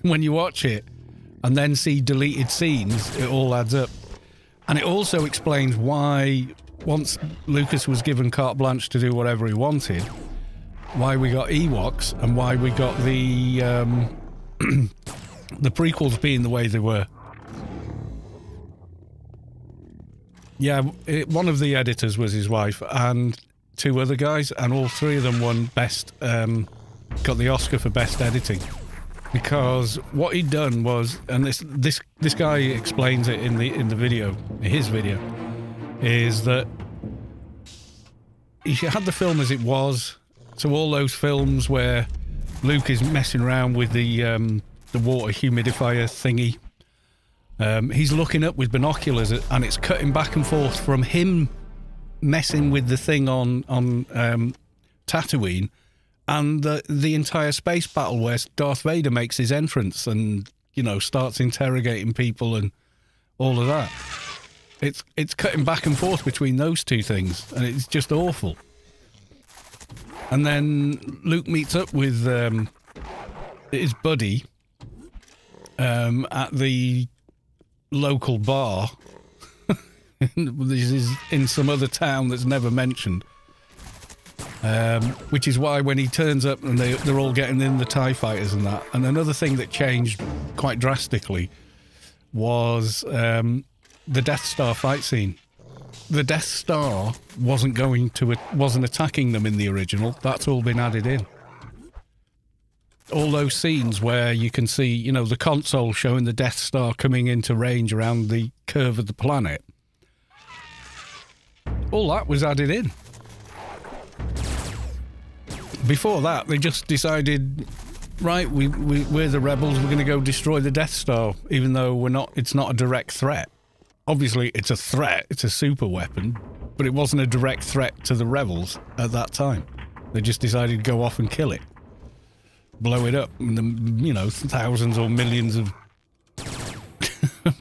when you watch it and then see deleted scenes, it all adds up. And it also explains why, once Lucas was given carte blanche to do whatever he wanted, why we got Ewoks and why we got the the prequels being the way they were. Yeah, one of the editors was his wife and 2 other guys, and all 3 of them won best, got the Oscar for best editing. Because what he'd done was, and this guy explains it in the video, his video, is that he had the film as it was. So all those films where Luke is messing around with the water humidifier thingy, he's looking up with binoculars and it's cutting back and forth from him messing with the thing on Tatooine and the entire space battle where Darth Vader makes his entrance and, you know, starts interrogating people and all of that. It's cutting back and forth between those 2 things, and it's just awful. And then Luke meets up with his buddy at the local bar. This is in some other town that's never mentioned. Which is why when he turns up and they're all getting in the TIE fighters and that. And another thing that changed quite drastically was the Death Star fight scene. The Death Star wasn't attacking them in the original. That's all been added in. All those scenes where you can see, you know, the console showing the Death Star coming into range around the curve of the planet. All that was added in. Before that, they just decided, right, we're the rebels, we're going to go destroy the Death Star, even though it's not a direct threat. Obviously, it's a threat, it's a super weapon, but it wasn't a direct threat to the rebels at that time. They just decided to go off and kill it. Blow it up, and the, you know, thousands or millions of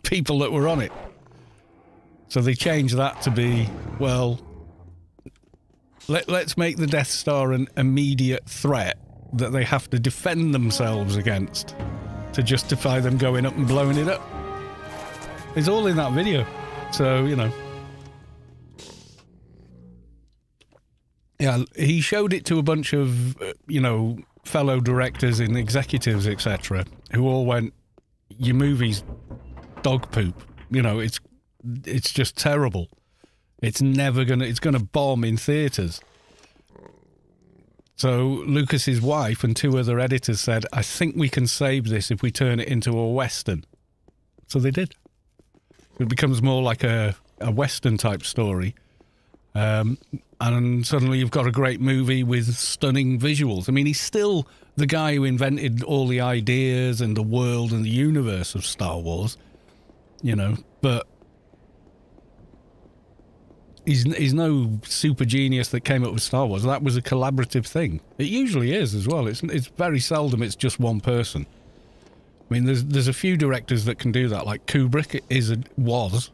people that were on it. So they changed that to be, well, let's make the Death Star an immediate threat that they have to defend themselves against to justify them going up and blowing it up. It's all in that video. So, you know. Yeah, he showed it to a bunch of, you know, fellow directors and executives, etc., who all went, your movie's dog poop. You know, it's just terrible. It's gonna bomb in theaters. So Lucas's wife and 2 other editors said, I think we can save this if we turn it into a Western. So they did. It becomes more like a Western type story. And suddenly you've got a great movie with stunning visuals. I mean, he's still the guy who invented all the ideas and the world and the universe of Star Wars, you know, but he's no super genius that came up with Star Wars. That was a collaborative thing. It usually is as well. It's very seldom it's just one person. I mean, there's a few directors that can do that. Like Kubrick was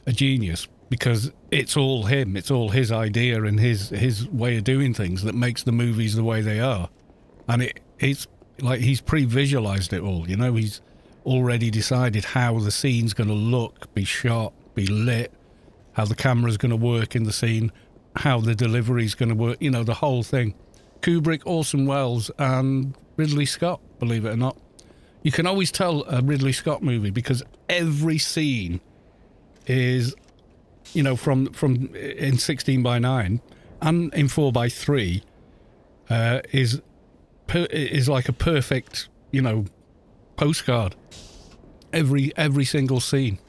a genius because it's all him. It's all his idea and his way of doing things that makes the movies the way they are. And it's like he's pre-visualized it all. You know, he's already decided how the scene's going to look, be shot, be lit, how the camera's going to work in the scene, how the delivery's going to work, you know, the whole thing. Kubrick, Orson Welles, and Ridley Scott, believe it or not. You can always tell a Ridley Scott movie because every scene is, you know, from in 16:9 and in 4:3 is like a perfect, you know, postcard. Every single scene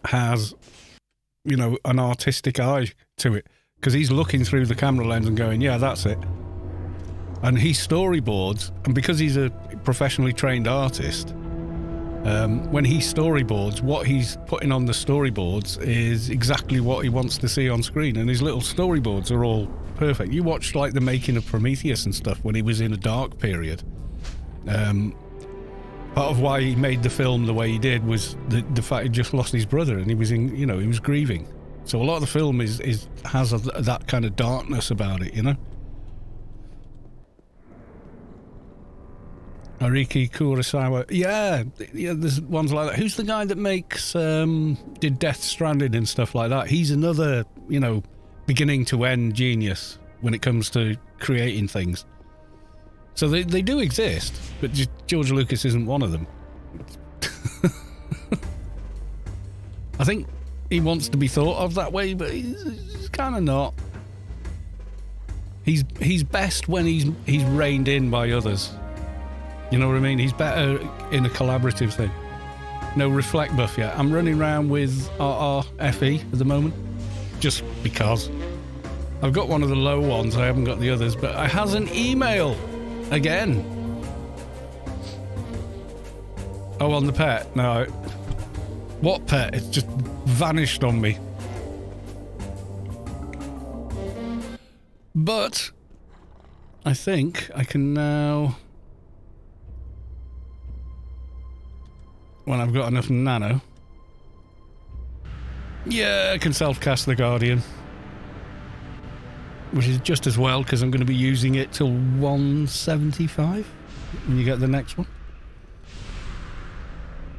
has, you know, an artistic eye to it because he's looking through the camera lens and going, yeah, that's it. And he storyboards, and because he's a professionally trained artist, when he storyboards, what he's putting on the storyboards is exactly what he wants to see on screen, and his little storyboards are all perfect. You watched like the making of Prometheus and stuff when he was in a dark period. Part of why he made the film the way he did was the fact he just lost his brother, and he was in, he was grieving. So a lot of the film has that kind of darkness about it, Ariki Kurosawa. Yeah, there's ones like that. Who's the guy that makes did Death Stranding and stuff like that? He's another, beginning to end genius when it comes to creating things. So they do exist, but just George Lucas isn't one of them. I think he wants to be thought of that way, but he's kind of not. He's best when he's reined in by others. You know what I mean? He's better in a collaborative thing. No reflect buff yet. I'm running around with RRFE at the moment, just because. I've got one of the low ones, I haven't got the others, but I has an email again. Oh, on the pet? No. What pet? It's just vanished on me. But I think I can now, when I've got enough nano. Yeah, I can self-cast the Guardian. Which is just as well, because I'm going to be using it till 175 when you get the next one.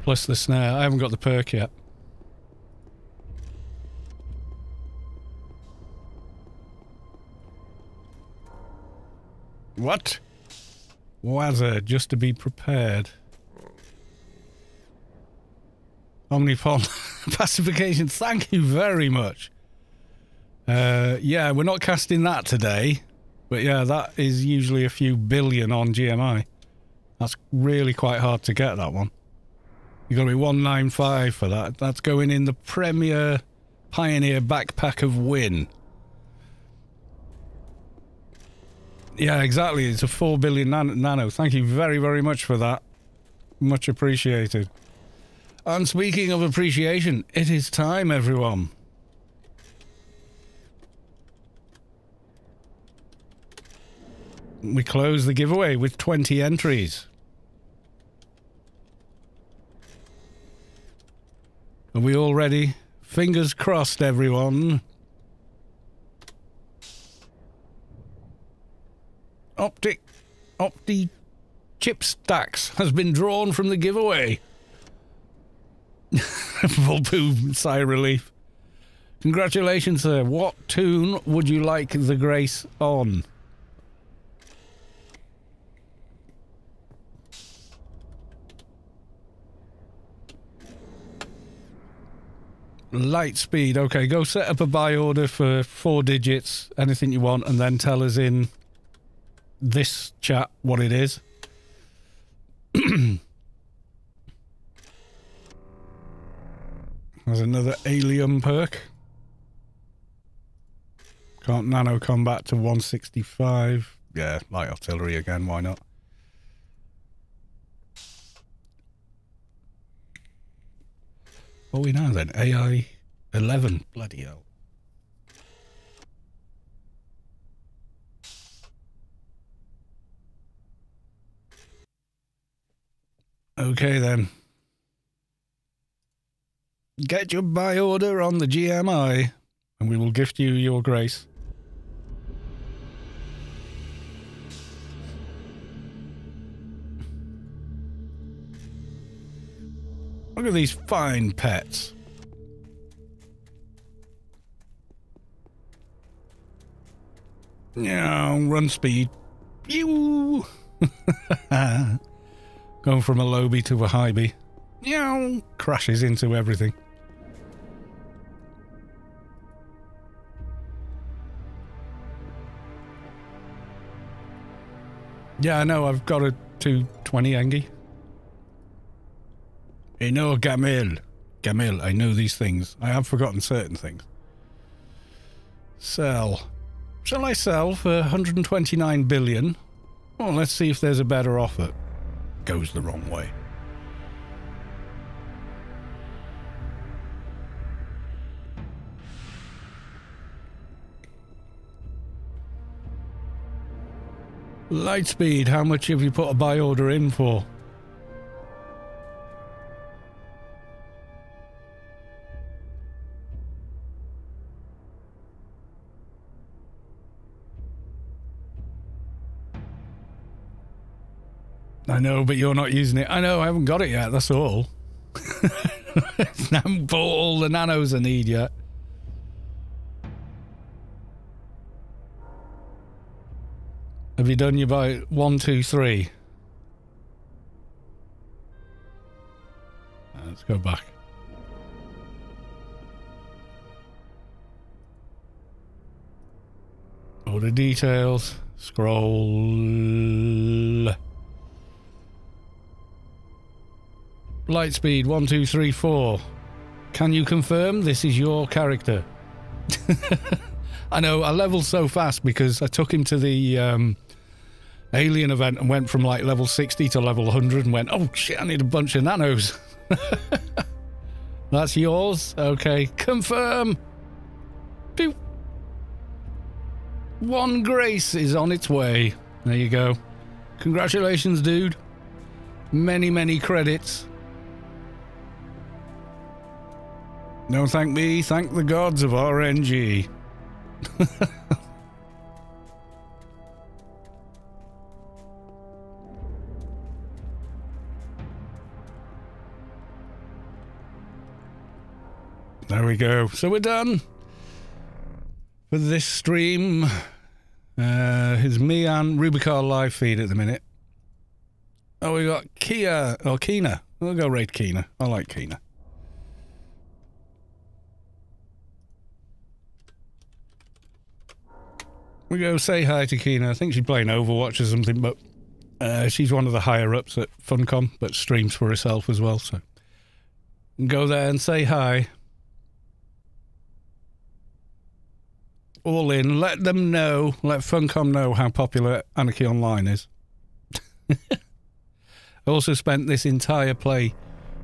Plus the snare. I haven't got the perk yet. What? Wazza, just to be prepared. Omnipod pacification, thank you very much. Yeah, we're not casting that today, but yeah, that is usually a few billion on GMI. That's really quite hard to get, that one. You've got to be 195 for that. That's going in the Premier Pioneer Backpack of Win. Yeah, exactly. It's a 4 billion nano. Thank you very, very much for that. Much appreciated. And speaking of appreciation, it is time, everyone. We close the giveaway with 20 entries. Are we all ready? Fingers crossed, everyone. Opti chip stacks has been drawn from the giveaway. Full poo, sigh of relief. Congratulations, sir. What Toon would you like the grace on? Light speed. Okay, go set up a buy order for 4 digits, anything you want, and then tell us in this chat what it is. There's another alien perk. Can't nano combat to 165. Yeah, light artillery again, why not? What are we now then? AI 11. Bloody hell. Okay then. Get your buy order on the GMI and we will gift you your grace. Look at these fine pets. Yeah, run speed. Pew! Going from a lowbie to a highbie. Yeah, crashes into everything. Yeah, I know, I've got a 220 Engie. No, Gamil. Gamil, I know these things. I have forgotten certain things. Sell. Shall I sell for 129 billion? Well, let's see if there's a better offer. Goes the wrong way. Lightspeed, how much have you put a buy order in for? I know, but you're not using it. I know, I haven't got it yet, that's all. I haven't bought all the nanos I need yet. Have you done your buy 1, 2, 3? Let's go back. Order details. Scroll. Lightspeed 1, 2, 3, 4. Can you confirm this is your character? I know, I leveled so fast because I took him to the alien event and went from like level 60 to level 100 and went, oh shit, I need a bunch of nanos. That's yours? Okay, confirm. Pew. One grace is on its way. There you go. Congratulations, dude. Many, many credits. No, thank me. Thank the gods of RNG. There we go. So we're done for this stream. It's me and Rubicar live feed at the minute. Oh, we got Kia or Keena. We'll go raid Keena. I like Keena. We go say hi to Keena. I think she's playing Overwatch or something, but she's one of the higher ups at Funcom, but streams for herself as well. So go there and say hi. All in. Let them know. Let Funcom know how popular Anarchy Online is. I also spent this entire play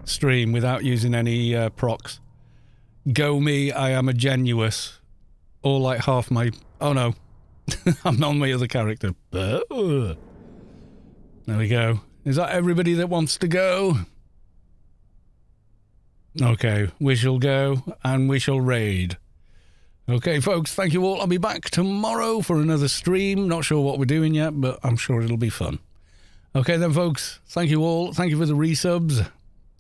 stream without using any procs. Go me, I am a genuous. Or like half my... Oh no. I'm on my other character. Oh. There we go. Is that everybody that wants to go? Okay, we shall go and we shall raid. Okay, folks, thank you all. I'll be back tomorrow for another stream. Not sure what we're doing yet, but I'm sure it'll be fun. Okay then, folks, thank you all. Thank you for the resubs.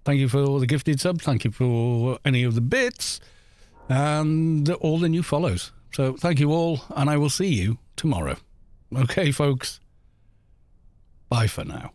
Thank you for all the gifted subs. Thank you for any of the bits and all the new follows. So thank you all, and I will see you tomorrow. Okay, folks. Bye for now.